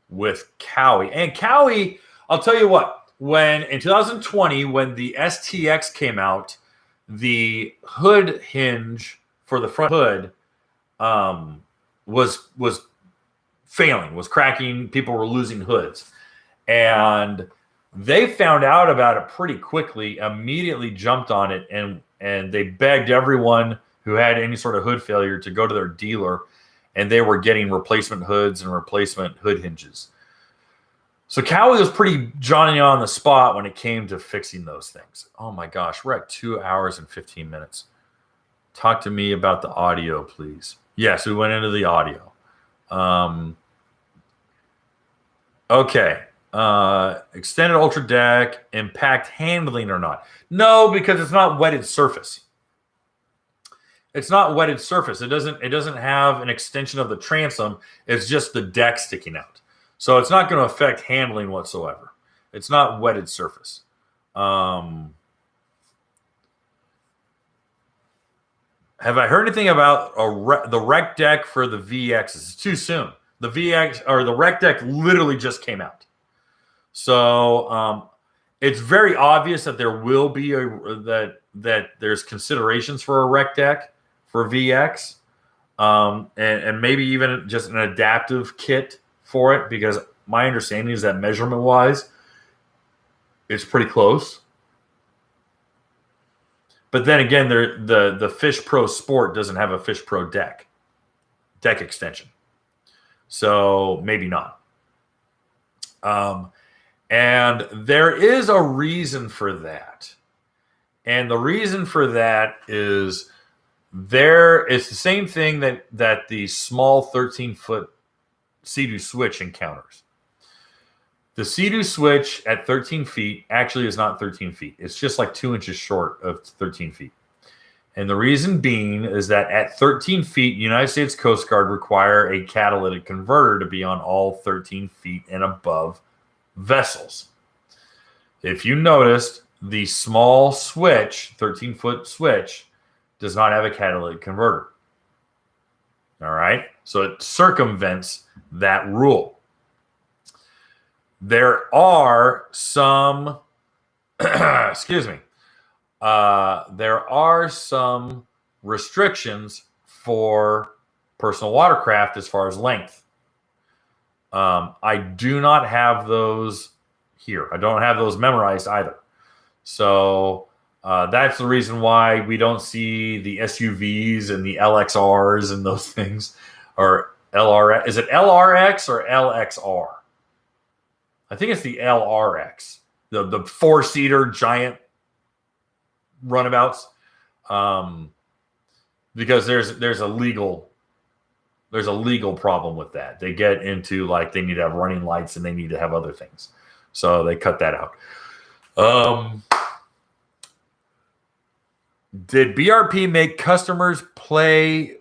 with Cowie. And Cowie, I'll tell you what, when in 2020, when the STX came out, the hood hinge for the front hood was failing, was cracking. People were losing hoods. And they found out about it pretty quickly, immediately jumped on it, and they begged everyone who had any sort of hood failure to go to their dealer, and they were getting replacement hoods and replacement hood hinges. So Cowie was pretty Johnny on the spot when it came to fixing those things. Oh my gosh, we're at 2 hours and 15 minutes. Talk to me about the audio, please. Yes, we went into the audio. Okay. Extended ultra deck, impact handling or not? No, because it's not wetted surface. It's not wetted surface. It doesn't have an extension of the transom. It's just the deck sticking out. So it's not going to affect handling whatsoever. It's not wetted surface. Have I heard anything about the rec deck for the VXs? It's too soon. The VX or the rec deck literally just came out. So it's very obvious that there will be that there's considerations for a rec deck for VX, and maybe even just an adaptive kit for it, because my understanding is that measurement wise, it's pretty close. But then again, the Fish Pro Sport doesn't have a Fish Pro deck extension, so maybe not. And there is a reason for that. And the reason for that is it's the same thing that the small 13-foot Sea-Doo switch encounters. The Sea-Doo switch at 13 feet actually is not 13 feet. It's just like 2 inches short of 13 feet. And the reason being is that at 13 feet, United States Coast Guard require a catalytic converter to be on all 13 feet and above vessels. If you noticed, the small switch, 13-foot switch, does not have a catalytic converter. All right? So it circumvents that rule. There are some, there are some restrictions for personal watercraft as far as length. I do not have those here. I don't have those memorized either. So that's the reason why we don't see the SUVs and the LXRs and those things. Or LRX. Is it LRX or LXR? I think it's the LRX. The four-seater giant runabouts. Because there's a legal problem with that. They get into like they need to have running lights and they need to have other things. So they cut that out. Did BRP make customers pay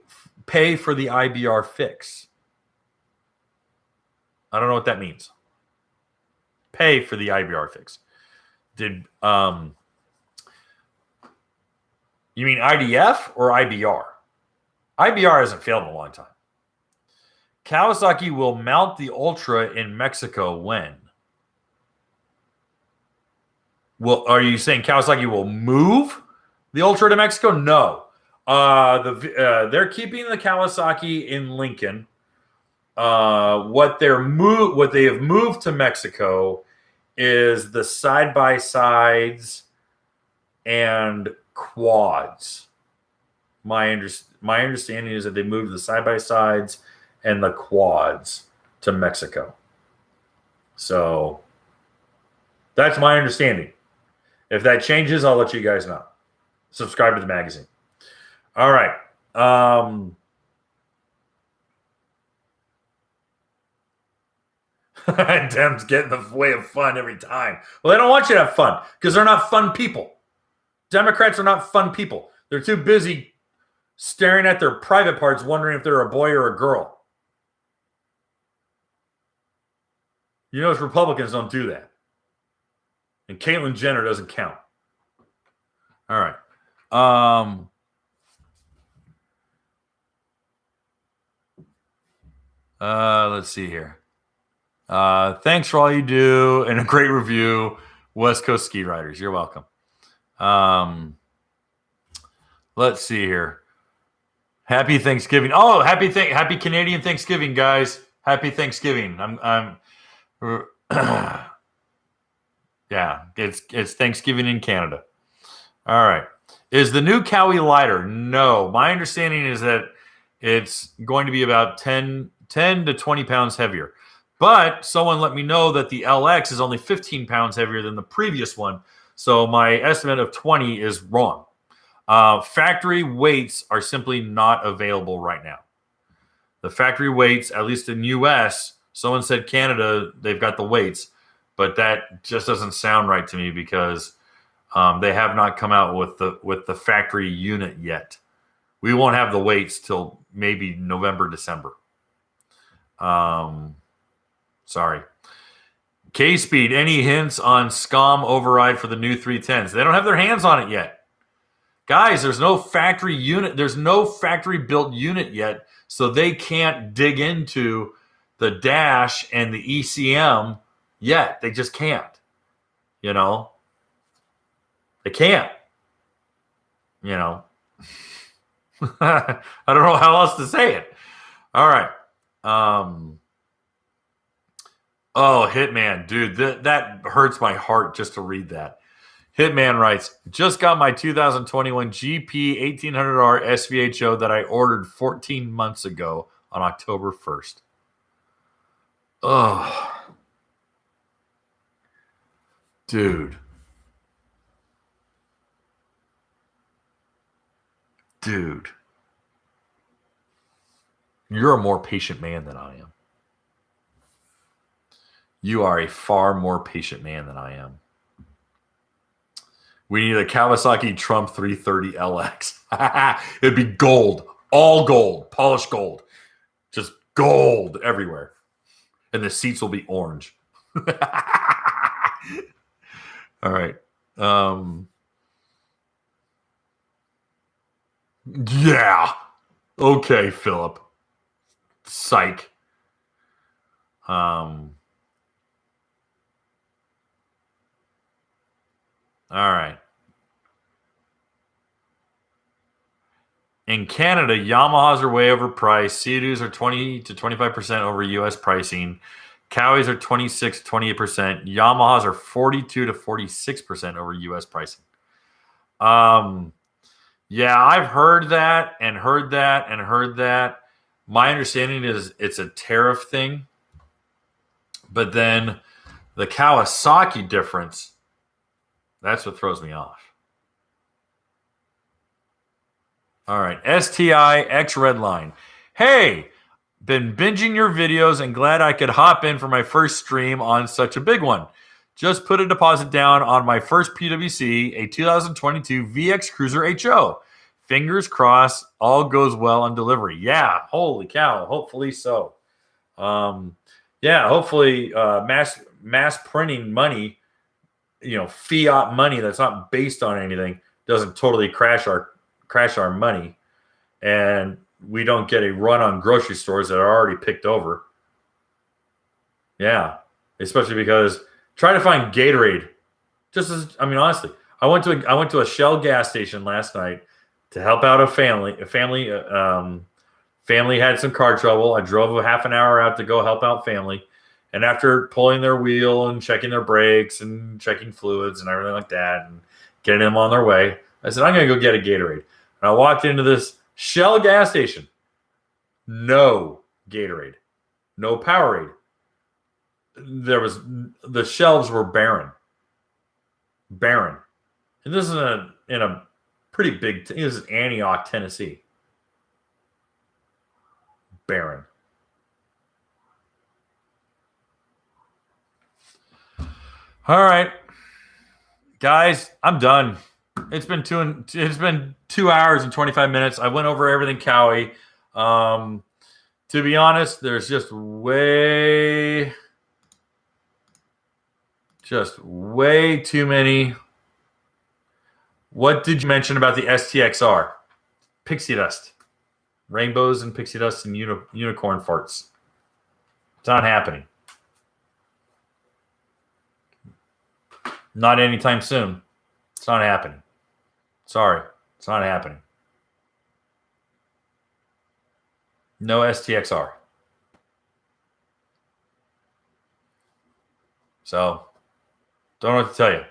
for the IBR fix? I don't know what that means. Pay for the IBR fix. Did you mean IDF or IBR? IBR hasn't failed in a long time. Kawasaki will mount the Ultra in Mexico when? Well, are you saying Kawasaki will move the Ultra to Mexico? No. They're keeping the Kawasaki in Lincoln. What they have moved to Mexico is the side-by-sides and quads. My understanding is that they moved the side-by-sides and the quads to Mexico. So that's my understanding. If that changes, I'll let you guys know. Subscribe to the magazine. All right. Dems get in the way of fun every time. Well, they don't want you to have fun because they're not fun people. Democrats are not fun people. They're too busy staring at their private parts, wondering if they're a boy or a girl. You notice Republicans don't do that. And Caitlyn Jenner doesn't count. All right. Let's see here. Thanks for all you do and a great review, West Coast Ski Riders. You're welcome. Let's see here. Happy Thanksgiving. Oh, happy Canadian Thanksgiving, guys. Happy Thanksgiving. Yeah, it's Thanksgiving in Canada. All right. Is the new Cowie lighter? No. My understanding is that it's going to be about 10 to 20 pounds heavier. But someone let me know that the LX is only 15 pounds heavier than the previous one. So my estimate of 20 is wrong. Factory weights are simply not available right now. The factory weights, at least in US, someone said Canada, they've got the weights. But that just doesn't sound right to me because they have not come out with the factory unit yet. We won't have the weights till maybe November, December. Sorry. K-Speed, any hints on SCOM override for the new 310s? They don't have their hands on it yet. Guys, there's no factory unit. There's no factory built unit yet, so they can't dig into the dash and the ECM yet. They just can't. You know? They can't. You know? I don't know how else to say it. All right. Oh, Hitman, dude, that hurts my heart just to read that. Hitman writes, just got my 2021 GP 1800R SVHO that I ordered 14 months ago on October 1st. Oh, dude. Dude. You're a more patient man than I am. You are a far more patient man than I am. We need a Kawasaki Trump 330 LX. It'd be gold. All gold. Polished gold. Just gold everywhere. And the seats will be orange. All right. Yeah. Okay, Philip. Psych. All right. In Canada, Yamahas are way overpriced. Sea-Doos are 20 to 25% over U.S. pricing. Cowies are 26 to 28%. Yamahas are 42 to 46% over U.S. pricing. Yeah, I've heard that and heard that and heard that. My understanding is it's a tariff thing. But then the Kawasaki difference, that's what throws me off. All right. STI X Redline. Hey, been binging your videos and glad I could hop in for my first stream on such a big one. Just put a deposit down on my first PWC, a 2022 VX Cruiser HO. Fingers crossed, all goes well on delivery. Yeah, holy cow. Hopefully so. Yeah, hopefully mass printing money, fiat money that's not based on anything doesn't totally crash our money, and we don't get a run on grocery stores that are already picked over. Yeah, especially because try to find Gatorade. Honestly, I went to a Shell gas station last night to help out a family. Family had some car trouble. I drove a half an hour out to go help out family. And after pulling their wheel and checking their brakes and checking fluids and everything like that and getting them on their way, I said, I'm going to go get a Gatorade. And I walked into this Shell gas station. No Gatorade. No Powerade. The shelves were barren. Barren. And this is in a pretty big, this is Antioch, Tennessee. Baron. All right, guys, I'm done. It's been 2 hours and 25 minutes. I went over everything Cowie. To be honest, there's just way too many. What did you mention about the STXR? Pixie dust, rainbows and pixie dust and unicorn farts. It's not happening. Not anytime soon. It's not happening. Sorry, it's not happening. No STXR. So, don't know what to tell you.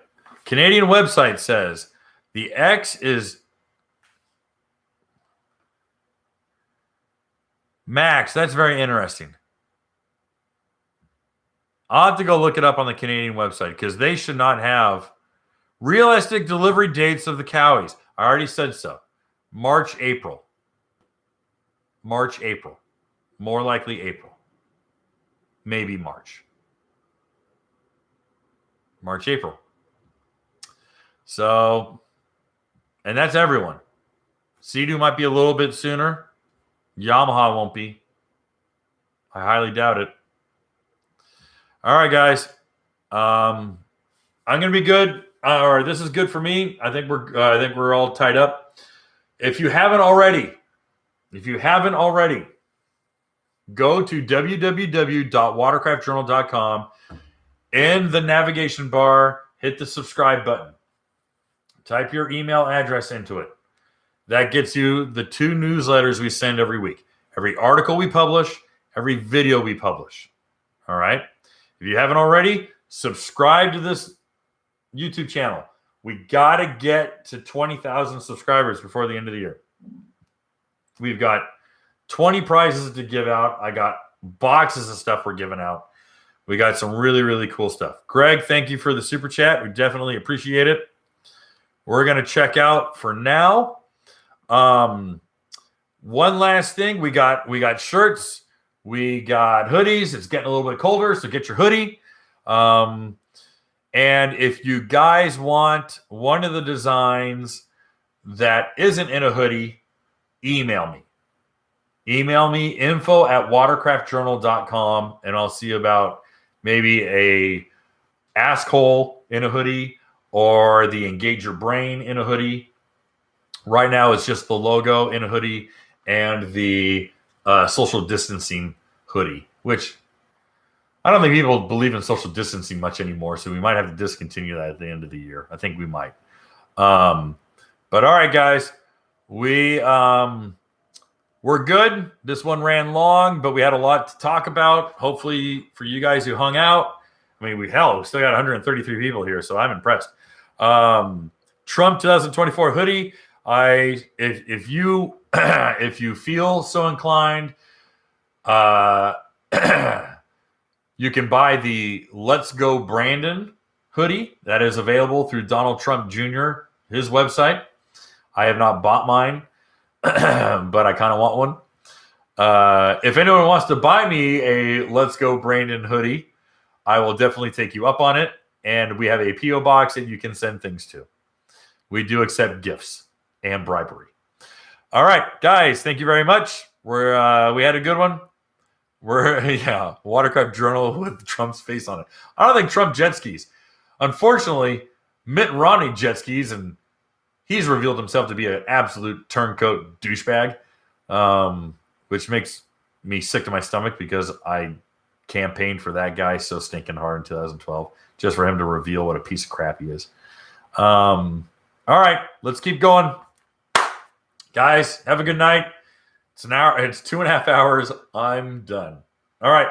Canadian website says the X is max. That's very interesting. I'll have to go look it up on the Canadian website because they should not have realistic delivery dates of the Cowies. I already said so. March, April. More likely April. Maybe March. March, April. So, and that's everyone. Sea-Doo might be a little bit sooner. Yamaha won't be. I highly doubt it. All right, guys. I'm gonna be good. Or this is good for me. I think we're all tied up. If you haven't already, go to www.watercraftjournal.com. In the navigation bar, hit the subscribe button. Type your email address into it. That gets you the 2 newsletters we send every week. Every article we publish, every video we publish. All right? If you haven't already, subscribe to this YouTube channel. We got to get to 20,000 subscribers before the end of the year. We've got 20 prizes to give out. I got boxes of stuff we're giving out. We got some really, really cool stuff. Greg, thank you for the super chat. We definitely appreciate it. We're going to check out for now. One last thing. We got shirts. We got hoodies. It's getting a little bit colder, so get your hoodie. And if you guys want one of the designs that isn't in a hoodie, email me. Email me, info@watercraftjournal.com, and I'll see about maybe a asshole in a hoodie or the Engage Your Brain in a hoodie. Right now, it's just the logo in a hoodie and the social distancing hoodie, which I don't think people believe in social distancing much anymore, so we might have to discontinue that at the end of the year. I think we might. But all right, guys, we're good. This one ran long, but we had a lot to talk about. Hopefully, for you guys who hung out, I mean, we still got 133 people here, so I'm impressed. Trump 2024 hoodie. If you feel so inclined, you can buy the Let's Go Brandon hoodie that is available through Donald Trump Jr., his website. I have not bought mine, but I kind of want one. If anyone wants to buy me a Let's Go Brandon hoodie, I will definitely take you up on it. And we have a P.O. box that you can send things to. We do accept gifts and bribery. All right, guys, thank you very much. We had a good one. Watercraft Journal with Trump's face on it. I don't think Trump jet skis. Unfortunately, Mitt Romney jet skis, and he's revealed himself to be an absolute turncoat douchebag, which makes me sick to my stomach because I campaigned for that guy so stinking hard in 2012 just for him to reveal what a piece of crap he is. All right, let's keep going. Guys, have a good night. It's an hour. It's 2.5 hours. I'm done. All right.